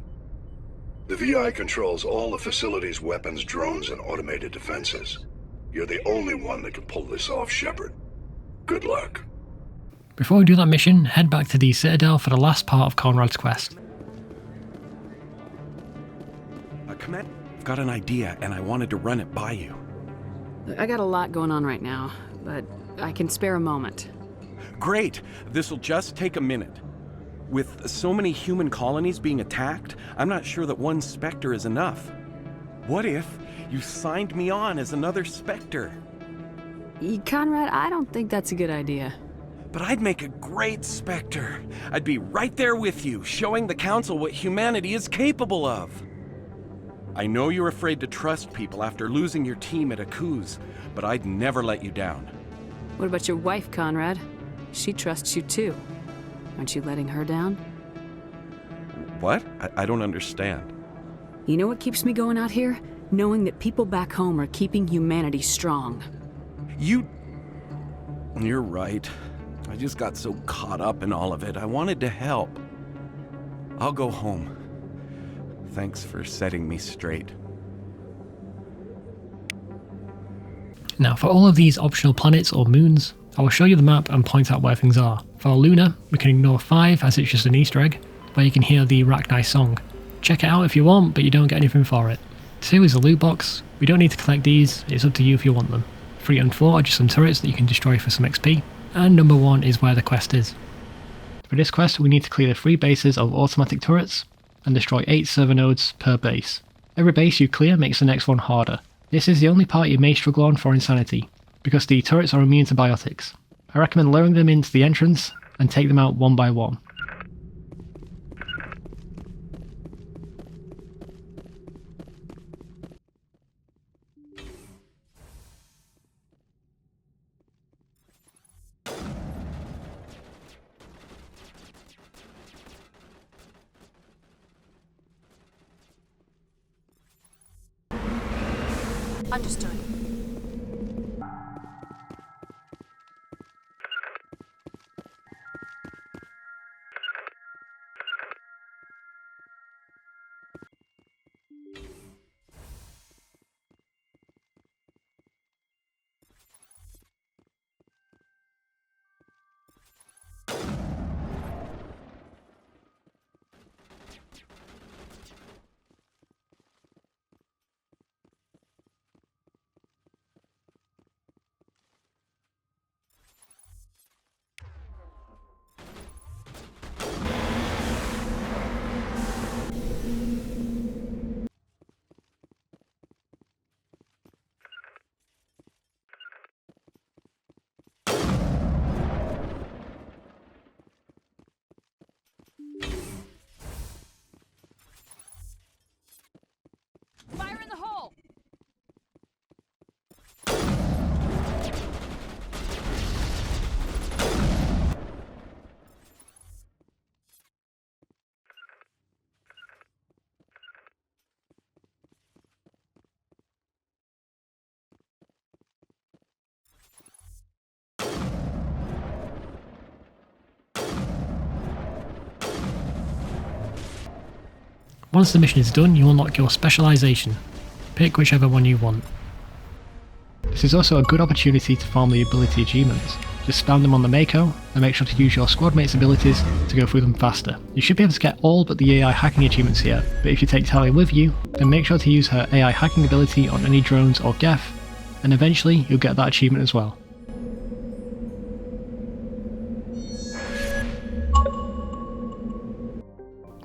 The VI controls all the facility's weapons, drones, and automated defenses. You're the only one that can pull this off, Shepard. Good luck. Before we do that mission, head back to the Citadel for the last part of Conrad's quest. Comet, I've got an idea, and I wanted to run it by you. I got a lot going on right now, but I can spare a moment. Great! This'll just take a minute. With so many human colonies being attacked, I'm not sure that one Spectre is enough. What if you signed me on as another Spectre? Conrad, I don't think that's a good idea. But I'd make a great Spectre. I'd be right there with you, showing the Council what humanity is capable of. I know you're afraid to trust people after losing your team at Akuz, but I'd never let you down. What about your wife, Conrad? She trusts you too. Aren't you letting her down? What? I don't understand. You know what keeps me going out here? Knowing that people back home are keeping humanity strong. You're right. I just got so caught up in all of it. I wanted to help. I'll go home. Thanks for setting me straight. Now, for all of these optional planets or moons, I will show you the map and point out where things are. For Luna, we can ignore 5 as it's just an Easter egg, where you can hear the Rachni song. Check it out if you want, but you don't get anything for it. 2 is a loot box. We don't need to collect these, it's up to you if you want them. 3 and 4 are just some turrets that you can destroy for some XP, and number 1 is where the quest is. For this quest, we need to clear the 3 bases of automatic turrets, and destroy 8 server nodes per base. Every base you clear makes the next one harder. This is the only part you may struggle on for insanity, because the turrets are immune to biotics. I recommend luring them into the entrance and take them out one by one. Understood. Fire in the hole! Once the mission is done, you unlock your specialization. Pick whichever one you want. This is also a good opportunity to farm the ability achievements. just spam them on the Mako, and make sure to use your squad mate's abilities to go through them faster. You should be able to get all but the AI hacking achievements here, but if you take Talia with you, then make sure to use her AI hacking ability on any drones or Geth, and eventually you'll get that achievement as well.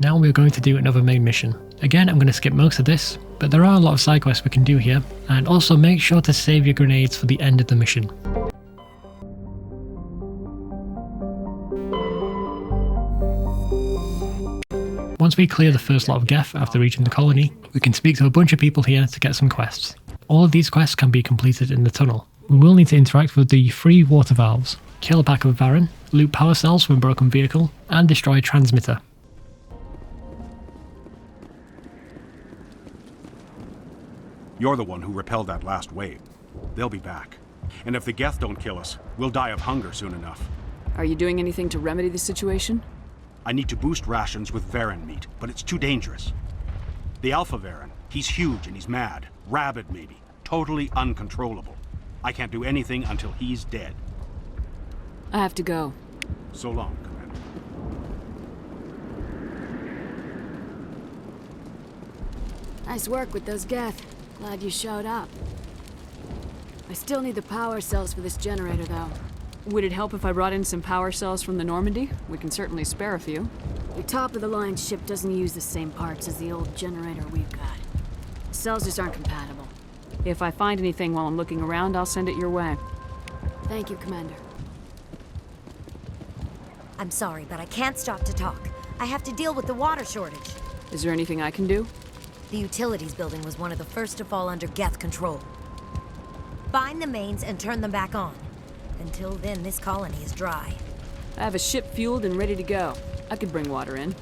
Now we're going to do another main mission. Again, I'm going to skip most of this, but there are a lot of side quests we can do here, and also make sure to save your grenades for the end of the mission. Once we clear the first lot of Geth after reaching the colony, we can speak to a bunch of people here to get some quests. All of these quests can be completed in the tunnel. We will need to interact with the 3 water valves, kill a pack of Varren, loot power cells from a broken vehicle, and destroy a transmitter. You're the one who repelled that last wave. They'll be back. And if the Geth don't kill us, we'll die of hunger soon enough. Are you doing anything to remedy the situation? I need to boost rations with Varren meat, but it's too dangerous. The Alpha Varren, he's huge and he's mad. Rabid maybe. Totally uncontrollable. I can't do anything until he's dead. I have to go. So long, Commander. Nice work with those Geth. Glad you showed up. I still need the power cells for this generator, though. Would it help if I brought in some power cells from the Normandy? We can certainly spare a few. Your top-of-the-line ship doesn't use the same parts as the old generator we've got. The cells just aren't compatible. If I find anything while I'm looking around, I'll send it your way. Thank you, Commander. I'm sorry, but I can't stop to talk. I have to deal with the water shortage. Is there anything I can do? The utilities building was one of the first to fall under Geth control. Find the mains and turn them back on. Until then, this colony is dry. I have a ship fueled and ready to go. I could bring water in.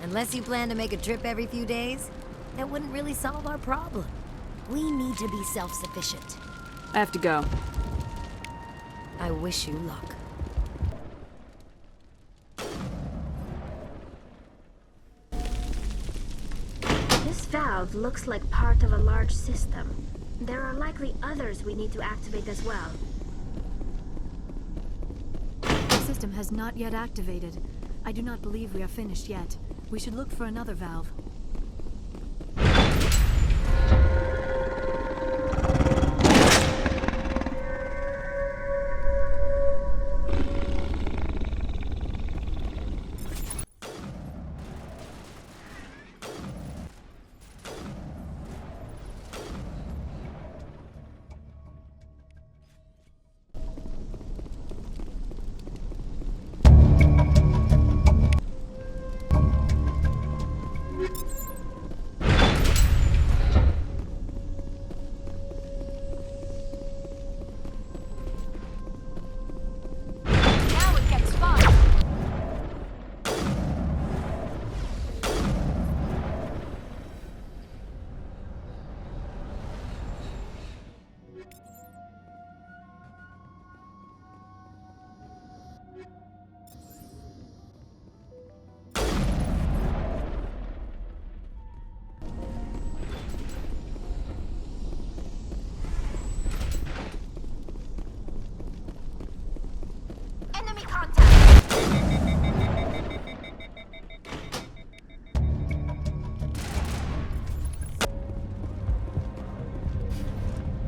Unless you plan to make a trip every few days, that wouldn't really solve our problem. We need to be self-sufficient. I have to go. I wish you luck. This valve looks like part of a large system. There are likely others we need to activate as well. The system has not yet activated. I do not believe we are finished yet. We should look for another valve.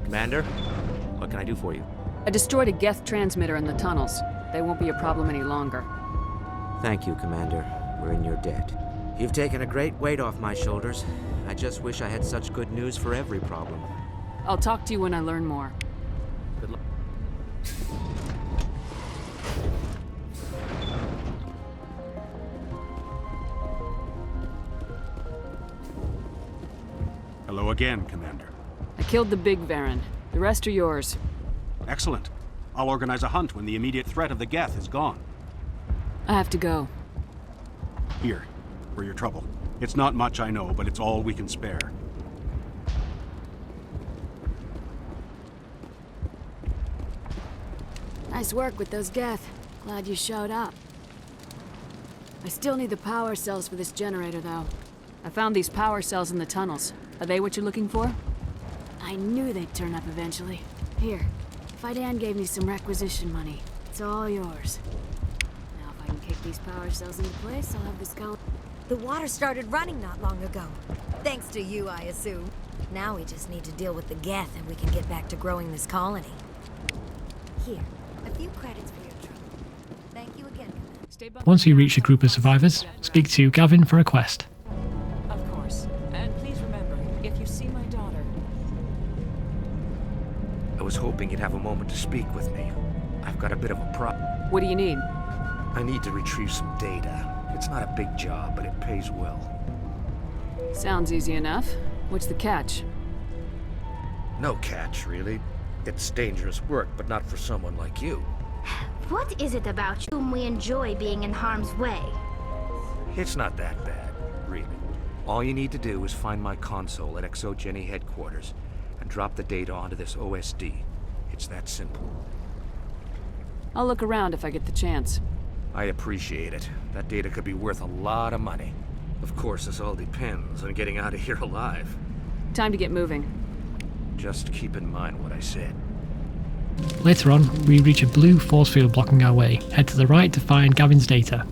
Commander, what can I do for you? I destroyed a Geth transmitter in the tunnels. They won't be a problem any longer. Thank you, Commander. We're in your debt. You've taken a great weight off my shoulders. I just wish I had such good news for every problem. I'll talk to you when I learn more. Good luck. Hello again, Commander. I killed the big Varren. The rest are yours. Excellent. I'll organize a hunt when the immediate threat of the Geth is gone. I have to go. Here, for your trouble. It's not much, I know, but it's all we can spare. Nice work with those Geth. Glad you showed up. I still need the power cells for this generator, though. I found these power cells in the tunnels. Are they what you're looking for? I knew they'd turn up eventually. Here, Fidan gave me some requisition money. It's all yours. Now if I can kick these power cells into place, I'll have this colony. The water started running not long ago. Thanks to you, I assume. Now we just need to deal with the Geth and we can get back to growing this colony. Here, a few credits for your trouble. Thank you again, Commander. Once you reach a group of survivors, speak to Gavin for a quest. Of course. And please remember, if you see my daughter... I was hoping you'd have a moment to speak with me. I've got a bit of a problem. What do you need? I need to retrieve some data. It's not a big job, but it pays well. Sounds easy enough. What's the catch? No catch, really. It's dangerous work, but not for someone like you. What is it about you whom we enjoy being in harm's way? It's not that bad, really. All you need to do is find my console at ExoGeni headquarters and drop the data onto this OSD. It's that simple. I'll look around if I get the chance. I appreciate it. That data could be worth a lot of money. Of course, this all depends on getting out of here alive. Time to get moving. Just keep in mind what I said. Later on, we reach a blue force field blocking our way. Head to the right to find Gavin's data.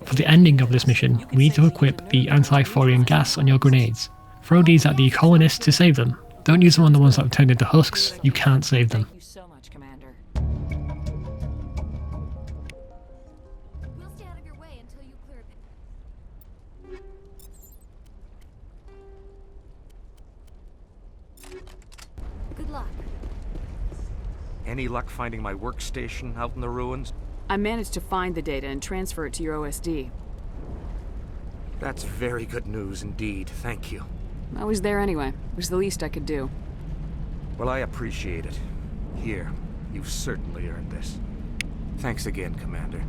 For the ending of this mission, we need to equip the anti-Thorian gas on your grenades. Throw these at the colonists to save them. Don't use them on the ones that have turned into husks, you can't save them. Thank you so much, Commander. We'll stay out of your way until you clear it. Good luck. Any luck finding my workstation out in the ruins? I managed to find the data and transfer it to your OSD. That's very good news indeed, thank you. I was there anyway. It was the least I could do. Well, I appreciate it. Here, you've certainly earned this. Thanks again, Commander.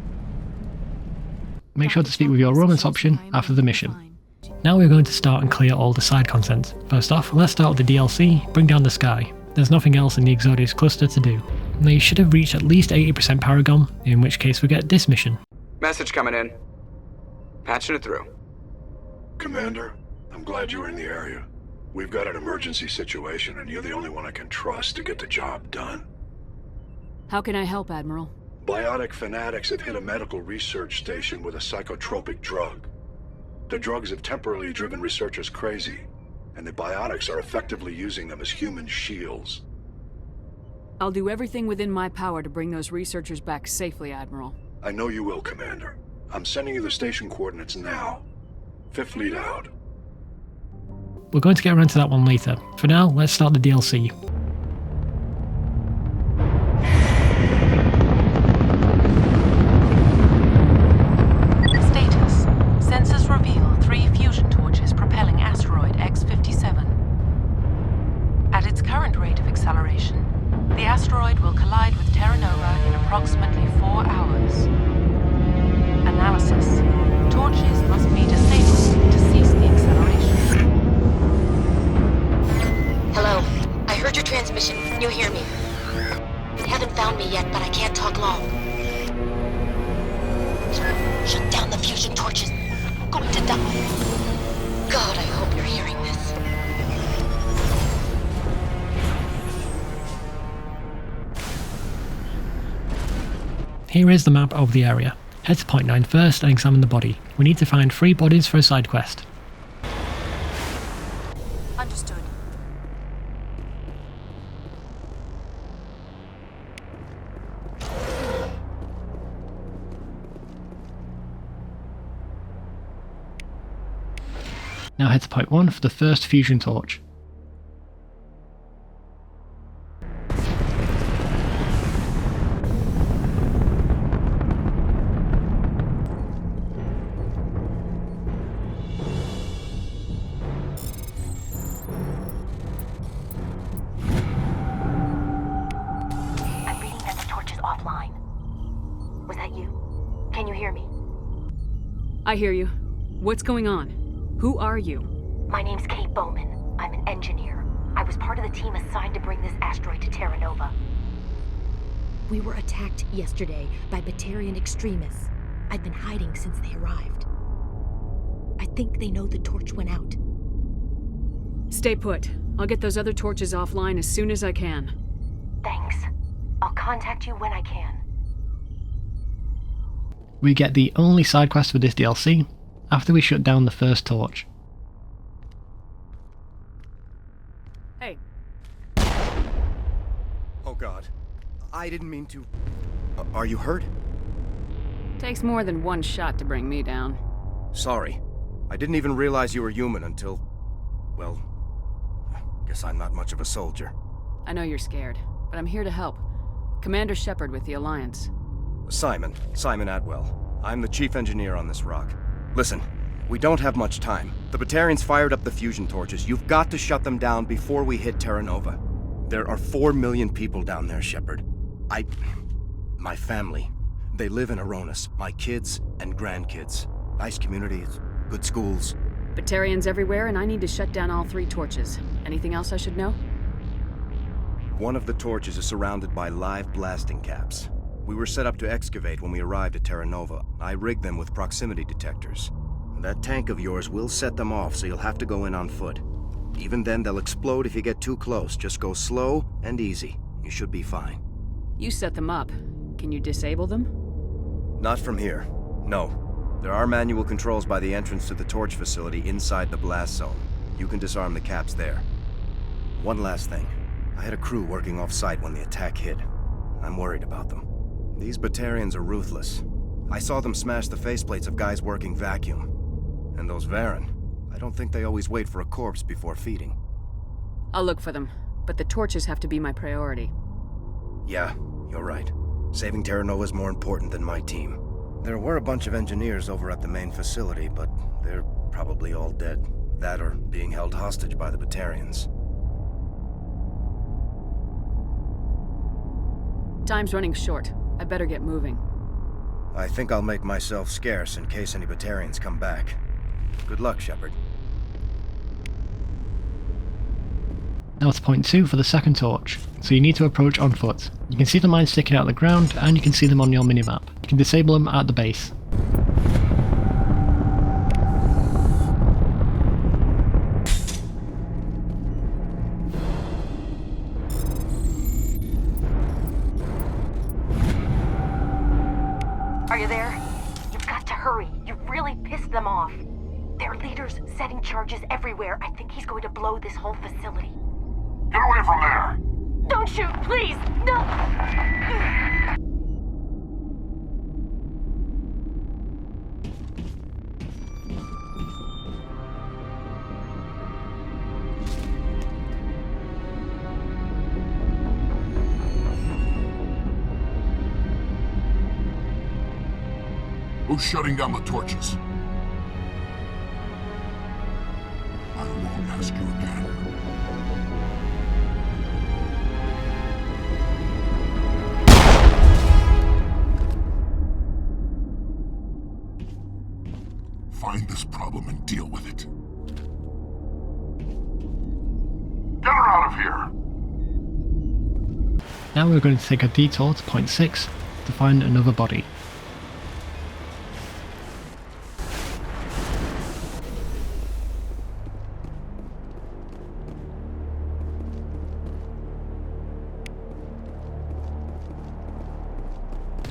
Make sure to speak with your romance option after the mission. Now we're going to start and clear all the side content. First off, let's start with the DLC, Bring Down the Sky. There's nothing else in the Argos Cluster to do. Now you should have reached at least 80% Paragon, in which case we get this mission. Message coming in. Patching it through. Commander, I'm glad you were in the area. We've got an emergency situation, and you're the only one I can trust to get the job done. How can I help, Admiral? Biotic fanatics have hit a medical research station with a psychotropic drug. The drugs have temporarily driven researchers crazy, and the biotics are effectively using them as human shields. I'll do everything within my power to bring those researchers back safely, Admiral. I know you will, Commander. I'm sending you the station coordinates now. Fifth lead out. We're going to get around to that one later. For now, let's start the DLC. Status. Sensors reveal 3 fusion torches propelling asteroid X-57. At its current rate of acceleration, the asteroid will collide with Terra Nova in approximately 4 hours. Analysis. Torches must be disabled to cease the acceleration. Hello. I heard your transmission. Can you hear me? They haven't found me yet, but I can't talk long. Shut down the fusion torches. I'm going to die. God, I hope you're hearing this. Here is the map of the area. Head to point 9 first and examine the body. We need to find 3 bodies for a side quest. Understood. Now head to point 1 for the first fusion torch. I hear you. What's going on? Who are you? My name's Kate Bowman. I'm an engineer. I was part of the team assigned to bring this asteroid to Terra Nova. We were attacked yesterday by Batarian extremists. I've been hiding since they arrived. I think they know the torch went out. Stay put. I'll get those other torches offline as soon as I can. Thanks. I'll contact you when I can. We get the only side quest for this DLC after we shut down the first torch. Hey. Oh god. I didn't mean to... Are you hurt? Takes more than one shot to bring me down. Sorry. I didn't even realize you were human until... well... guess I'm not much of a soldier. I know you're scared, but I'm here to help. Commander Shepard with the Alliance. Simon Atwell. I'm the chief engineer on this rock. Listen, we don't have much time. The Batarians fired up the fusion torches. You've got to shut them down before we hit Terra Nova. There are 4 million people down there, Shepard. My family. They live in Aronis. My kids and grandkids. Nice communities, good schools. Batarians everywhere, and I need to shut down all 3 torches. Anything else I should know? One of the torches is surrounded by live blasting caps. We were set up to excavate when we arrived at Terra Nova. I rigged them with proximity detectors. That tank of yours will set them off, so you'll have to go in on foot. Even then, they'll explode if you get too close. Just go slow and easy. You should be fine. You set them up. Can you disable them? Not from here. No. There are manual controls by the entrance to the torch facility inside the blast zone. You can disarm the caps there. One last thing. I had a crew working off-site when the attack hit. I'm worried about them. These Batarians are ruthless. I saw them smash the faceplates of guys working vacuum. And those Varen, I don't think they always wait for a corpse before feeding. I'll look for them, but the torches have to be my priority. Yeah, you're right. Saving Terra Nova is more important than my team. There were a bunch of engineers over at the main facility, but they're probably all dead. That or being held hostage by the Batarians. Time's running short. I better get moving. I think I'll make myself scarce in case any Batarians come back. Good luck, Shepard. Now to point 2 for the second torch, so you need to approach on foot. You can see the mines sticking out of the ground, and you can see them on your minimap. You can disable them at the base. Are you there? You've got to hurry. You've really pissed them off. Their leader's setting charges everywhere. I think he's going to blow this whole facility. Get away from there! Don't shoot, please! No! Who's shutting down the torches? I won't ask you again. Find this problem and deal with it. Get her out of here! Now we're going to take a detour to point 6 to find another body.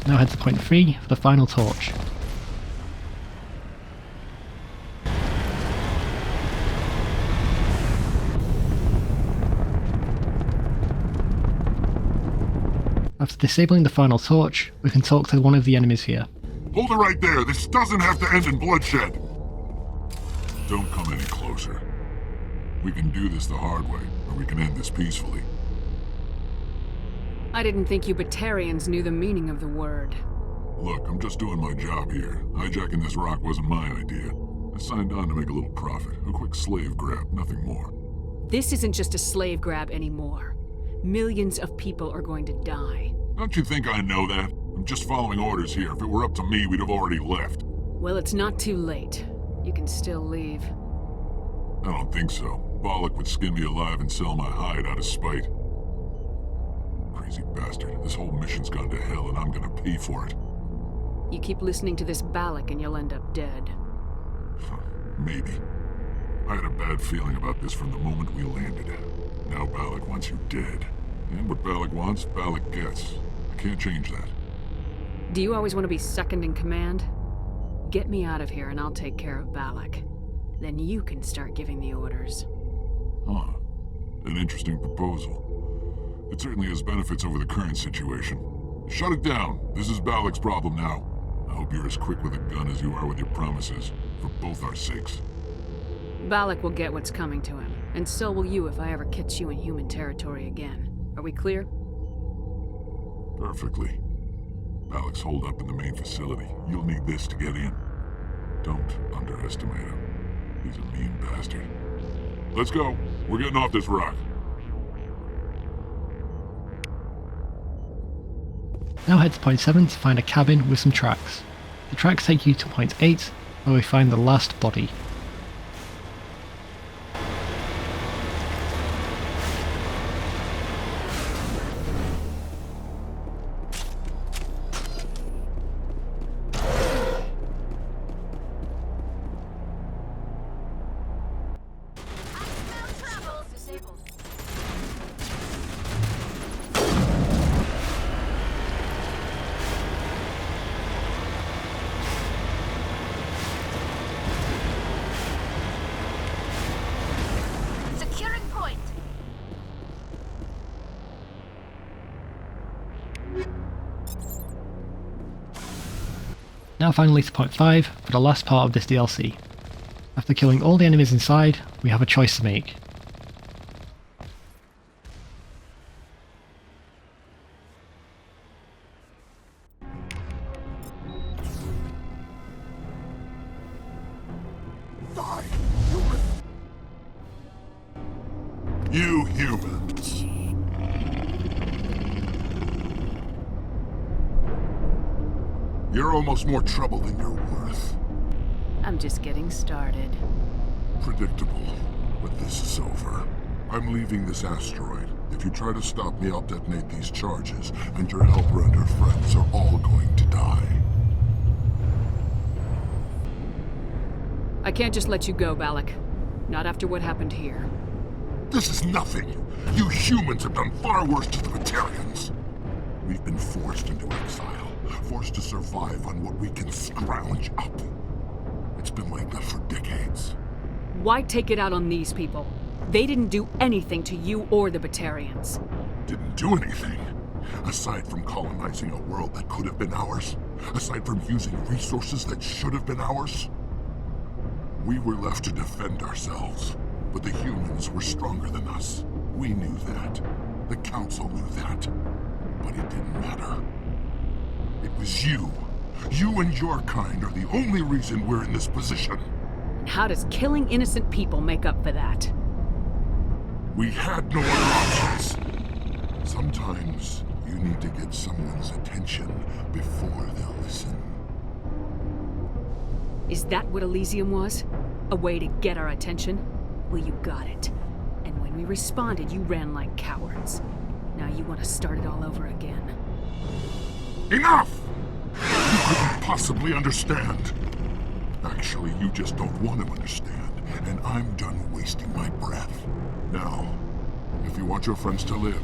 Now head to point 3 for the final torch. After disabling the final torch, we can talk to one of the enemies here. Hold it right there. This doesn't have to end in bloodshed. Don't come any closer. We can do this the hard way, or we can end this peacefully. I didn't think you Batarians knew the meaning of the word. Look, I'm just doing my job here. Hijacking this rock wasn't my idea. I signed on to make a little profit. A quick slave grab, nothing more. This isn't just a slave grab anymore. Millions of people are going to die. Don't you think I know that? I'm just following orders here. If it were up to me, we'd have already left. Well, it's not too late. You can still leave. I don't think so. Bollock would skin me alive and sell my hide out of spite. Crazy bastard. This whole mission's gone to hell and I'm gonna pay for it. You keep listening to this Balak and you'll end up dead. Maybe. I had a bad feeling about this from the moment we landed. Now Balak wants you dead. And what Balak wants, Balak gets. I can't change that. Do you always want to be second in command? Get me out of here and I'll take care of Balak. Then you can start giving the orders. Huh. An interesting proposal. It certainly has benefits over the current situation. Shut it down. This is Balak's problem now. I hope you're as quick with a gun as you are with your promises, for both our sakes. Balak will get what's coming to him, and so will you if I ever catch you in human territory again. Are we clear? Perfectly. Balak's holed up in the main facility. You'll need this to get in. Don't underestimate him. He's a mean bastard. Let's go. We're getting off this rock. Now head to point 7 to find a cabin with some tracks. The tracks take you to point 8, where we find the last body. Now finally to point 5 for the last part of this DLC. After killing all the enemies inside, we have a choice to make. Die, human! You humans! You're almost more trouble than you're worth. I'm just getting started. Predictable, but this is over. I'm leaving this asteroid. If you try to stop me, I'll detonate these charges, and your helper and her friends are all going to die. I can't just let you go, Balak. Not after what happened here. This is nothing. You humans have done far worse to the Batarians. We've been forced into exile. Forced to survive on what we can scrounge up. It's been like that for decades. Why take it out on these people? They didn't do anything to you or the Batarians. Didn't do anything. Aside from colonizing a world that could have been ours. Aside from using resources that should have been ours. We were left to defend ourselves. But the humans were stronger than us. We knew that. The Council knew that. But it didn't matter. It was you. You and your kind are the only reason we're in this position. And how does killing innocent people make up for that? We had no other options. Sometimes you need to get someone's attention before they'll listen. Is that what Elysium was? A way to get our attention? Well, you got it. And when we responded, you ran like cowards. Now you want to start it all over again. Enough! You couldn't possibly understand. Actually, you just don't want to understand, and I'm done wasting my breath. Now, if you want your friends to live,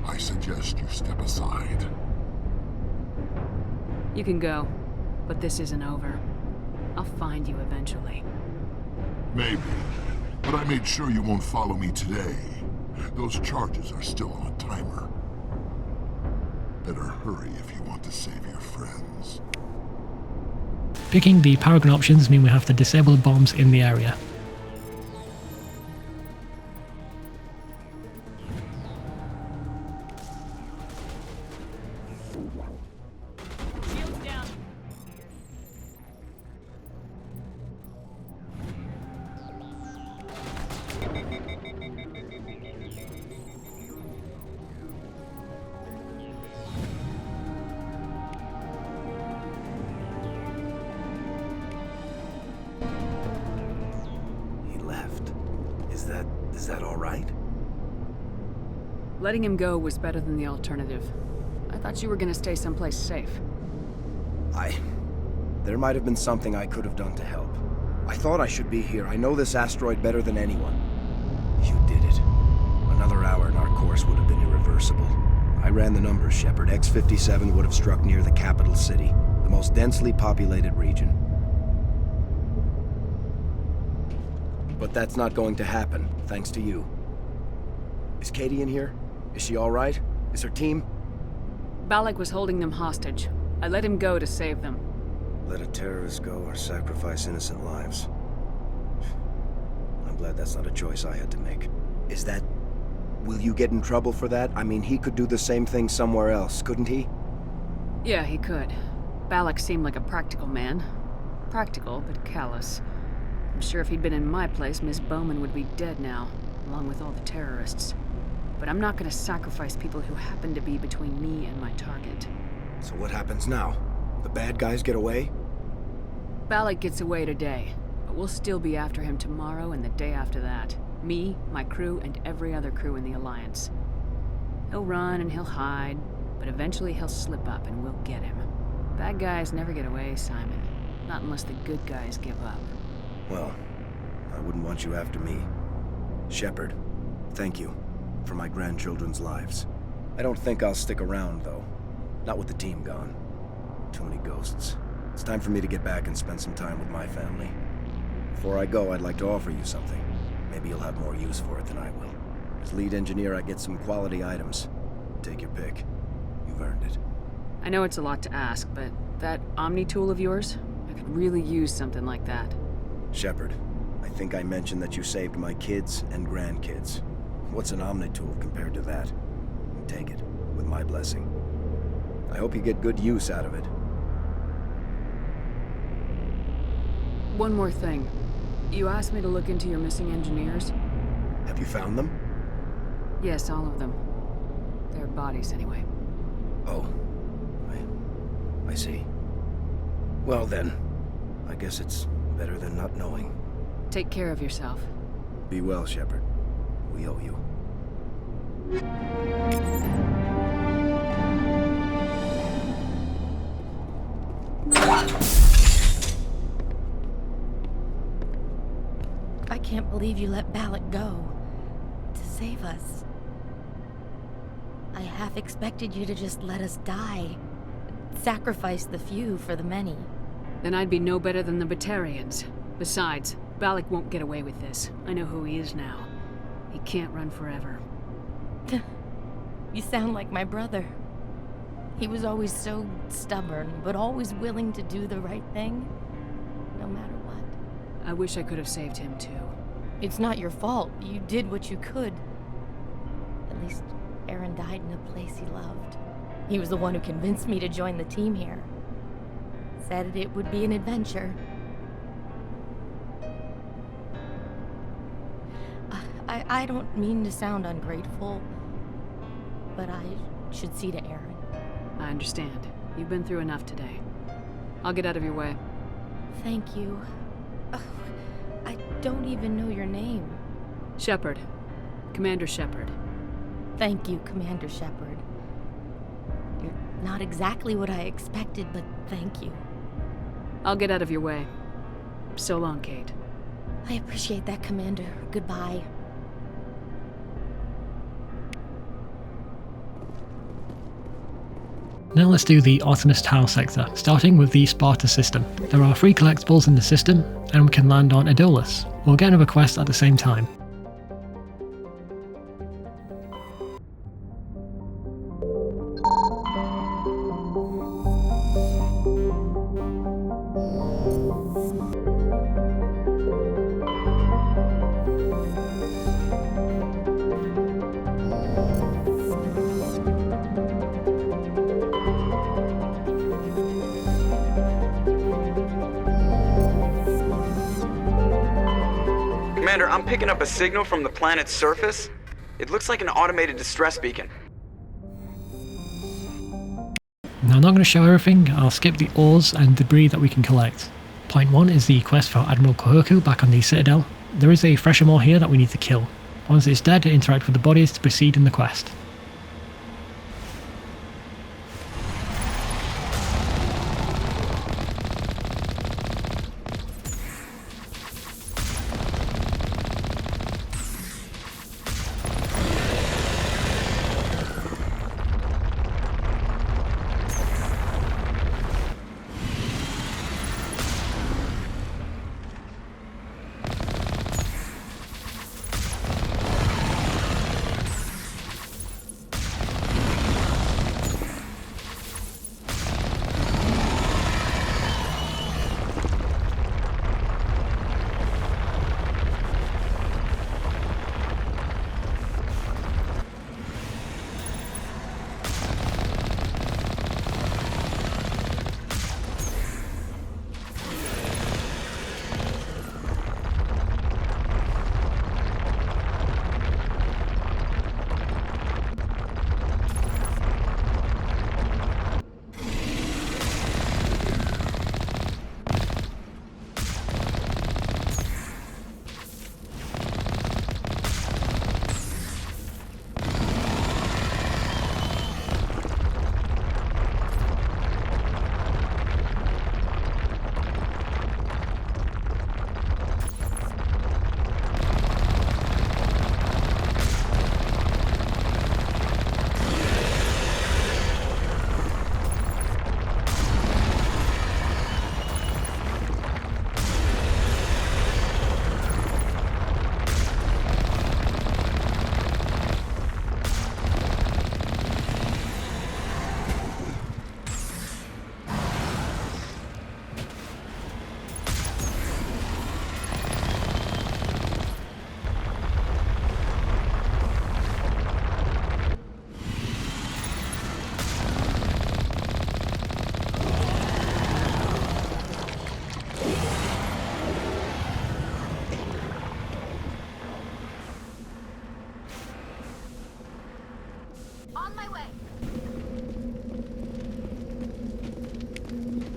I suggest you step aside. You can go, but this isn't over. I'll find you eventually. Maybe, but I made sure you won't follow me today. Those charges are still on a timer. Better hurry if you want to save your friends. Picking the Paragon options mean we have to disable the bombs in the area. Is that all right? Letting him go was better than the alternative. I thought you were gonna stay someplace safe. There might have been something I could have done to help. I thought I should be here. I know this asteroid better than anyone. You did it. Another hour and our course would have been irreversible. I ran the numbers, Shepard. X-57 would have struck near the capital city, the most densely populated region. But that's not going to happen, thanks to you. Is Katie in here? Is she all right? Is her team? Balak was holding them hostage. I let him go to save them. Let a terrorist go or sacrifice innocent lives. I'm glad that's not a choice I had to make. Is that... Will you get in trouble for that? I mean, he could do the same thing somewhere else, couldn't he? Yeah, he could. Balak seemed like a practical man. Practical, but callous. I'm sure if he'd been in my place, Miss Bowman would be dead now, along with all the terrorists. But I'm not gonna sacrifice people who happen to be between me and my target. So what happens now? The bad guys get away? Balak gets away today, but we'll still be after him tomorrow and the day after that. Me, my crew, and every other crew in the Alliance. He'll run and he'll hide, but eventually he'll slip up and we'll get him. Bad guys never get away, Simon. Not unless the good guys give up. Well, I wouldn't want you after me. Shepard, thank you for my grandchildren's lives. I don't think I'll stick around, though. Not with the team gone. Too many ghosts. It's time for me to get back and spend some time with my family. Before I go, I'd like to offer you something. Maybe you'll have more use for it than I will. As lead engineer, I get some quality items. Take your pick. You've earned it. I know it's a lot to ask, but that Omni tool of yours? I could really use something like that. Shepard, I think I mentioned that you saved my kids and grandkids. What's an Omni tool compared to that? Take it, with my blessing. I hope you get good use out of it. One more thing. You asked me to look into your missing engineers? Have you found them? Yes, all of them. Their bodies, anyway. Oh. I see. Well then, I guess it's better than not knowing. Take care of yourself. Be well, Shepard. We owe you. I can't believe you let Balak go. To save us. I half expected you to just let us die. Sacrifice the few for the many. Then I'd be no better than the Batarians. Besides, Balak won't get away with this. I know who he is now. He can't run forever. You sound like my brother. He was always so stubborn, but always willing to do the right thing, no matter what. I wish I could have saved him too. It's not your fault. You did what you could. At least Aaron died in a place he loved. He was the one who convinced me to join the team here. Said it would be an adventure. I don't mean to sound ungrateful, but I should see to Aaron. I understand. You've been through enough today. I'll get out of your way. Thank you. Oh, I don't even know your name. Shepard. Commander Shepard. Thank you, Commander Shepard. You're not exactly what I expected, but thank you. I'll get out of your way. So long, Kate. I appreciate that, Commander. Goodbye. Now let's do the Artemis Tau sector, starting with the Sparta system. There are 3 collectibles in the system, and we can land on Adolis. We'll get another quest at the same time. Commander, I'm picking up a signal from the planet's surface. It looks like an automated distress beacon. Now I'm not going to show everything, I'll skip the ores and debris that we can collect. Point 1 is the quest for Admiral Kohoku back on the Citadel. There is a Threshamore here that we need to kill. Once it's dead, interact with the bodies to proceed in the quest.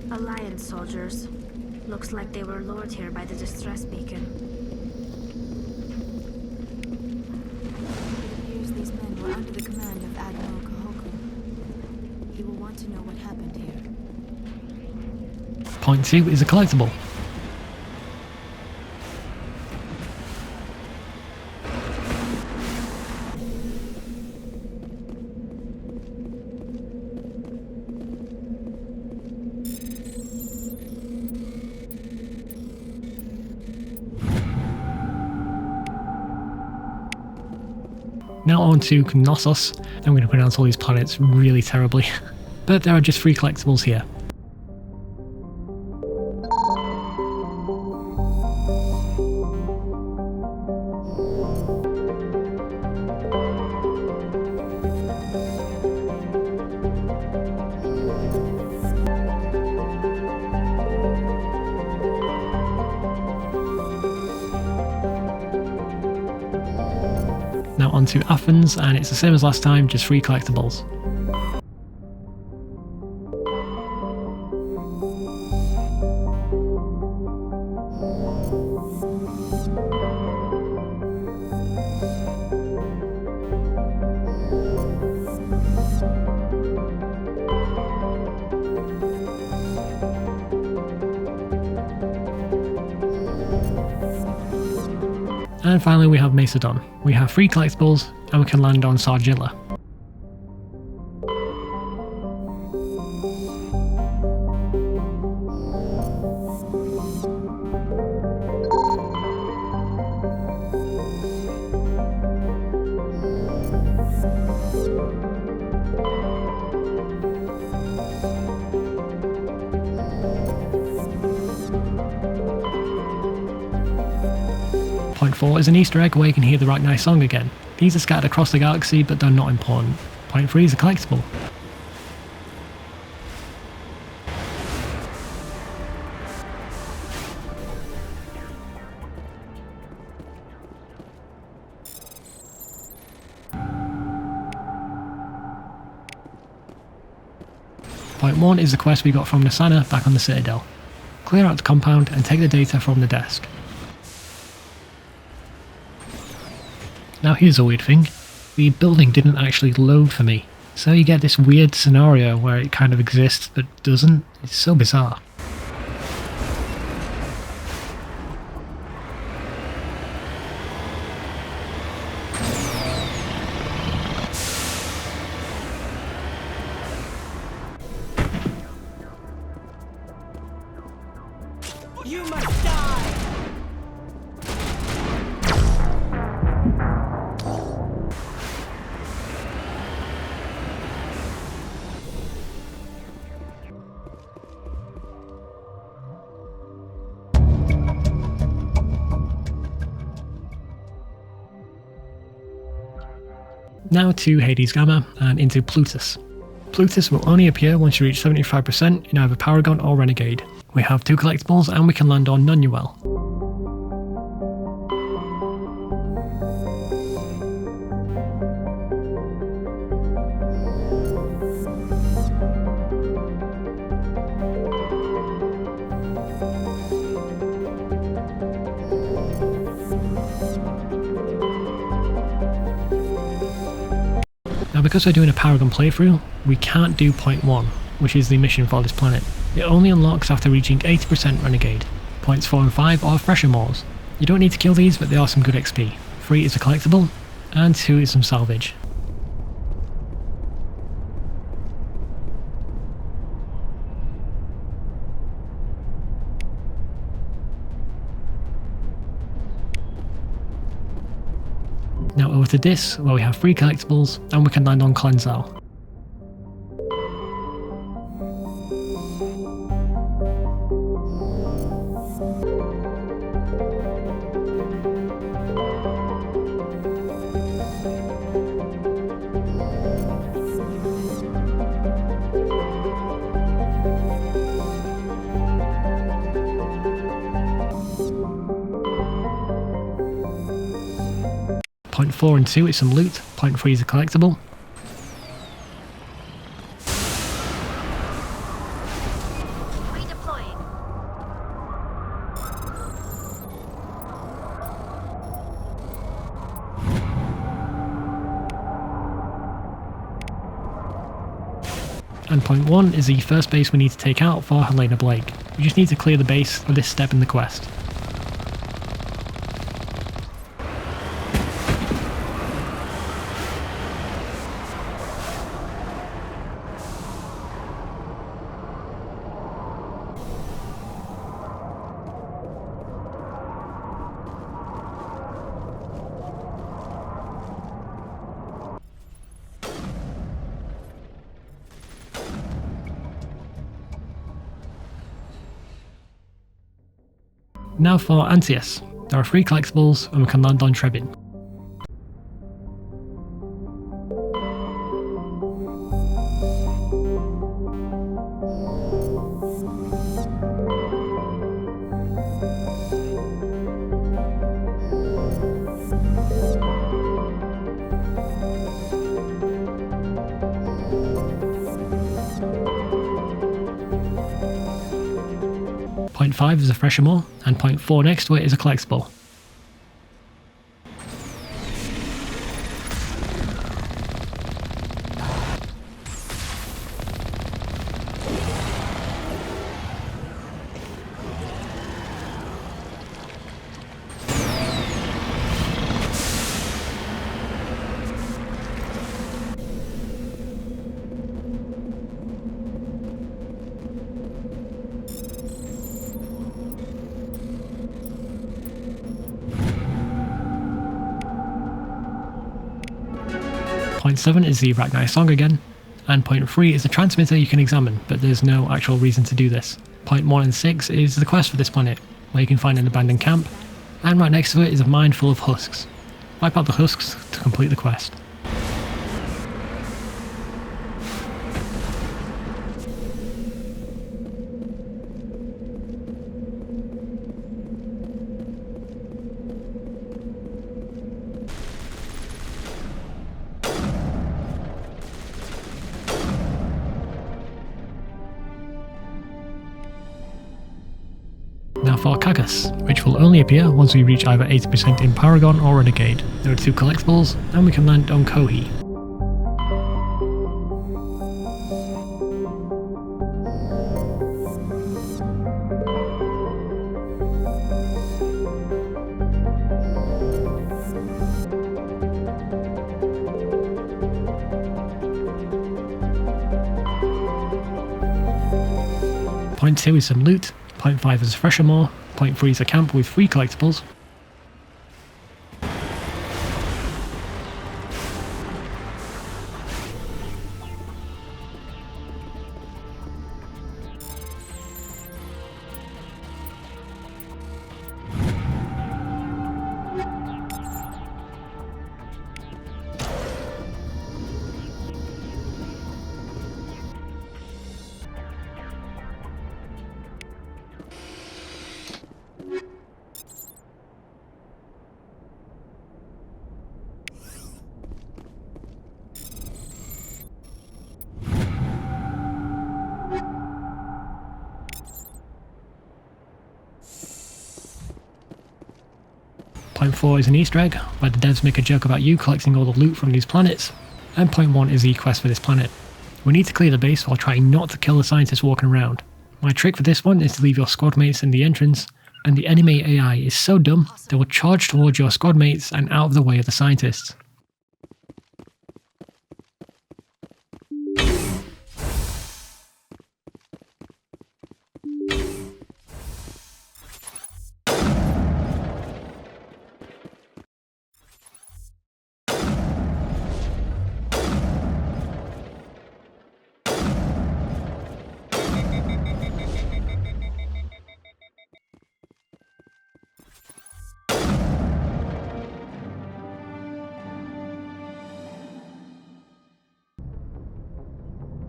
Alliance soldiers. Looks like they were lured here by the distress beacon. It appears these men were under the command of Admiral Kahoku. He will want to know what happened here. Point 2 is a collectible. Now on to Knossos. I'm going to pronounce all these planets really terribly, but there are just 3 collectibles here. Now on to Athens, and it's the same as last time, just 3 collectibles. And finally we have Macedon. We have 3 collectibles and we can land on Sargilla. Point 4 is an Easter egg where you can hear the Right Nice song again. These are scattered across the galaxy, but they're not important. Point 3 is a collectible. Point 1 is the quest we got from Nasana back on the Citadel. Clear out the compound and take the data from the desk. Now here's a weird thing, the building didn't actually load for me, so you get this weird scenario where it kind of exists but doesn't. It's so bizarre. You must die! Now to Hades Gamma and into Plutus. Plutus will only appear once you reach 75% in either Paragon or Renegade. We have 2 collectibles and we can land on Nunuel. Now because we're doing a Paragon playthrough, we can't do point 1, which is the mission for this planet. It only unlocks after reaching 80% Renegade. Points 4 and 5 are Fresher Moors. You don't need to kill these, but they are some good XP. 3 is a collectible, and 2 is some salvage. Now over to this, where we have 3 collectibles, and we can land on Cleansal. Point 4 and 2 is some loot, point 3 is a collectible. and point 1 is the first base we need to take out for Helena Blake. We just need to clear the base for this step in the quest. Now for Antaeus. There are 3 collectibles and we can land on Trebin. Point 5 is a fresher more, and point 4 next to it is a collectible. Point 7 is the Rachni song again, and point 3 is a transmitter you can examine, but there's no actual reason to do this. Point 1 and 6 is the quest for this planet, where you can find an abandoned camp, and right next to it is a mine full of husks. Wipe out the husks to complete the quest. Now for Kagas, which will only appear once we reach either 80% in Paragon or Renegade. There are 2 collectibles, and we can land on Kohi. Point 2 is some loot. Point 5 is a fresher more, point 3 is a camp with 3 collectibles. Point 4 is an Easter egg, where the devs make a joke about you collecting all the loot from these planets, and point 1 is the quest for this planet. We need to clear the base while trying not to kill the scientists walking around. My trick for this one is to leave your squad mates in the entrance, and the enemy AI is so dumb they will charge towards your squad mates and out of the way of the scientists.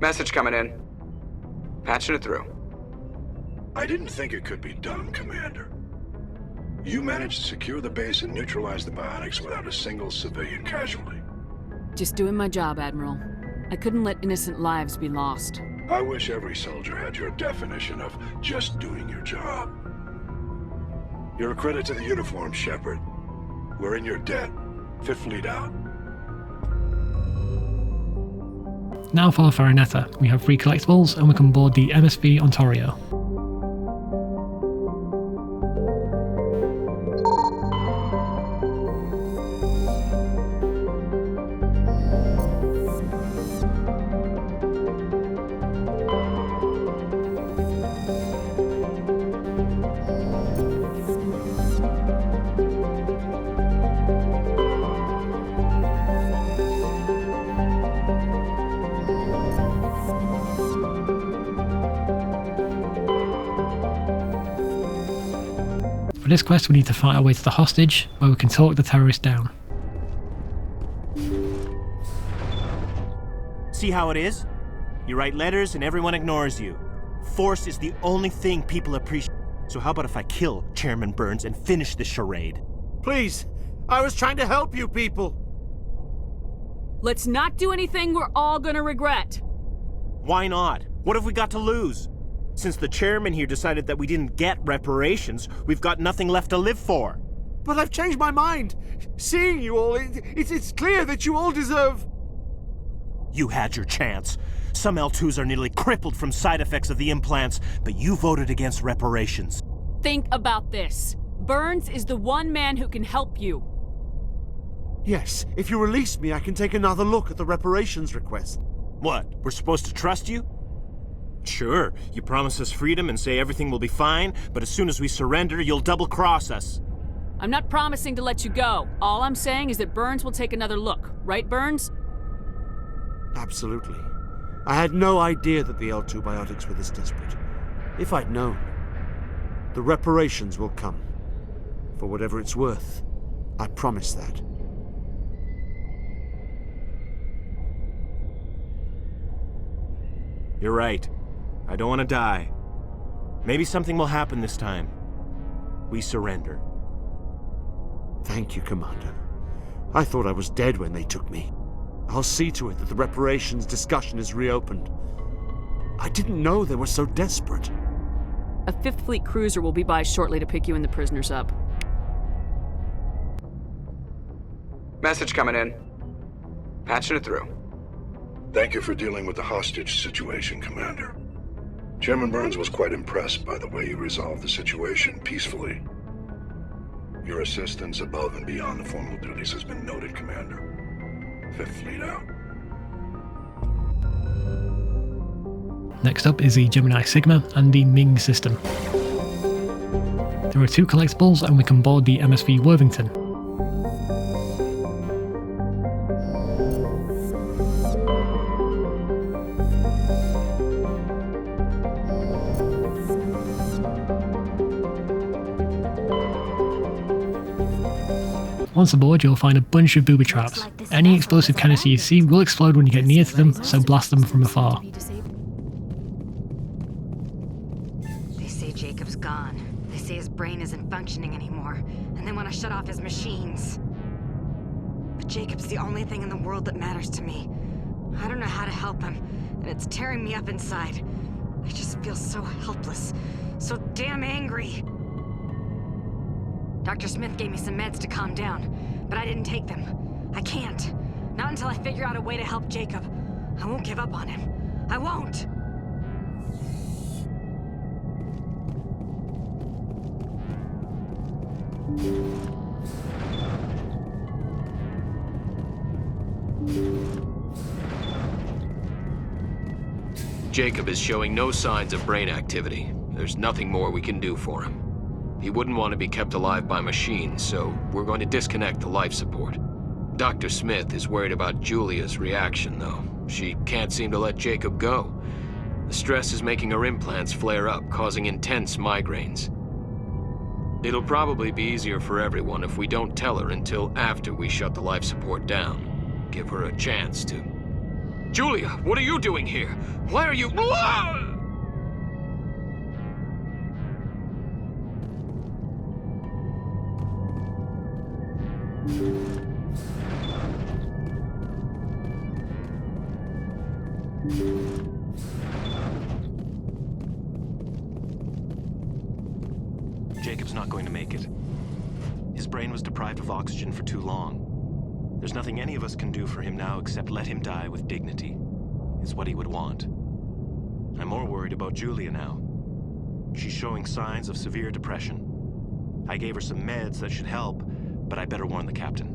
Message coming in. Patching it through. I didn't think it could be done, Commander. You managed to secure the base and neutralize the biotics without a single civilian casualty. Just doing my job, Admiral. I couldn't let innocent lives be lost. I wish every soldier had your definition of just doing your job. You're a credit to the uniform, Shepard. We're in your debt. Fifth Fleet out. Now for Farinetta. We have 3 collectibles and we can board the MSV Ontario. For this quest we need to fight our way to the hostage, where we can talk the terrorist down. See how it is? You write letters and everyone ignores you. Force is the only thing people appreciate. So how about if I kill Chairman Burns and finish this charade? Please! I was trying to help you people! Let's not do anything we're all gonna regret. Why not? What have we got to lose? Since the chairman here decided that we didn't get reparations, we've got nothing left to live for. But I've changed my mind. Seeing you all, it's clear that you all deserve... You had your chance. Some L2s are nearly crippled from side effects of the implants, but you voted against reparations. Think about this. Burns is the one man who can help you. Yes, if you release me, I can take another look at the reparations request. What, we're supposed to trust you? Sure, you promise us freedom and say everything will be fine, but as soon as we surrender, you'll double-cross us. I'm not promising to let you go. All I'm saying is that Burns will take another look. Right, Burns? Absolutely. I had no idea that the L2 biotics were this desperate. If I'd known, the reparations will come. For whatever it's worth. I promise that. You're right. I don't want to die. Maybe something will happen this time. We surrender. Thank you, Commander. I thought I was dead when they took me. I'll see to it that the reparations discussion is reopened. I didn't know they were so desperate. A 5th Fleet cruiser will be by shortly to pick you and the prisoners up. Message coming in. Patching it through. Thank you for dealing with the hostage situation, Commander. Chairman Burns was quite impressed by the way you resolved the situation peacefully. Your assistance above and beyond the formal duties has been noted, Commander. 5th Fleet out. Next up is the Gemini Sigma and the Ming system. There are 2 collectibles and we can board the MSV Worthington. Once aboard, you'll find a bunch of booby traps. Any explosive canister you see will explode when you get near to them, so blast them from afar. They say Jacob's gone. They say his brain isn't functioning anymore, and they want to shut off his machines. But Jacob's the only thing in the world that matters to me. I don't know how to help him, and it's tearing me up inside. I just feel so helpless, so damn angry. Dr. Smith gave me some meds to calm down, but I didn't take them. I can't. Not until I figure out a way to help Jacob. I won't give up on him. I won't! Jacob is showing no signs of brain activity. There's nothing more we can do for him. He wouldn't want to be kept alive by machines, so we're going to disconnect the life support. Dr. Smith is worried about Julia's reaction, though. She can't seem to let Jacob go. The stress is making her implants flare up, causing intense migraines. It'll probably be easier for everyone if we don't tell her until after we shut the life support down. Give her a chance to... Julia, what are you doing here? Why are you... Jacob's not going to make it. His brain was deprived of oxygen for too long. There's nothing any of us can do for him now except let him die with dignity. is what he would want. I'm more worried about Julia now. She's showing signs of severe depression. I gave her some meds that should help, but I better warn the captain.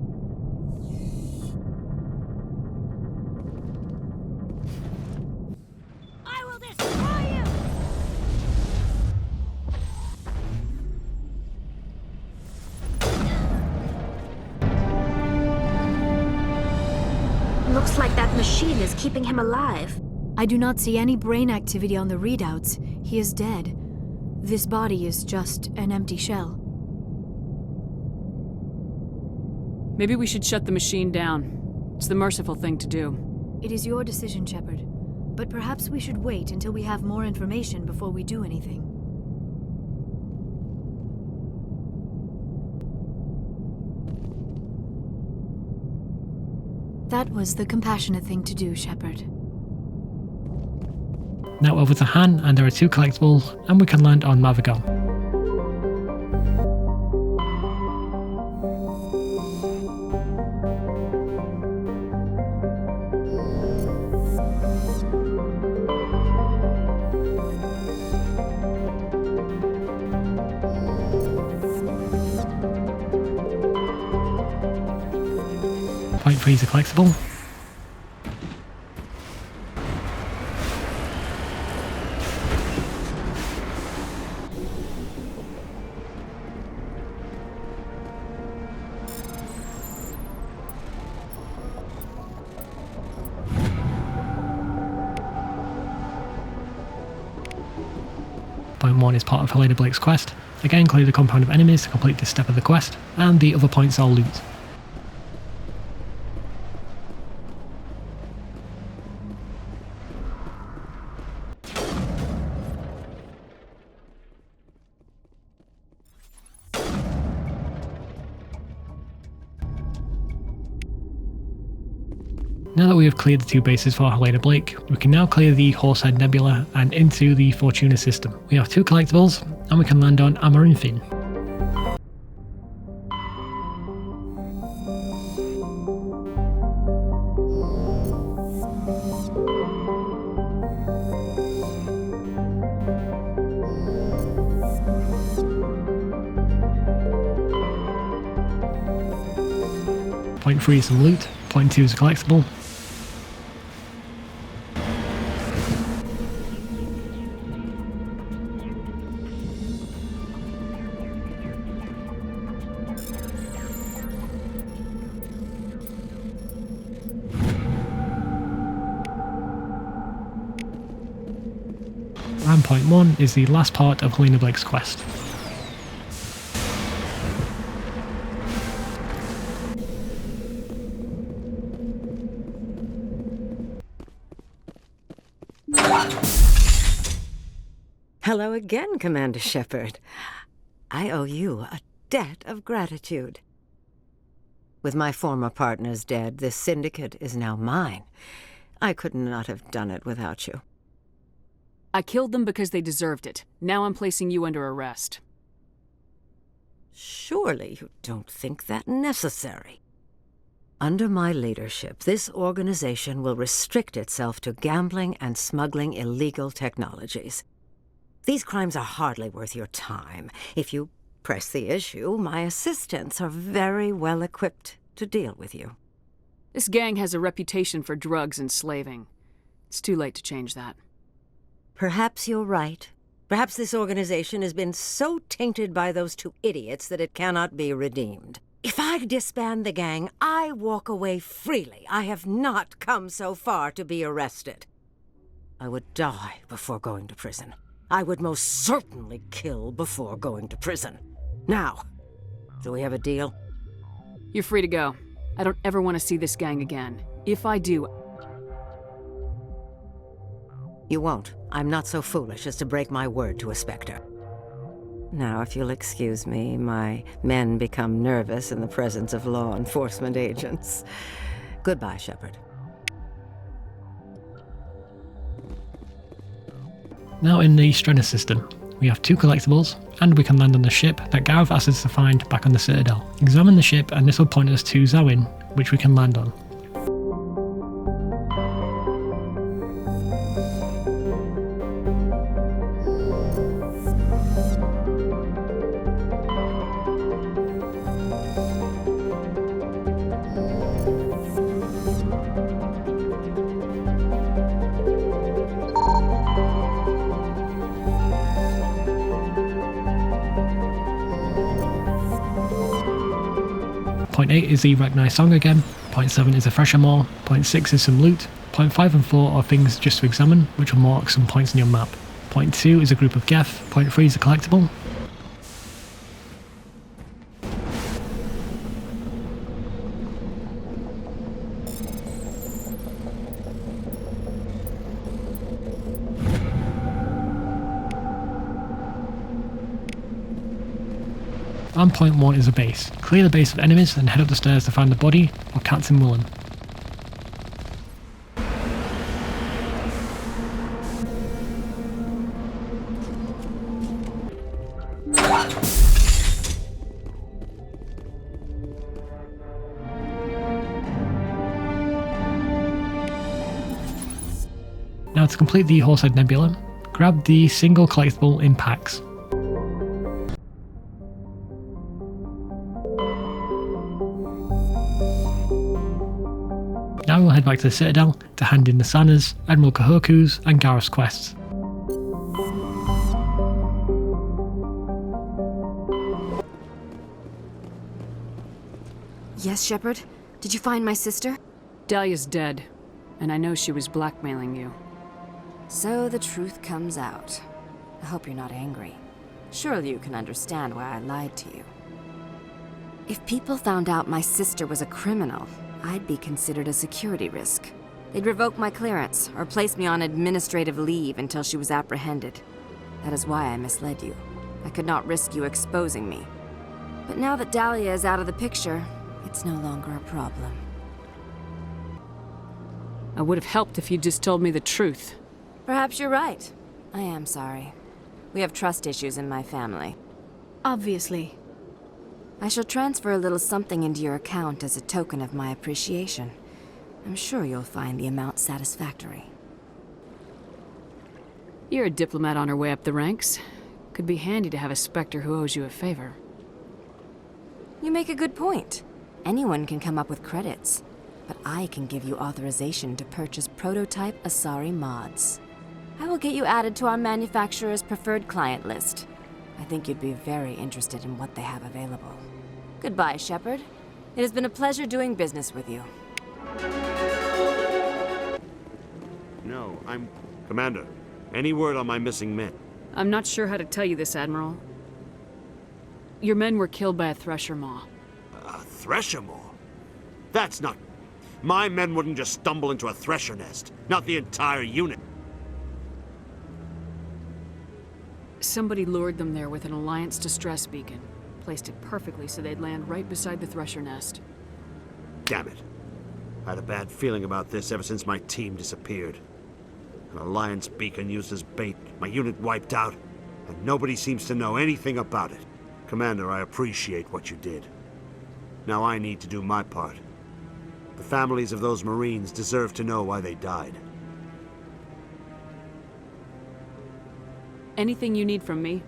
I will destroy you! Looks like that machine is keeping him alive. I do not see any brain activity on the readouts. He is dead. This body is just an empty shell. Maybe we should shut the machine down. It's the merciful thing to do. It is your decision, Shepard. But perhaps we should wait until we have more information before we do anything. That was the compassionate thing to do, Shepard. Now over to Han, and there are 2 collectibles, and we can land on Mavigon. Point 3 is a collectible. Point 1 is part of Helena Blake's quest. Again, clear the compound of enemies to complete this step of the quest, and the other points are loot. Now that we have cleared the 2 bases for Helena Blake, we can now clear the Horsehead Nebula and into the Fortuna system. We have 2 collectibles, and we can land on Maroon. Point 3 is some loot, point 2 is a collectible. And point 1 is the last part of Helena Blake's quest. Hello again, Commander Shepard. I owe you a debt of gratitude. With my former partners dead, this syndicate is now mine. I could not have done it without you. I killed them because they deserved it. Now I'm placing you under arrest. Surely you don't think that necessary. Under my leadership, this organization will restrict itself to gambling and smuggling illegal technologies. These crimes are hardly worth your time. If you press the issue, my assistants are very well equipped to deal with you. This gang has a reputation for drugs and slaving. It's too late to change that. Perhaps you're right. Perhaps this organization has been so tainted by those 2 idiots that it cannot be redeemed. If I disband the gang, I walk away freely. I have not come so far to be arrested. I would die before going to prison. I would most certainly kill before going to prison. Now, do we have a deal? You're free to go. I don't ever want to see this gang again. If I do... You won't. I'm not so foolish as to break my word to a Spectre. Now, if you'll excuse me, my men become nervous in the presence of law enforcement agents. Goodbye, Shepard. Now in the Strenna system, we have 2 collectibles, and we can land on the ship that Gareth asked us to find back on the Citadel. Examine the ship, and this will point us to Zawin, which we can land on. Point 8 is the Recognize Song again, point 7 is a Thresher Maw, point 6 is some loot, point 5 and 4 are things just to examine, which will mark some points in your map. Point 2 is a group of Geth, point 3 is a collectible. And point 1 is a base. Clear the base of enemies and head up the stairs to find the body of Captain Mullen. Now to complete the Horsehead Nebula, grab the single collectible in packs. Now we'll head back to the Citadel to hand in the Sanna's, Admiral Kahoku's and Gareth's quests. Yes, Shepard? Did you find my sister? Dahlia's dead, and I know she was blackmailing you. So the truth comes out. I hope you're not angry. Surely you can understand why I lied to you. If people found out my sister was a criminal, I'd be considered a security risk. They'd revoke my clearance, or place me on administrative leave until she was apprehended. That is why I misled you. I could not risk you exposing me. But now that Dahlia is out of the picture, it's no longer a problem. I would have helped if you'd just told me the truth. Perhaps you're right. I am sorry. We have trust issues in my family. Obviously. I shall transfer a little something into your account as a token of my appreciation. I'm sure you'll find the amount satisfactory. You're a diplomat on her way up the ranks. Could be handy to have a Spectre who owes you a favor. You make a good point. Anyone can come up with credits, but I can give you authorization to purchase prototype Asari mods. I will get you added to our manufacturer's preferred client list. I think you'd be very interested in what they have available. Goodbye, Shepard. It has been a pleasure doing business with you. No, Commander, any word on my missing men? I'm not sure how to tell you this, Admiral. Your men were killed by a Thresher Maw. A Thresher Maw? That's not... My men wouldn't just stumble into a Thresher nest. Not the entire unit. Somebody lured them there with an Alliance distress beacon. Placed it perfectly so they'd land right beside the Thresher nest. Damn it. I had a bad feeling about this ever since my team disappeared. An Alliance beacon used as bait, my unit wiped out, and nobody seems to know anything about it. Commander, I appreciate what you did. Now I need to do my part. The families of those Marines deserve to know why they died. Anything you need from me?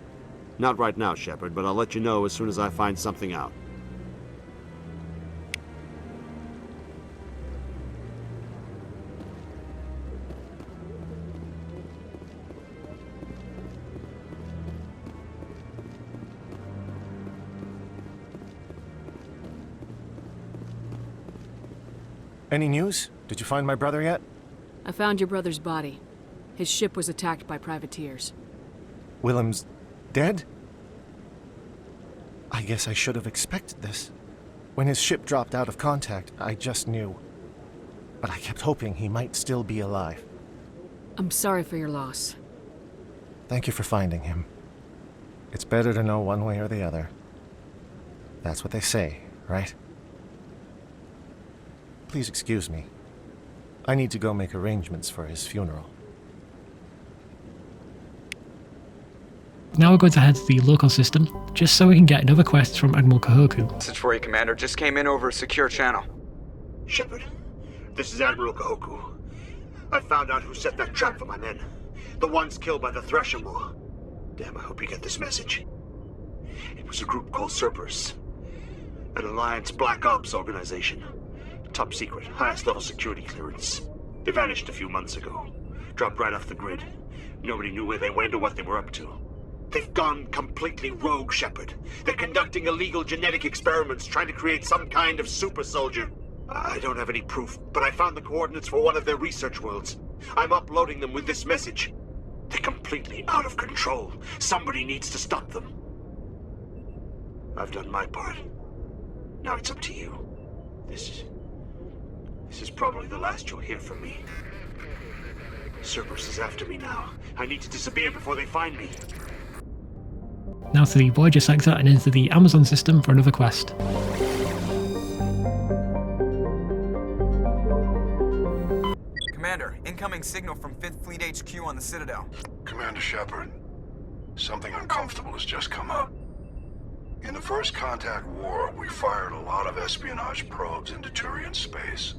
Not right now, Shepard, but I'll let you know as soon as I find something out. Any news? Did you find my brother yet? I found your brother's body. His ship was attacked by privateers. Willem's dead? I guess I should have expected this. When his ship dropped out of contact, I just knew. But I kept hoping he might still be alive. I'm sorry for your loss. Thank you for finding him. It's better to know one way or the other. That's what they say, right? Please excuse me. I need to go make arrangements for his funeral. Now we're going to head to the local system, just so we can get another quest from Admiral Kahoku. Message for you, Commander. Just came in over a secure channel. Shepard, this is Admiral Kahoku. I found out who set that trap for my men. The ones killed by the Thresher Maw. Damn, I hope you get this message. It was a group called Cerberus. An Alliance Black Ops organization. Top secret, highest level security clearance. They vanished a few months ago. Dropped right off the grid. Nobody knew where they went or what they were up to. They've gone completely rogue, Shepard. They're conducting illegal genetic experiments, trying to create some kind of super soldier. I don't have any proof, but I found the coordinates for one of their research worlds. I'm uploading them with this message. They're completely out of control. Somebody needs to stop them. I've done my part. Now it's up to you. This is probably the last you'll hear from me. Cerberus is after me now. I need to disappear before they find me. Now to the Voyager sector and into the Amazon system for another quest. Commander, incoming signal from 5th Fleet HQ on the Citadel. Commander Shepard, something uncomfortable has just come up. In the First Contact War, we fired a lot of espionage probes into Turian space.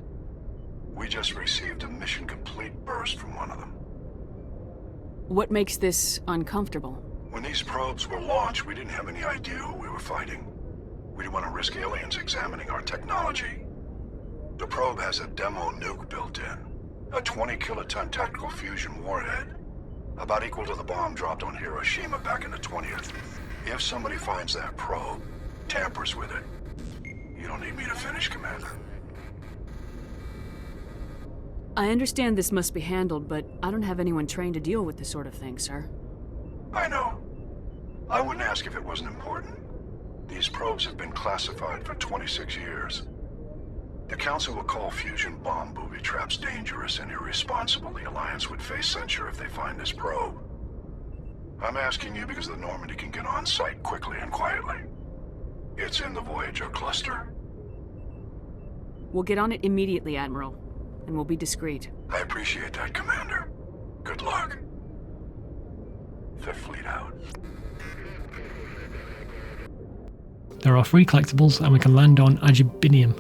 We just received a mission-complete burst from one of them. What makes this uncomfortable? When these probes were launched, we didn't have any idea who we were fighting. We didn't want to risk aliens examining our technology. The probe has a demo nuke built in. A 20-kiloton tactical fusion warhead. About equal to the bomb dropped on Hiroshima back in the 20th. If somebody finds that probe, tampers with it, you don't need me to finish, Commander. I understand this must be handled, but I don't have anyone trained to deal with this sort of thing, sir. I know. I wouldn't ask if it wasn't important. These probes have been classified for 26 years. The Council will call fusion bomb booby traps dangerous and irresponsible. The Alliance would face censure if they find this probe. I'm asking you because the Normandy can get on site quickly and quietly. It's in the Voyager Cluster. We'll get on it immediately, Admiral. And we'll be discreet. I appreciate that, Commander. Good luck. Fifth Fleet out. There are 3 collectibles and we can land on Agibinium.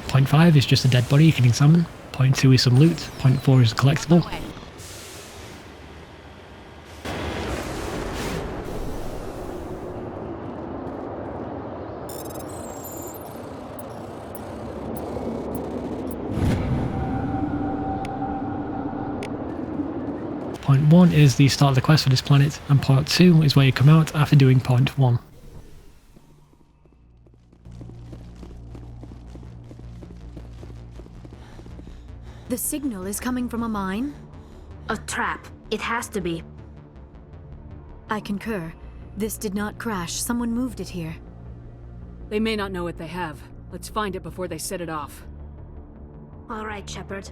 Point 5 is just a dead body you can examine. Point 2 is some loot. Point 4 is a collectible. Point 1 is the start of the quest for this planet, and point 2 is where you come out after doing point 1. The signal is coming from a mine? A trap. It has to be. I concur. This did not crash. Someone moved it here. They may not know what they have. Let's find it before they set it off. All right, Shepard.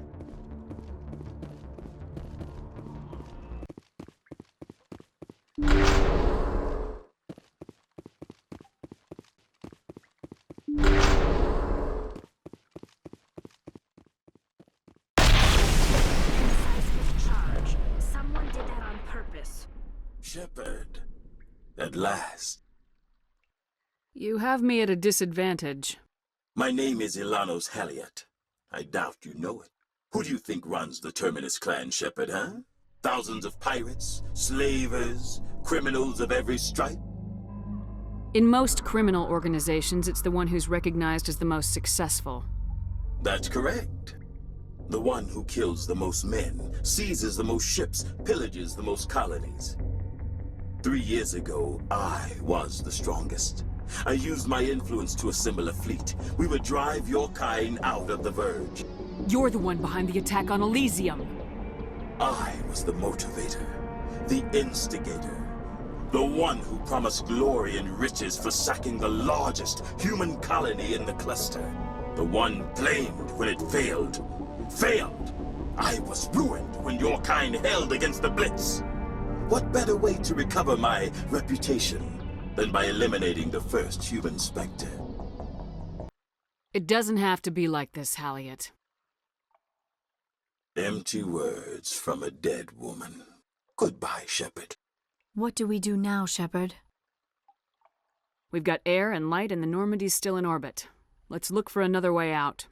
Someone did that on purpose. Shepard, at last. You have me at a disadvantage. My name is Ilanos Halliot. I doubt you know it. Who do you think runs the Terminus clan, Shepard, huh? Thousands of pirates, slavers, criminals of every stripe? In most criminal organizations, it's the one who's recognized as the most successful. That's correct. The one who kills the most men, seizes the most ships, pillages the most colonies. 3 years ago, I was the strongest. I used my influence to assemble a fleet. We would drive your kind out of the Verge. You're the one behind the attack on Elysium. I was the motivator, the instigator, the one who promised glory and riches for sacking the largest human colony in the cluster. The one blamed when it failed. Failed! I was ruined when your kind held against the Blitz. What better way to recover my reputation than by eliminating the first human Spectre? It doesn't have to be like this, Halliot. Empty words from a dead woman. Goodbye, Shepard. What do we do now, Shepard? We've got air and light and the Normandy's still in orbit. Let's look for another way out.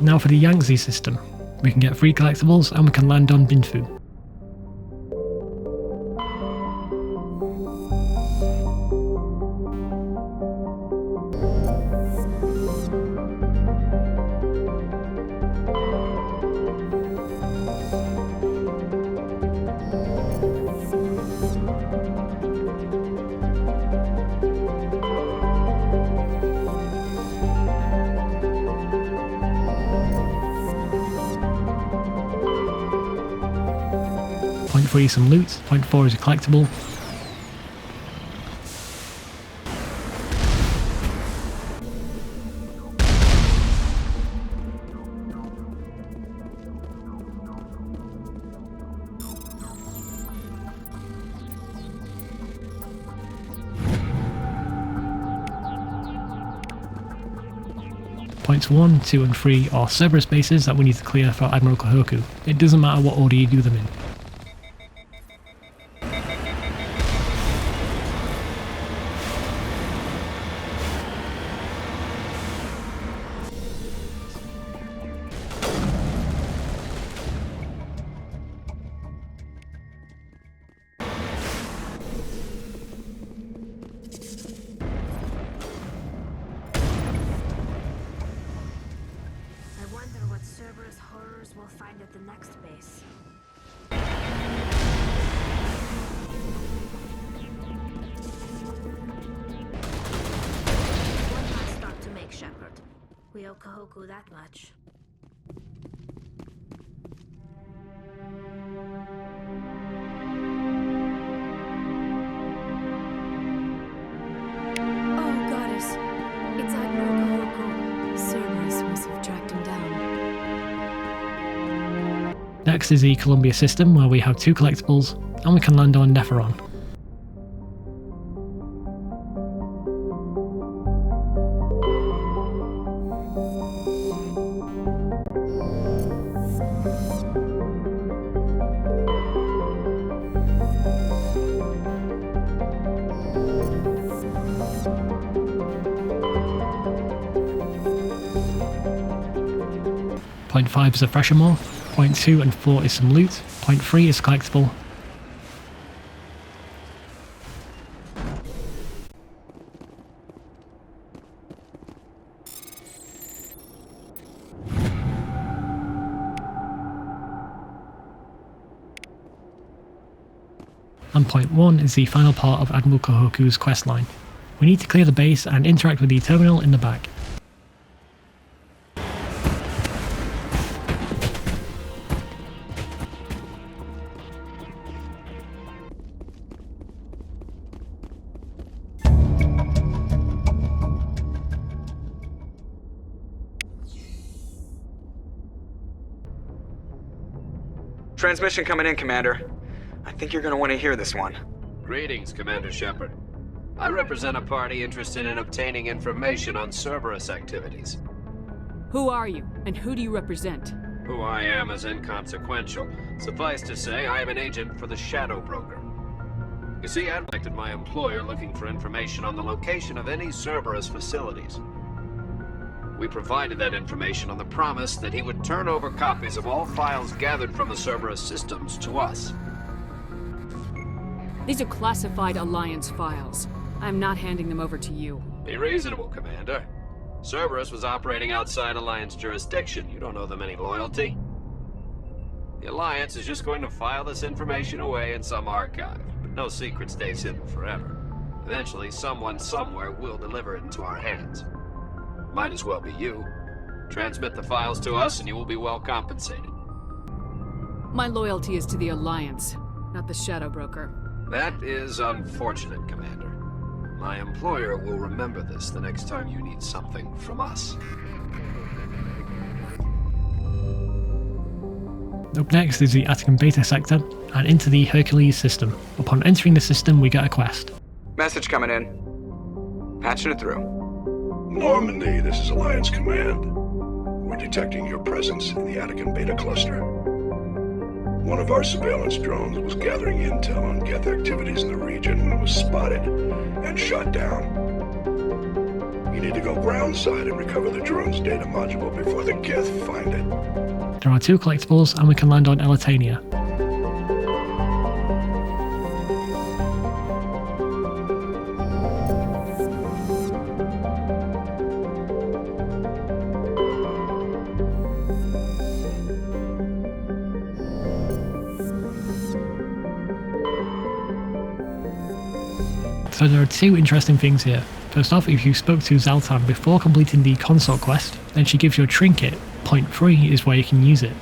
Now for the Yangtze system. We can get free collectibles and we can land on Binfu. Point 3 is some loot, point 4 is a collectible. Points 1, 2 and 3 are Cerberus bases that we need to clear for Admiral Kahoku. It doesn't matter what order you do them in. Cerberus horrors we'll find at the next base. One last stop to make, Shepard. We owe Kahoku that much. Oh, Goddess. It's Admiral Kahoku. Cerberus must have tracked him down. Next is the Columbia system, where we have 2 collectibles, and we can land on Neferon. Point 5 is a fresher morph. Point 2 and 4 is some loot. Point 3 is collectible. And point 1 is the final part of Admiral Kahoku's questline. We need to clear the base and interact with the terminal in the back. Transmission coming in, Commander. I think you're gonna want to hear this one. Greetings, Commander Shepard. I represent a party interested in obtaining information on Cerberus activities. Who are you, and who do you represent? Who I am is inconsequential. Suffice to say, I am an agent for the Shadow Broker. You see, I contacted my employer looking for information on the location of any Cerberus facilities. We provided that information on the promise that he would turn over copies of all files gathered from the Cerberus systems to us. These are classified Alliance files. I'm not handing them over to you. Be reasonable, Commander. Cerberus was operating outside Alliance jurisdiction. You don't owe them any loyalty. The Alliance is just going to file this information away in some archive. But no secret stays hidden forever. Eventually, someone somewhere will deliver it into our hands. Might as well be you. Transmit the files to us and you will be well compensated. My loyalty is to the Alliance, not the Shadow Broker. That is unfortunate, Commander. My employer will remember this the next time you need something from us. Up next is the Attican Beta sector, and into the Hercules system. Upon entering the system, we get a quest. Message coming in. Patching it through. Normandy, this is Alliance Command. We're detecting your presence in the Attican Beta Cluster. One of our surveillance drones was gathering intel on Geth activities in the region when it was spotted and shot down. You need to go groundside and recover the drone's data module before the Geth find it. There are 2 collectibles, and we can land on Elitania. So there are 2 interesting things here. First off, if you spoke to Zaltan before completing the consort quest, then she gives you a trinket. Point 3 is where you can use it.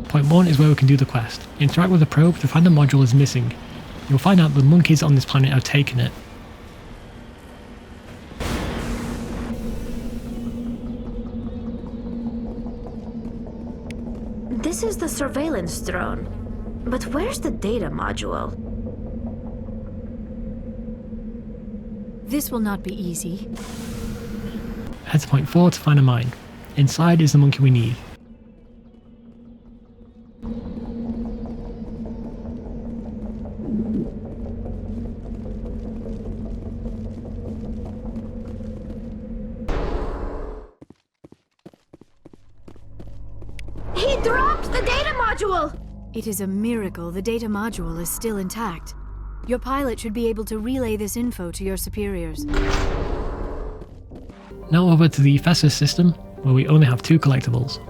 Point 1 is where we can do the quest. Interact with the probe to find a module is missing. You'll find out the monkeys on this planet have taken it. This is the surveillance drone. But where's the data module? This will not be easy. Head to point 4 to find a mine. Inside is the monkey we need. He dropped the data module! It is a miracle the data module is still intact. Your pilot should be able to relay this info to your superiors. Now over to the Feros system, where we only have 2 collectibles.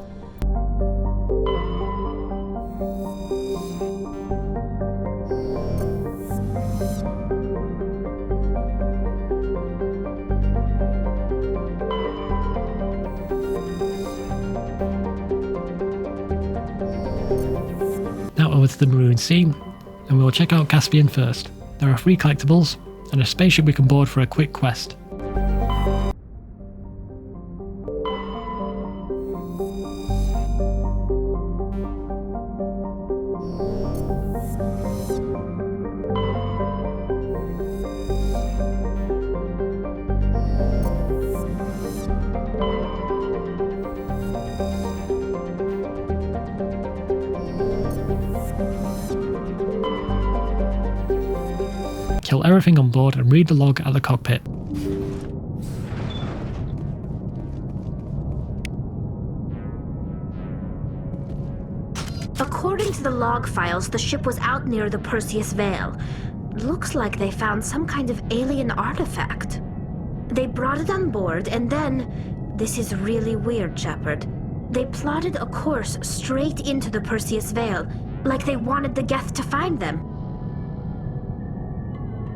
Now over to the Maroon Sea, and we'll check out Caspian first. There are 3 collectibles, and a spaceship we can board for a quick quest. Kill everything on board and read the log at the cockpit. According to the log files, the ship was out near the Perseus Veil. Looks like they found some kind of alien artifact. They brought it on board and then... This is really weird, Shepard. They plotted a course straight into the Perseus Veil, like they wanted the Geth to find them.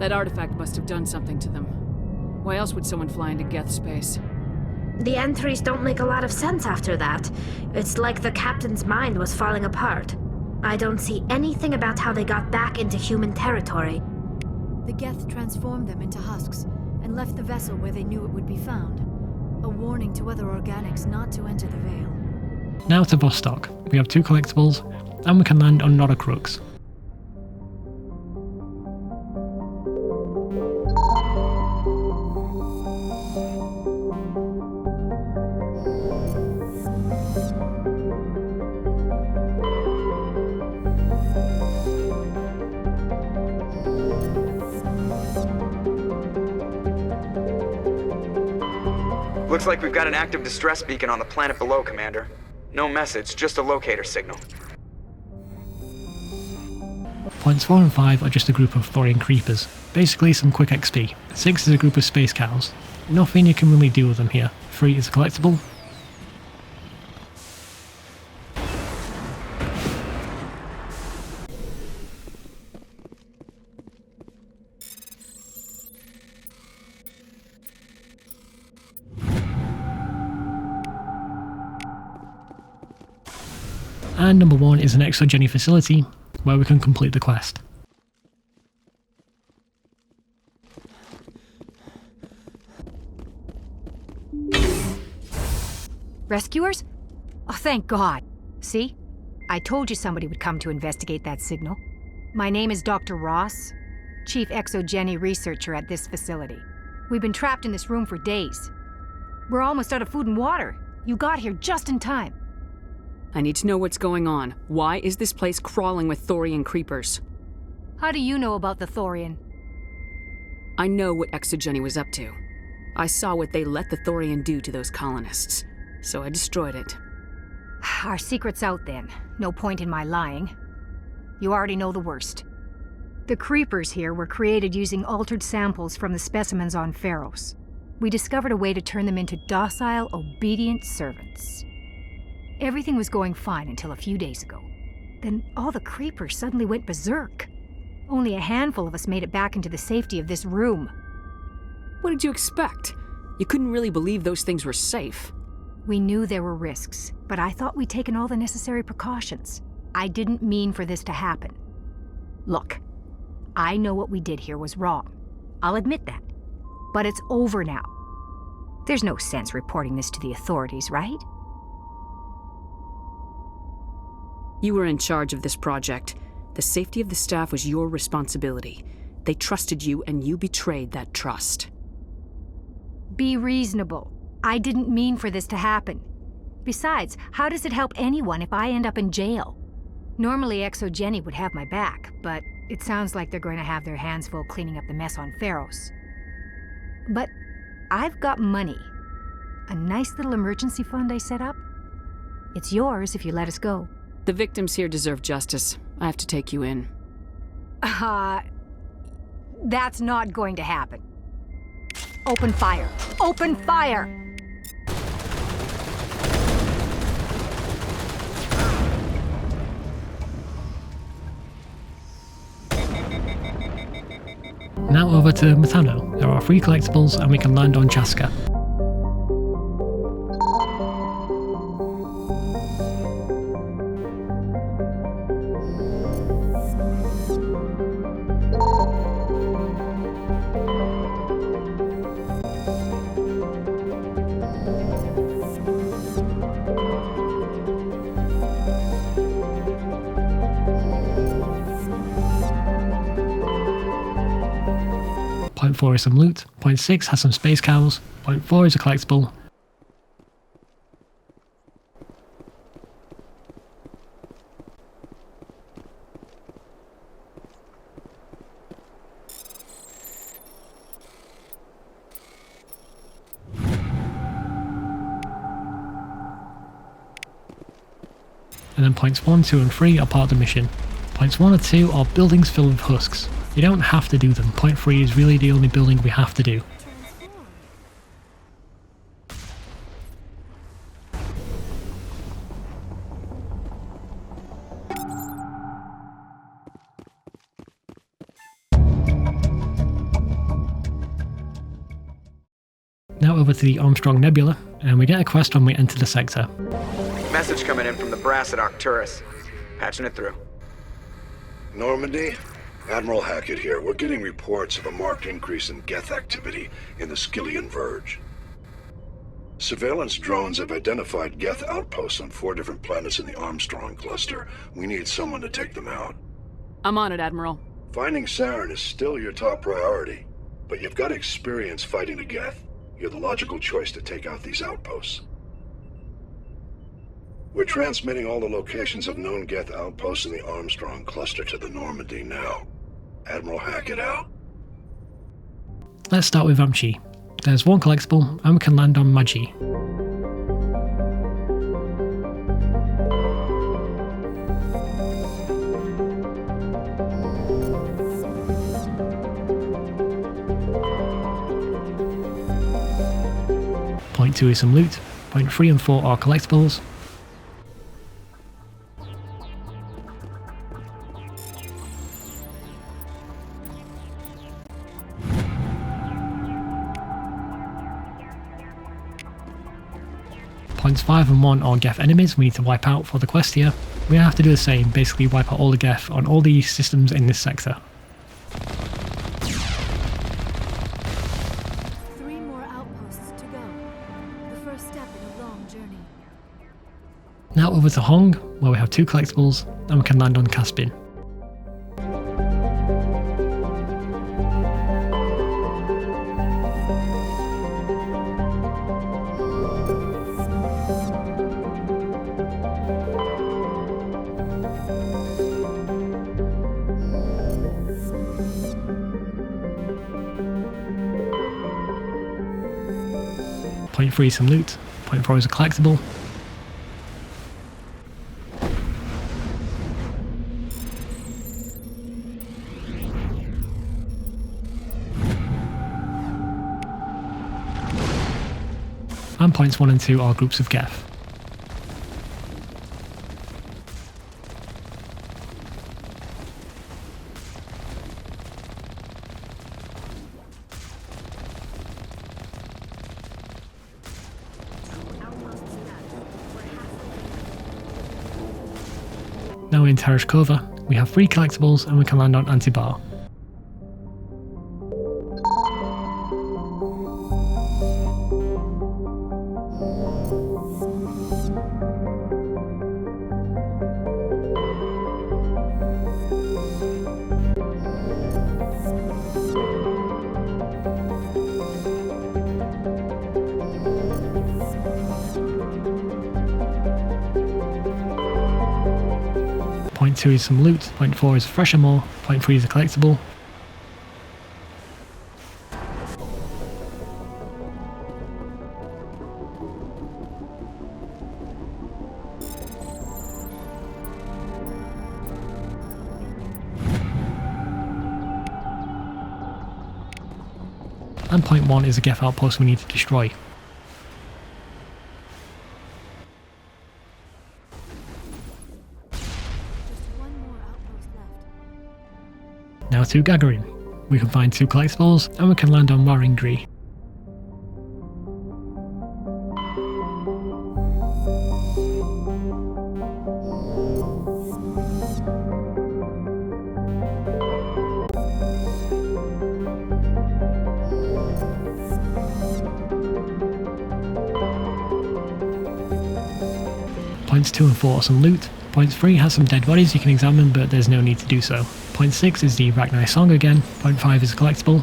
That artifact must have done something to them. Why else would someone fly into Geth space? The entries don't make a lot of sense after that. It's like the captain's mind was falling apart. I don't see anything about how they got back into human territory. The Geth transformed them into husks and left the vessel where they knew it would be found. A warning to other organics not to enter the Veil. Now to Vostok. We have 2 collectibles, and we can land on Nora Crux. Looks like we've got an active distress beacon on the planet below, Commander. No message, just a locator signal. Points 4 and 5 are just a group of Thorian creepers, basically some quick XP. 6 is a group of space cows. Nothing you can really do with them here. 3 is a collectible. And number 1 is an exogeny facility, where we can complete the quest. Rescuers? Oh, thank God. See? I told you somebody would come to investigate that signal. My name is Dr. Ross, Chief Exogeny Researcher at this facility. We've been trapped in this room for days. We're almost out of food and water. You got here just in time. I need to know what's going on. Why is this place crawling with Thorian creepers? How do you know about the Thorian? I know what Exogeny was up to. I saw what they let the Thorian do to those colonists, so I destroyed it. Our secret's out then. No point in my lying. You already know the worst. The creepers here were created using altered samples from the specimens on Feros. We discovered a way to turn them into docile, obedient servants. Everything was going fine until a few days ago. Then all the creepers suddenly went berserk. Only a handful of us made it back into the safety of this room. What did you expect? You couldn't really believe those things were safe. We knew there were risks, but I thought we'd taken all the necessary precautions. I didn't mean for this to happen. Look, I know what we did here was wrong. I'll admit that. But it's over now. There's no sense reporting this to the authorities, right? You were in charge of this project. The safety of the staff was your responsibility. They trusted you, and you betrayed that trust. Be reasonable. I didn't mean for this to happen. Besides, how does it help anyone if I end up in jail? Normally Exogeny would have my back, but it sounds like they're going to have their hands full cleaning up the mess on Feros. But I've got money. A nice little emergency fund I set up. It's yours if you let us go. The victims here deserve justice. I have to take you in. That's not going to happen. Open fire! Open fire! Now over to Metano. There are 3 collectibles and we can land on Chaska. Point 4 is some loot, point 6 has some space cows, point 4 is a collectible. And then points 1, 2 and 3 are part of the mission. Points 1 and 2 are buildings filled with husks. You don't have to do them. Point 3 is really the only building we have to do. Now over to the Armstrong Nebula, and we get a quest when we enter the sector. Message coming in from the brass at Arcturus. Patching it through. Normandy? Admiral Hackett here. We're getting reports of a marked increase in Geth activity in the Skyllian Verge. Surveillance drones have identified Geth outposts on 4 different planets in the Armstrong cluster. We need someone to take them out. I'm on it, Admiral. Finding Saren is still your top priority, but you've got experience fighting the Geth. You're the logical choice to take out these outposts. We're transmitting all the locations of known Geth outposts in the Armstrong cluster to the Normandy now. Admiral Hackett out. Let's start with Amchi. There's 1 collectible, and we can land on Magi. Point 2 is some loot, point 3 and 4 are collectibles. Points 5 and 1 are Geth enemies we need to wipe out for the quest here. We have to do the same, basically wipe out all the Geth on all the systems in this sector. 3 more outposts to go. The first step in a long journey. Now over to Hong, where we have 2 collectibles, and we can land on Caspin. Point 3 is some loot, point 4 is a collectible. And points 1 and 2 are groups of Geth. Now in Tereshkova, we have 3 collectibles and we can land on Antibar. Point 2 is some loot, point 4 is fresh and more, point 3 is a collectible. And point 1 is a Geth outpost we need to destroy. Now to Gagarin. We can find 2 collectibles and we can land on Waringri. Points 2 and 4 are some loot. Point 3 has some dead bodies you can examine, but there's no need to do so. Point 6 is the Rachni Song again. Point 5 is a collectible.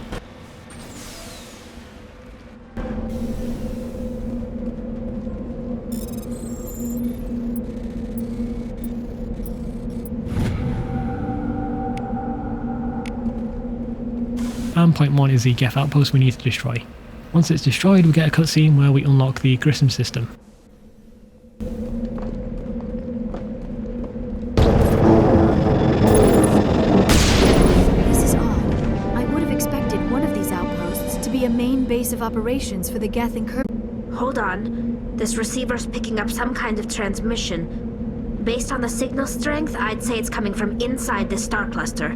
And point 1 is the Geth outpost we need to destroy. Once it's destroyed, we get a cutscene where we unlock the Grissom system. Base of operations for the Geth and Kelper. Hold on. This receiver's picking up some kind of transmission. Based on the signal strength, I'd say it's coming from inside the star cluster.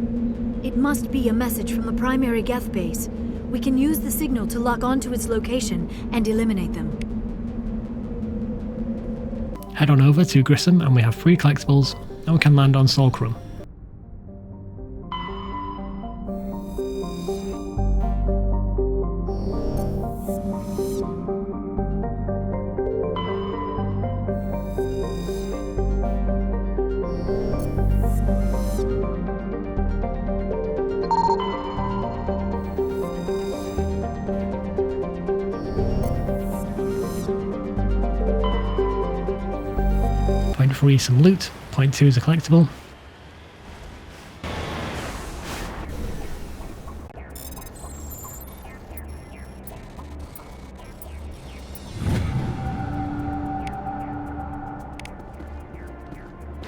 It must be a message from the primary Geth base. We can use the signal to lock onto its location and eliminate them. Head on over to Grissom and we have 3 collectibles, and we can land on Solcrum. Point 3 some loot, point 2 is a collectible.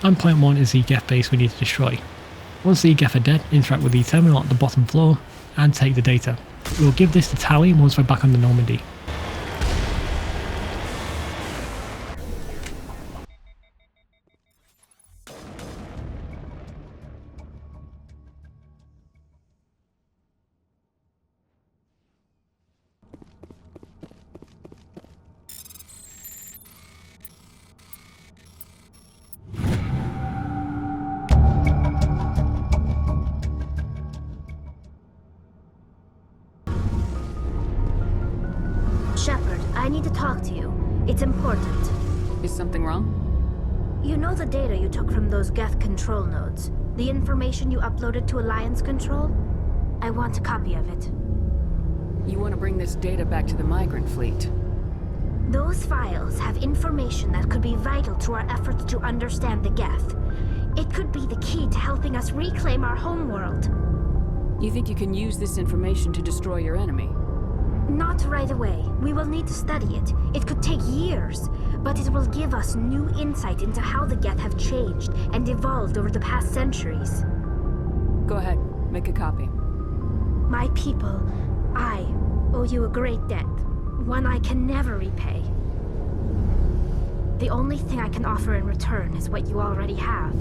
And point 1 is the Geth base we need to destroy. Once the Geth are dead, interact with the terminal at the bottom floor and take the data. We'll give this to Tally once we're back on the Normandy. Shepard, I need to talk to you. It's important. Is something wrong? You know the data you took from those Geth control nodes? The information you uploaded to Alliance Control? I want a copy of it. You want to bring this data back to the migrant fleet? Those files have information that could be vital to our efforts to understand the Geth. It could be the key to helping us reclaim our homeworld. You think you can use this information to destroy your enemy? Not right away. We will need to study it. It could take years, but it will give us new insight into how the Geth have changed and evolved over the past centuries. Go ahead, make a copy. My people, I owe you a great debt, one I can never repay. The only thing I can offer in return is what you already have.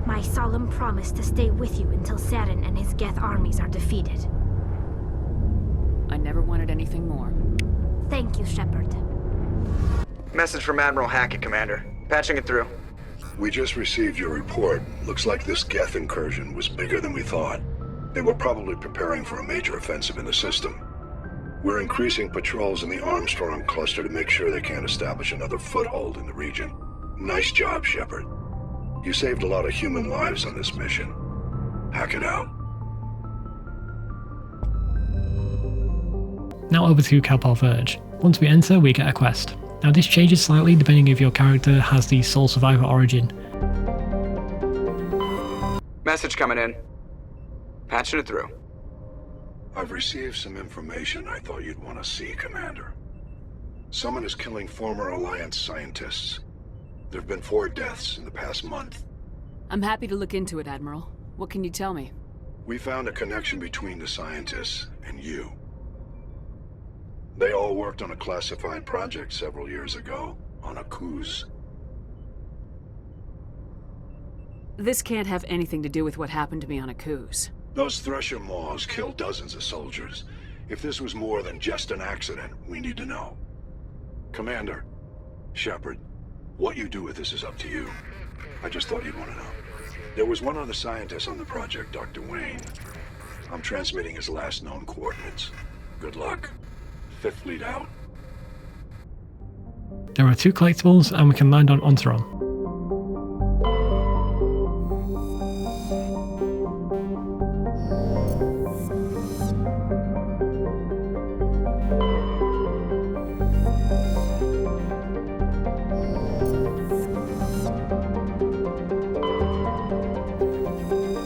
My solemn promise to stay with you until Saturn and his Geth armies are defeated. I never wanted anything more. Thank you, Shepard. Message from Admiral Hackett, Commander. Patching it through. We just received your report. Looks like this Geth incursion was bigger than we thought. They were probably preparing for a major offensive in the system. We're increasing patrols in the Armstrong cluster to make sure they can't establish another foothold in the region. Nice job, Shepard. You saved a lot of human lives on this mission. Hackett out. Now over to Kelper Verge. Once we enter, we get a quest. Now this changes slightly depending if your character has the sole survivor origin. Message coming in. Patching it through. I've received some information I thought you'd want to see, Commander. Someone is killing former Alliance scientists. There have been 4 deaths in the past month. I'm happy to look into it, Admiral. What can you tell me? We found a connection between the scientists and you. They all worked on a classified project several years ago, on a cruise. This can't have anything to do with what happened to me on a cruise. Those Thresher Maws killed dozens of soldiers. If this was more than just an accident, we need to know. Commander, Shepard, what you do with this is up to you. I just thought you'd want to know. There was one other scientist on the project, Dr. Wayne. I'm transmitting his last known coordinates. Good luck. 5th Fleet out. There are 2 collectibles and we can land on Ontaron.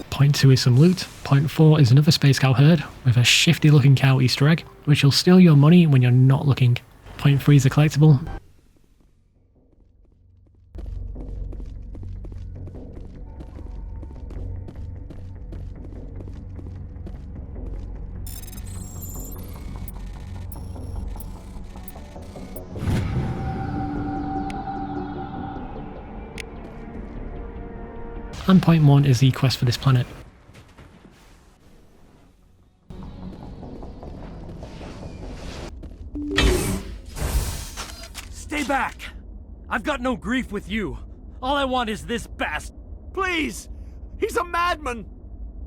Point 2 is some loot, point 4 is another Space Cow herd with a shifty looking cow Easter egg, which will steal your money when you're not looking. Point 3 is a collectible. And point 1 is the quest for this planet. Stay back! I've got no grief with you. All I want is this bastard. Please! He's a madman!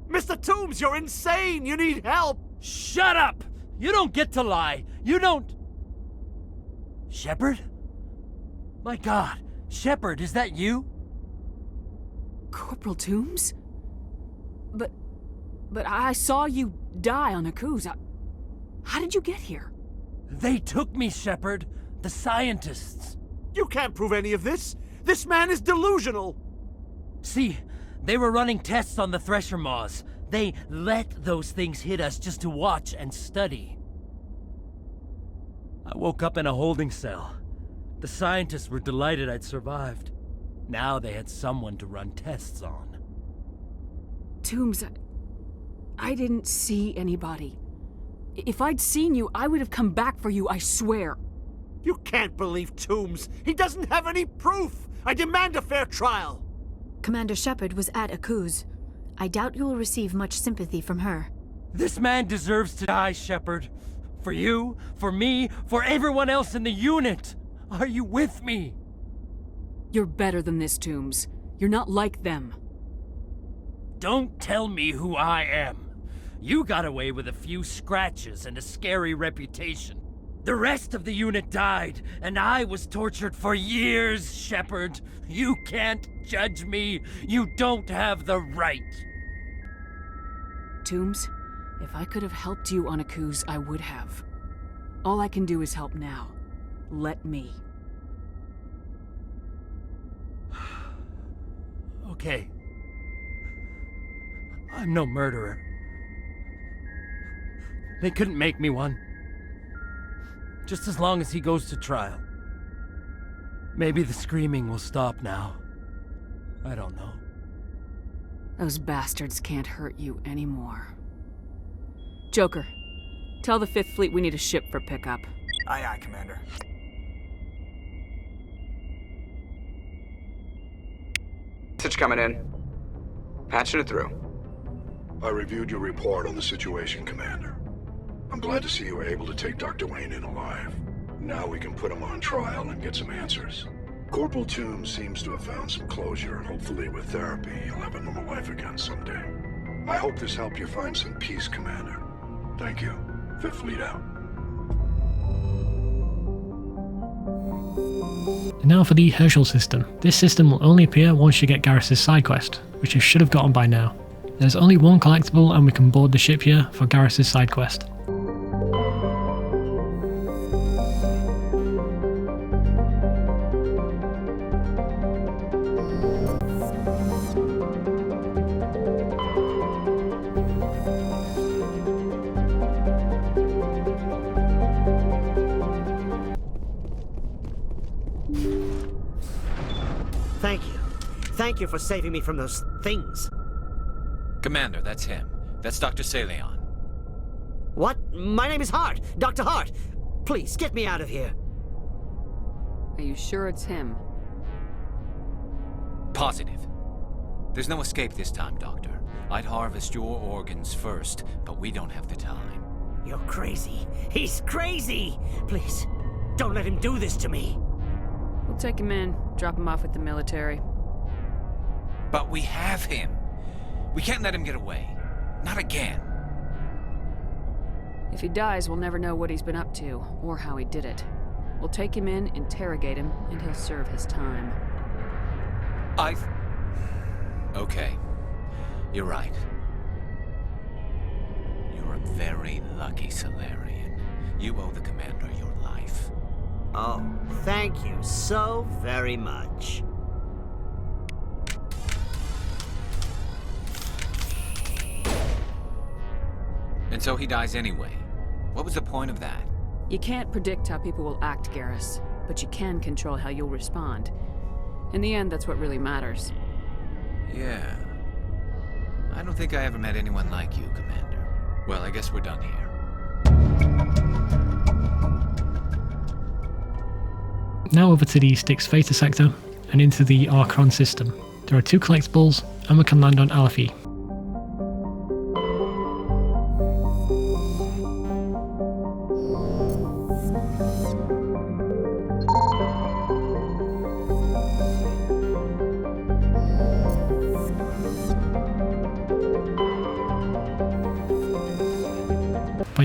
Mr. Toombs, you're insane! You need help! Shut up! You don't get to lie. You don't... Shepard? My God, Shepard, is that you? Corporal Toombs? But I saw you die on Akuz. How did you get here? They took me, Shepard. The scientists. You can't prove any of this. This man is delusional. See, they were running tests on the Thresher Maws. They let those things hit us just to watch and study. I woke up in a holding cell. The scientists were delighted I'd survived. Now they had someone to run tests on. Toombs, I didn't see anybody. If I'd seen you, I would have come back for you, I swear. You can't believe Toombs. He doesn't have any proof. I demand a fair trial. Commander Shepard was at Akuz. I doubt you will receive much sympathy from her. This man deserves to die, Shepard. For you, for me, for everyone else in the unit. Are you with me? You're better than this, Toombs. You're not like them. Don't tell me who I am. You got away with a few scratches and a scary reputation. The rest of the unit died, and I was tortured for years, Shepard. You can't judge me. You don't have the right. Toombs, if I could have helped you on Akuz, I would have. All I can do is help now. Let me. Okay. I'm no murderer. They couldn't make me one. Just as long as he goes to trial. Maybe the screaming will stop now. I don't know. Those bastards can't hurt you anymore. Joker, tell the 5th Fleet we need a ship for pickup. Aye, aye, Commander. Message coming in. Patching it through. I reviewed your report on the situation, Commander. I'm glad to see you were able to take Dr. Wayne in alive. Now we can put him on trial and get some answers. Corporal Toombs seems to have found some closure, and hopefully with therapy, he'll have a normal life again someday. I hope this helped you find some peace, Commander. Thank you. 5th Fleet out. Now for the Herschel system. This system will only appear once you get Garrus' side quest, which you should have gotten by now. There's only one collectible and we can board the ship here for Garrus' side quest. Thank you. Thank you for saving me from those things. Commander, that's him. That's Dr. Saleon. What? My name is Hart. Dr. Hart. Please, get me out of here. Are you sure it's him? Positive. There's no escape this time, Doctor. I'd harvest your organs first, but we don't have the time. You're crazy. He's crazy! Please, don't let him do this to me. We'll take him in, drop him off with the military. But we have him. We can't let him get away. Not again. If he dies, we'll never know what he's been up to, or how he did it. We'll take him in, interrogate him, and he'll serve his time. Okay. You're right. You're a very lucky Solarian. You owe the Commander your life. Oh, thank you so very much. And so he dies anyway. What was the point of that? You can't predict how people will act, Garrus, but you can control how you'll respond. In the end, that's what really matters. Yeah. I don't think I ever met anyone like you, Commander. Well, I guess we're done here. Now over to the Styx Theta sector and into the Archon system. There are 2 collectibles and we can land on Alfie.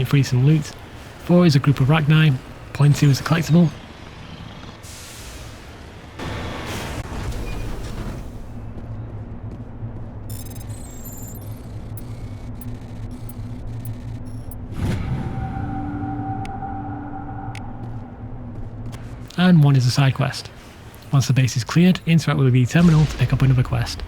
point 3 some loot, 4 is a group of Rachni, point 2 is a collectible, and 1 is a side quest. Once the base is cleared, interact with the terminal to pick up another quest.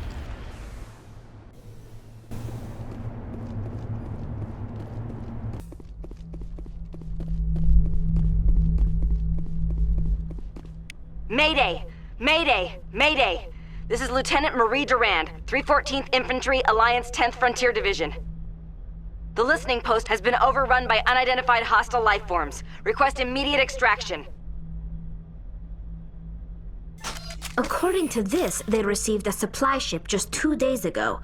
Mayday! Mayday! Mayday! This is Lieutenant Marie Durand, 314th Infantry, Alliance 10th Frontier Division. The listening post has been overrun by unidentified hostile life forms. Request immediate extraction. According to this, they received a supply ship just 2 days ago.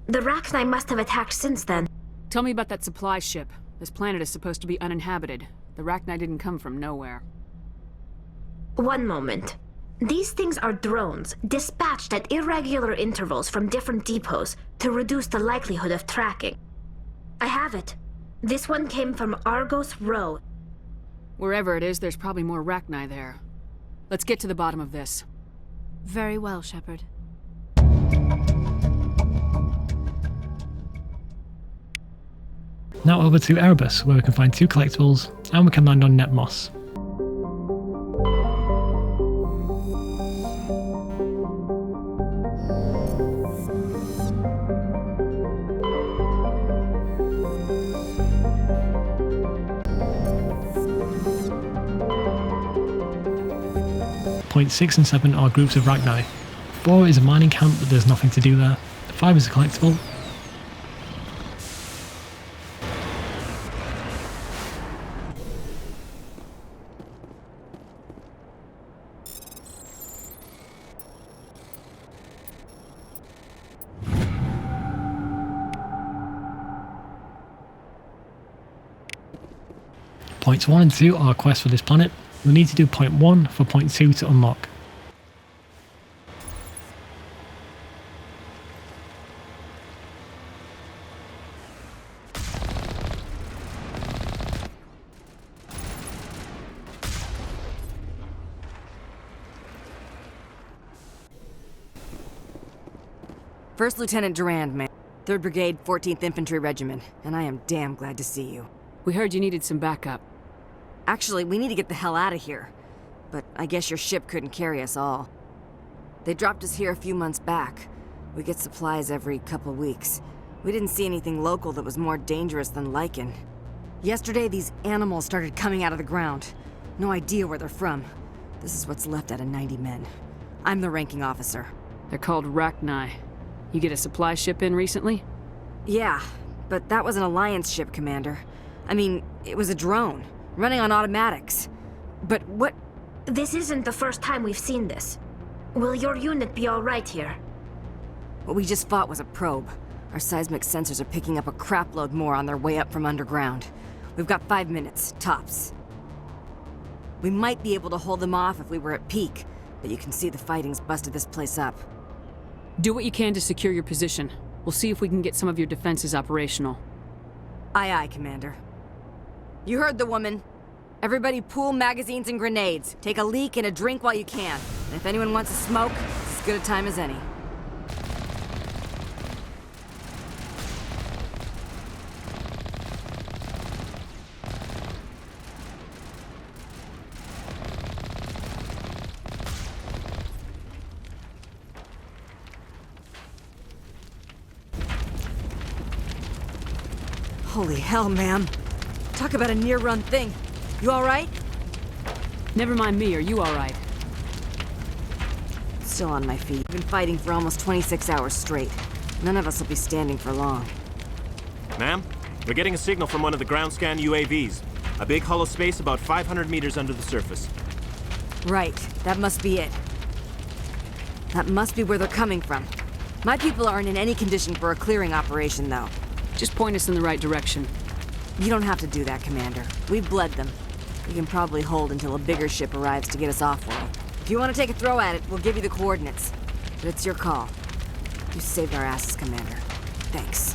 The Rachni must have attacked since then. Tell me about that supply ship. This planet is supposed to be uninhabited. The Rachni didn't come from nowhere. One moment. These things are drones, dispatched at irregular intervals from different depots to reduce the likelihood of tracking. I have it. This one came from Argos Rho. Wherever it is, there's probably more Rachni there. Let's get to the bottom of this. Very well, Shepard. Now over to Erebus, where we can find 2 collectibles, and we can land on Net Moss. Point 6 and 7 are groups of Rachni. 4 is a mining camp, but there's nothing to do there. 5 is a collectible. Points 1 and 2 are quests for this planet. We'll need to do point 1 for point 2 to unlock. First Lieutenant Durand, man. 3rd Brigade, 14th Infantry Regiment, and I am damn glad to see you. We heard you needed some backup. Actually, we need to get the hell out of here. But I guess your ship couldn't carry us all. They dropped us here a few months back. We get supplies every couple weeks. We didn't see anything local that was more dangerous than lichen. Yesterday, these animals started coming out of the ground. No idea where they're from. This is what's left out of 90 men. I'm the ranking officer. They're called Rachni. You get a supply ship in recently? Yeah, but that was an Alliance ship, Commander. I mean, it was a drone, running on automatics. But what? This isn't the first time we've seen this. Will your unit be all right here? What we just fought was a probe. Our seismic sensors are picking up a crapload more on their way up from underground. We've got 5 minutes, tops. We might be able to hold them off if we were at peak, but you can see the fighting's busted this place up. Do what you can to secure your position. We'll see if we can get some of your defenses operational. Aye, aye, Commander. You heard the woman. Everybody pool magazines and grenades. Take a leak and a drink while you can. And if anyone wants a smoke, it's as good a time as any. Holy hell, ma'am. Talk about a near-run thing. You alright? Never mind me, are you alright? Still on my feet. I've been fighting for almost 26 hours straight. None of us will be standing for long. Ma'am, we're getting a signal from one of the ground scan UAVs. A big hollow space about 500 meters under the surface. Right, that must be it. That must be where they're coming from. My people aren't in any condition for a clearing operation, though. Just point us in the right direction. You don't have to do that, Commander. We've bled them. We can probably hold until a bigger ship arrives to get us off-world. If you want to take a throw at it, we'll give you the coordinates. But it's your call. You saved our asses, Commander. Thanks.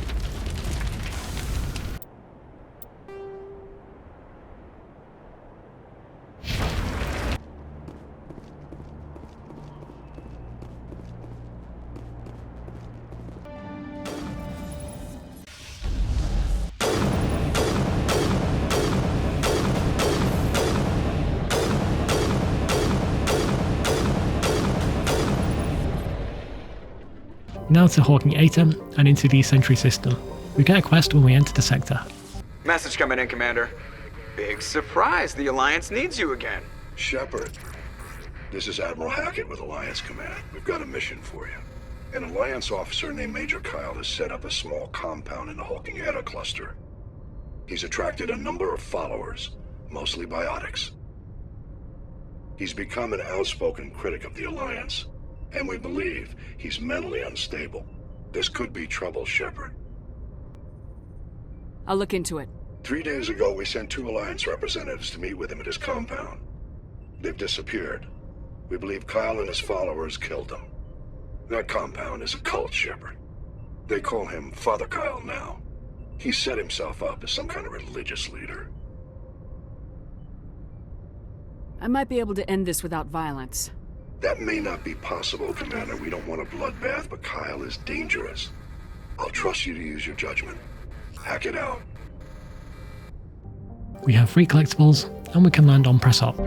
Now to Hawking Eta and into the Sentry system. We get a quest when we enter the sector. Message coming in, Commander. Big surprise, the Alliance needs you again. Shepard, this is Admiral Hackett with Alliance Command. We've got a mission for you. An Alliance officer named Major Kyle has set up a small compound in the Hawking Eta cluster. He's attracted a number of followers, mostly biotics. He's become an outspoken critic of the Alliance, and we believe he's mentally unstable. This could be trouble, Shepard. I'll look into it. 3 days ago, we sent 2 Alliance representatives to meet with him at his compound. They've disappeared. We believe Kyle and his followers killed them. That compound is a cult, Shepard. They call him Father Kyle now. He set himself up as some kind of religious leader. I might be able to end this without violence. That may not be possible, Commander. We don't want a bloodbath, but Kyle is dangerous. I'll trust you to use your judgment. Hack it out. We have 3 collectibles, and we can land on Press Op.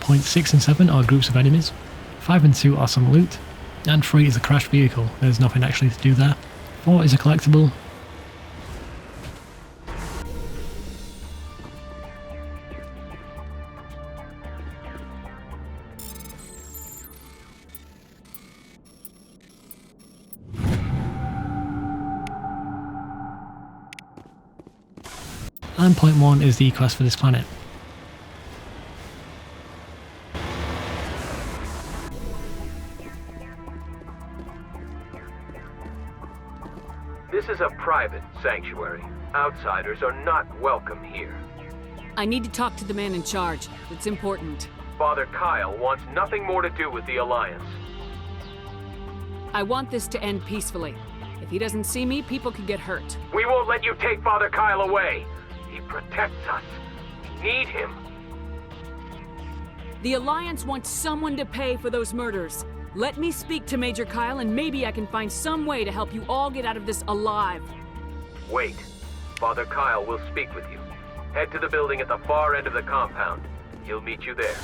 Points 6 and 7 are groups of enemies, 5 and 2 are some loot, and 3 is a crashed vehicle. There's nothing actually to do there. 4 is a collectible. And point 1 is the quest for this planet. This is a private sanctuary. Outsiders are not welcome here. I need to talk to the man in charge. It's important. Father Kyle wants nothing more to do with the Alliance. I want this to end peacefully. If he doesn't see me, people could get hurt. We won't let you take Father Kyle away. He protects us. We need him. The Alliance wants someone to pay for those murders. Let me speak to Major Kyle and maybe I can find some way to help you all get out of this alive. Wait. Father Kyle will speak with you. Head to the building at the far end of the compound. He'll meet you there.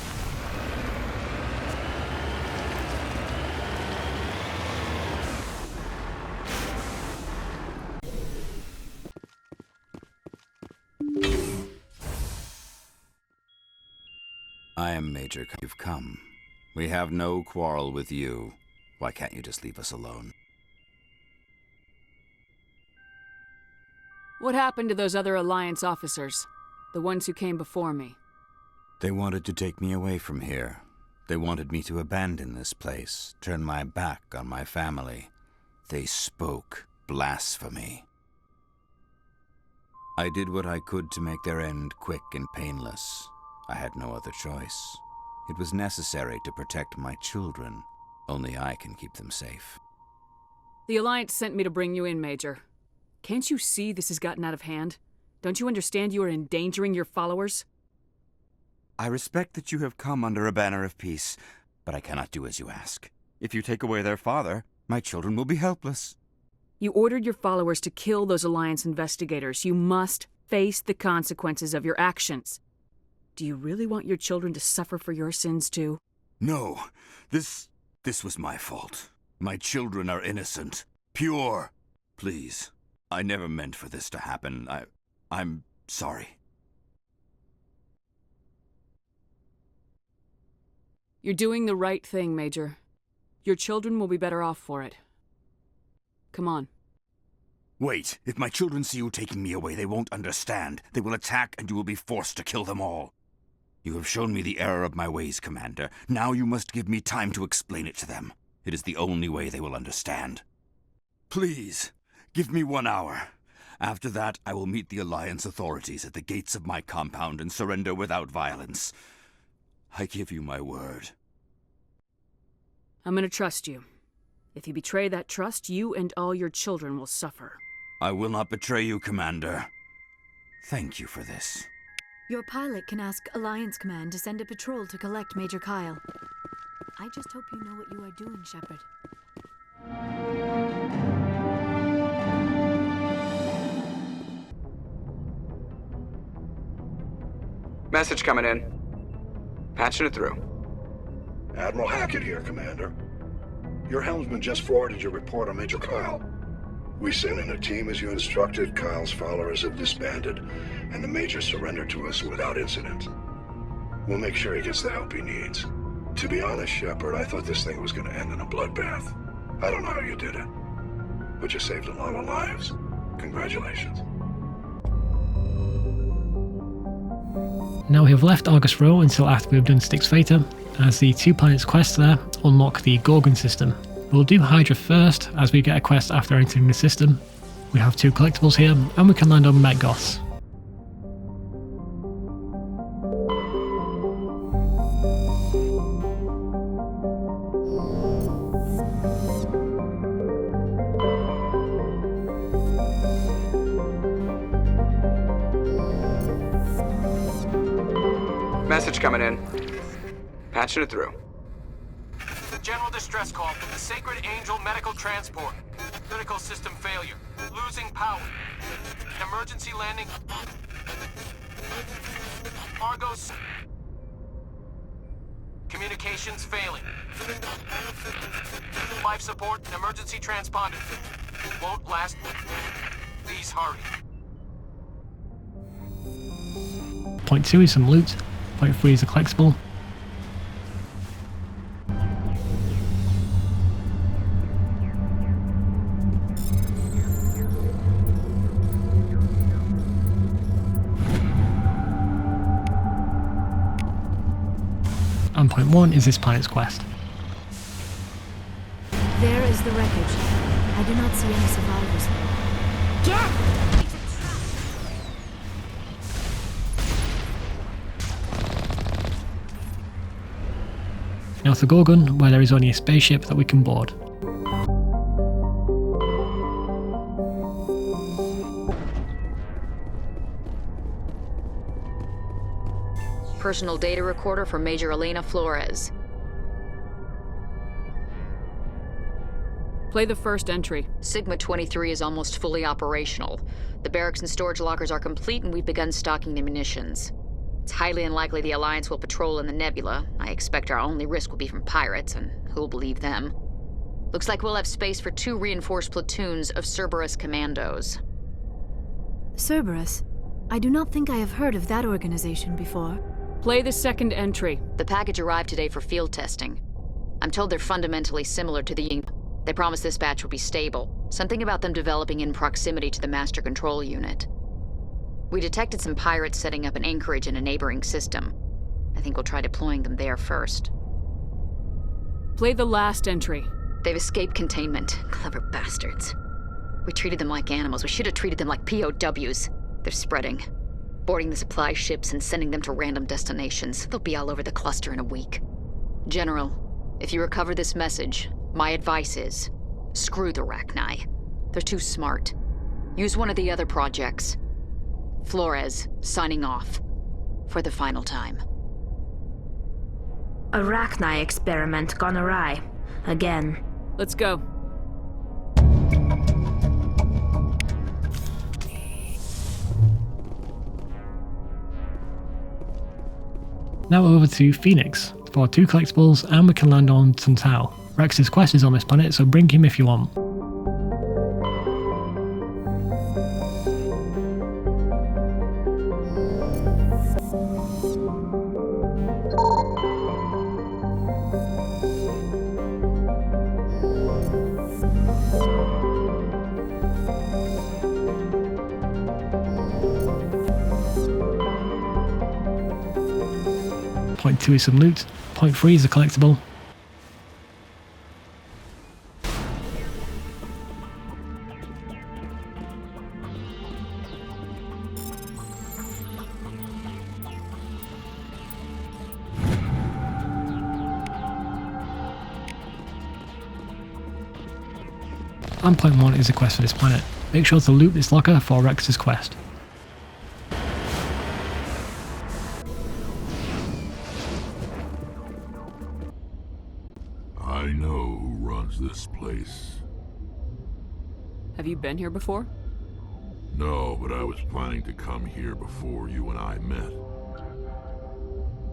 I am Major Kyle. You've come. We have no quarrel with you. Why can't you just leave us alone? What happened to those other Alliance officers? The ones who came before me? They wanted to take me away from here. They wanted me to abandon this place, turn my back on my family. They spoke blasphemy. I did what I could to make their end quick and painless. I had no other choice. It was necessary to protect my children. Only I can keep them safe. The Alliance sent me to bring you in, Major. Can't you see this has gotten out of hand? Don't you understand you are endangering your followers? I respect that you have come under a banner of peace, but I cannot do as you ask. If you take away their father, my children will be helpless. You ordered your followers to kill those Alliance investigators. You must face the consequences of your actions. Do you really want your children to suffer for your sins too? No, this was my fault. My children are innocent, pure. Please, I never meant for this to happen. I'm sorry. You're doing the right thing, Major. Your children will be better off for it. Come on. Wait, if my children see you taking me away, they won't understand. They will attack and you will be forced to kill them all. You have shown me the error of my ways, Commander. Now you must give me time to explain it to them. It is the only way they will understand. Please, give me 1 hour. After that, I will meet the Alliance authorities at the gates of my compound and surrender without violence. I give you my word. I'm gonna trust you. If you betray that trust, you and all your children will suffer. I will not betray you, Commander. Thank you for this. Your pilot can ask Alliance Command to send a patrol to collect Major Kyle. I just hope you know what you are doing, Shepard. Message coming in. Patching it through. Admiral Hackett here, Commander. Your helmsman just forwarded your report on Major Kyle. We sent in a team as you instructed. Kyle's followers have disbanded, and the Major surrendered to us without incident. We'll make sure he gets the help he needs. To be honest, Shepard, I thought this thing was going to end in a bloodbath. I don't know how you did it, but you saved a lot of lives. Congratulations. Now we have left Argos Rho until after we've done Styx Theta, as the 2 planets quest there unlock the Gorgon system. We'll do Hydra first, as we get a quest after entering the system. We have 2 collectibles here, and we can land on Metgoss. Message coming in. Patching it through. General distress call from the Sacred Angel Medical Transport. Critical system failure. Losing power. Emergency landing. Argos. Communications failing. Life support and emergency transponder. Won't last. Please hurry. Point 2 is some loot. Point 3 is a collectible. And point 1 is this planet's quest. There is the wreckage. I do not see any survivors. Get! Now to Gorgon, where there is only a spaceship that we can board. Personal data recorder for Major Elena Flores. Play the first entry. Sigma 23 is almost fully operational. The barracks and storage lockers are complete, and we've begun stocking the munitions. It's highly unlikely the Alliance will patrol in the Nebula. I expect our only risk will be from pirates, and who'll believe them? Looks like we'll have space for 2 reinforced platoons of Cerberus commandos. Cerberus? I do not think I have heard of that organization before. Play the second entry. The package arrived today for field testing. I'm told they're fundamentally similar to the... They promise this batch will be stable. Something about them developing in proximity to the master control unit. We detected some pirates setting up an anchorage in a neighboring system. I think we'll try deploying them there first. Play the last entry. They've escaped containment. Clever bastards. We treated them like animals. We should have treated them like POWs. They're spreading. Boarding the supply ships and sending them to random destinations. They'll be all over the cluster in a week. General, if you recover this message, my advice is, screw the Rachni. They're too smart. Use one of the other projects. Flores, signing off. For the final time. A Rachni experiment gone awry. Again. Let's go. Now over to Phoenix for 2 collectibles, and we can land on some Tau. Rex's quest is on this planet, so bring him if you want. Point 2 is some loot. Point 3 is a collectible. and point 1 is a quest for this planet. Make sure to loot this locker for Rex's quest. I know who runs this place. Have you been here before? No, but I was planning to come here before you and I met.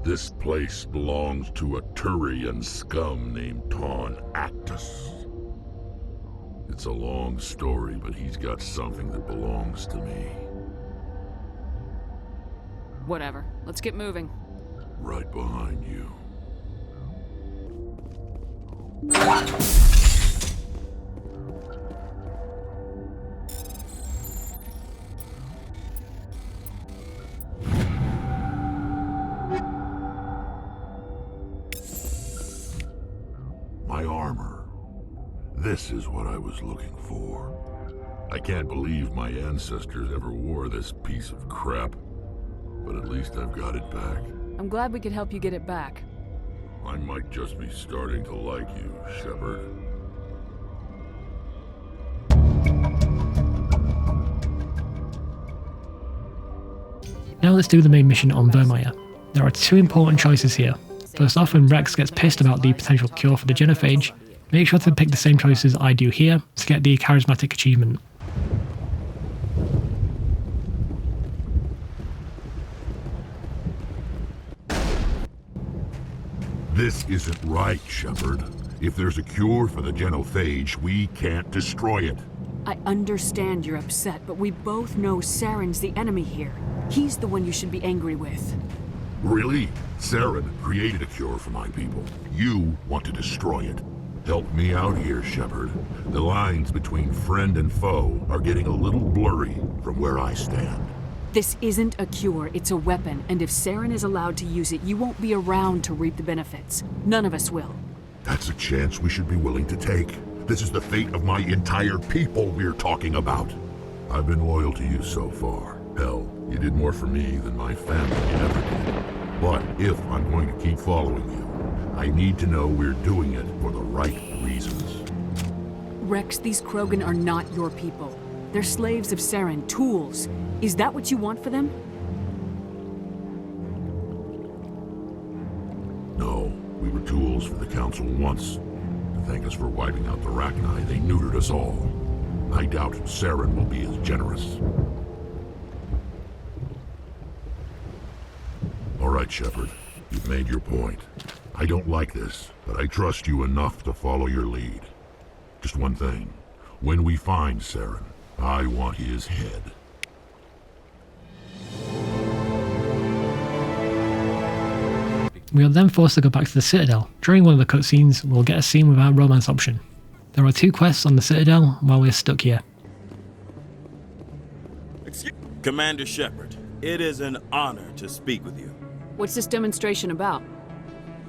This place belongs to a Turian scum named Taun Actus. It's a long story, but he's got something that belongs to me. Whatever. Let's get moving. Right behind you. My armor. This is what I was looking for. I can't believe my ancestors ever wore this piece of crap, but at least I've got it back. I'm glad we could help you get it back. I might just be starting to like you, Shepard. Now let's do the main mission on Virmire. There are 2 important choices here. First off, when Rex gets pissed about the potential cure for the genophage, make sure to pick the same choices I do here to get the charismatic achievement. This isn't right, Shepard. If there's a cure for the genophage, we can't destroy it. I understand you're upset, but we both know Saren's the enemy here. He's the one you should be angry with. Really? Saren created a cure for my people. You want to destroy it. Help me out here, Shepard. The lines between friend and foe are getting a little blurry from where I stand. This isn't a cure, it's a weapon, and if Saren is allowed to use it, you won't be around to reap the benefits. None of us will. That's a chance we should be willing to take. This is the fate of my entire people we're talking about. I've been loyal to you so far. Hell, you did more for me than my family ever did. But if I'm going to keep following you, I need to know we're doing it for the right reasons. Rex, these Krogan are not your people. They're slaves of Saren, tools. Is that what you want for them? No, we were tools for the Council once. To thank us for wiping out the Rachni, they neutered us all. I doubt Saren will be as generous. All right, Shepard. You've made your point. I don't like this, but I trust you enough to follow your lead. Just one thing. When we find Saren, I want his head. We are then forced to go back to the Citadel. During one of the cutscenes, we'll get a scene with our romance option. There are 2 quests on the Citadel while we're stuck here. Commander Shepard, it is an honor to speak with you. What's this demonstration about?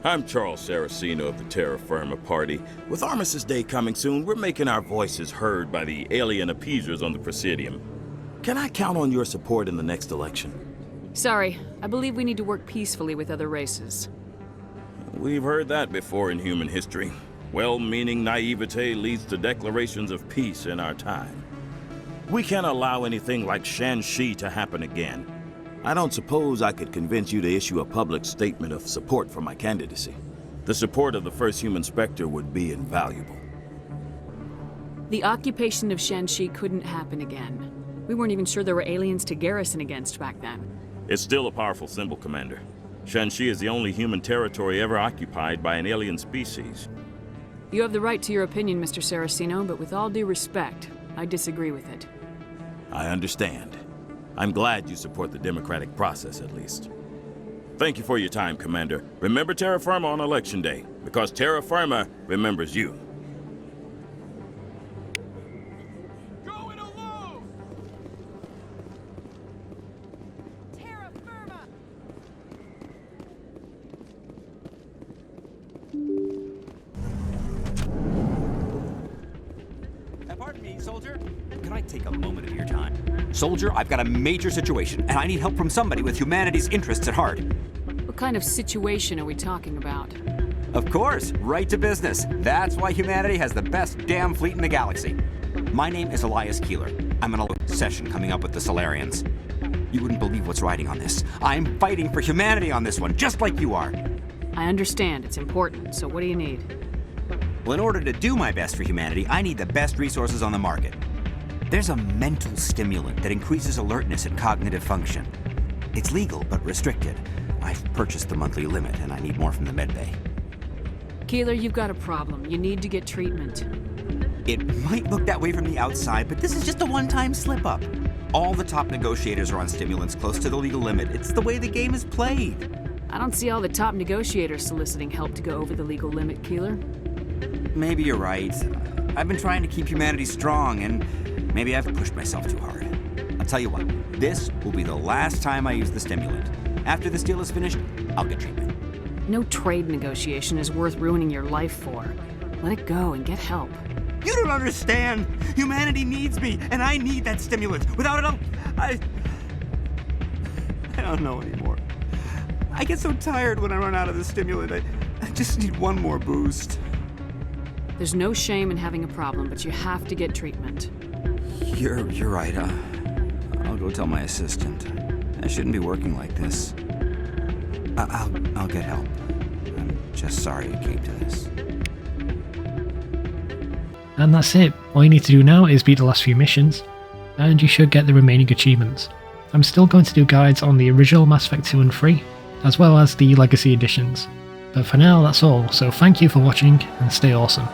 I'm Charles Saraceno of the Terra Firma Party. With Armistice Day coming soon, we're making our voices heard by the alien appeasers on the Presidium. Can I count on your support in the next election? Sorry, I believe we need to work peacefully with other races. We've heard that before in human history. Well-meaning naivete leads to declarations of peace in our time. We can't allow anything like Shanxi to happen again. I don't suppose I could convince you to issue a public statement of support for my candidacy. The support of the first human Spectre would be invaluable. The occupation of Shanxi couldn't happen again. We weren't even sure there were aliens to garrison against back then. It's still a powerful symbol, Commander. Shanxi is the only human territory ever occupied by an alien species. You have the right to your opinion, Mr. Saraceno, but with all due respect, I disagree with it. I understand. I'm glad you support the democratic process, at least. Thank you for your time, Commander. Remember Terra Firma on Election Day, because Terra Firma remembers you. Pardon me, soldier. Can I take a moment of your time? Soldier, I've got a major situation, and I need help from somebody with humanity's interests at heart. What kind of situation are we talking about? Of course, right to business. That's why humanity has the best damn fleet in the galaxy. My name is Elias Keeler. I'm on a session coming up with the Solarians. You wouldn't believe what's riding on this. I'm fighting for humanity on this one, just like you are. I understand, it's important, so what do you need? Well, in order to do my best for humanity, I need the best resources on the market. There's a mental stimulant that increases alertness and cognitive function. It's legal, but restricted. I've purchased the monthly limit, and I need more from the medbay. Keeler, you've got a problem. You need to get treatment. It might look that way from the outside, but this is just a one-time slip-up. All the top negotiators are on stimulants close to the legal limit. It's the way the game is played. I don't see all the top negotiators soliciting help to go over the legal limit, Keeler. Maybe you're right. I've been trying to keep humanity strong, and maybe I've pushed myself too hard. I'll tell you what, this will be the last time I use the stimulant. After this deal is finished, I'll get treatment. No trade negotiation is worth ruining your life for. Let it go and get help. You don't understand! Humanity needs me, and I need that stimulant. Without it, I don't know anymore. I get so tired when I run out of the stimulant. I just need one more boost. There's no shame in having a problem, but you have to get treatment. You're right. I'll go tell my assistant. I shouldn't be working like this. I'll get help. I'm just sorry it came to this. And that's it. All you need to do now is beat the last few missions, and you should get the remaining achievements. I'm still going to do guides on the original Mass Effect 2 and 3, as well as the Legacy editions. But for now, that's all, so thank you for watching, and stay awesome.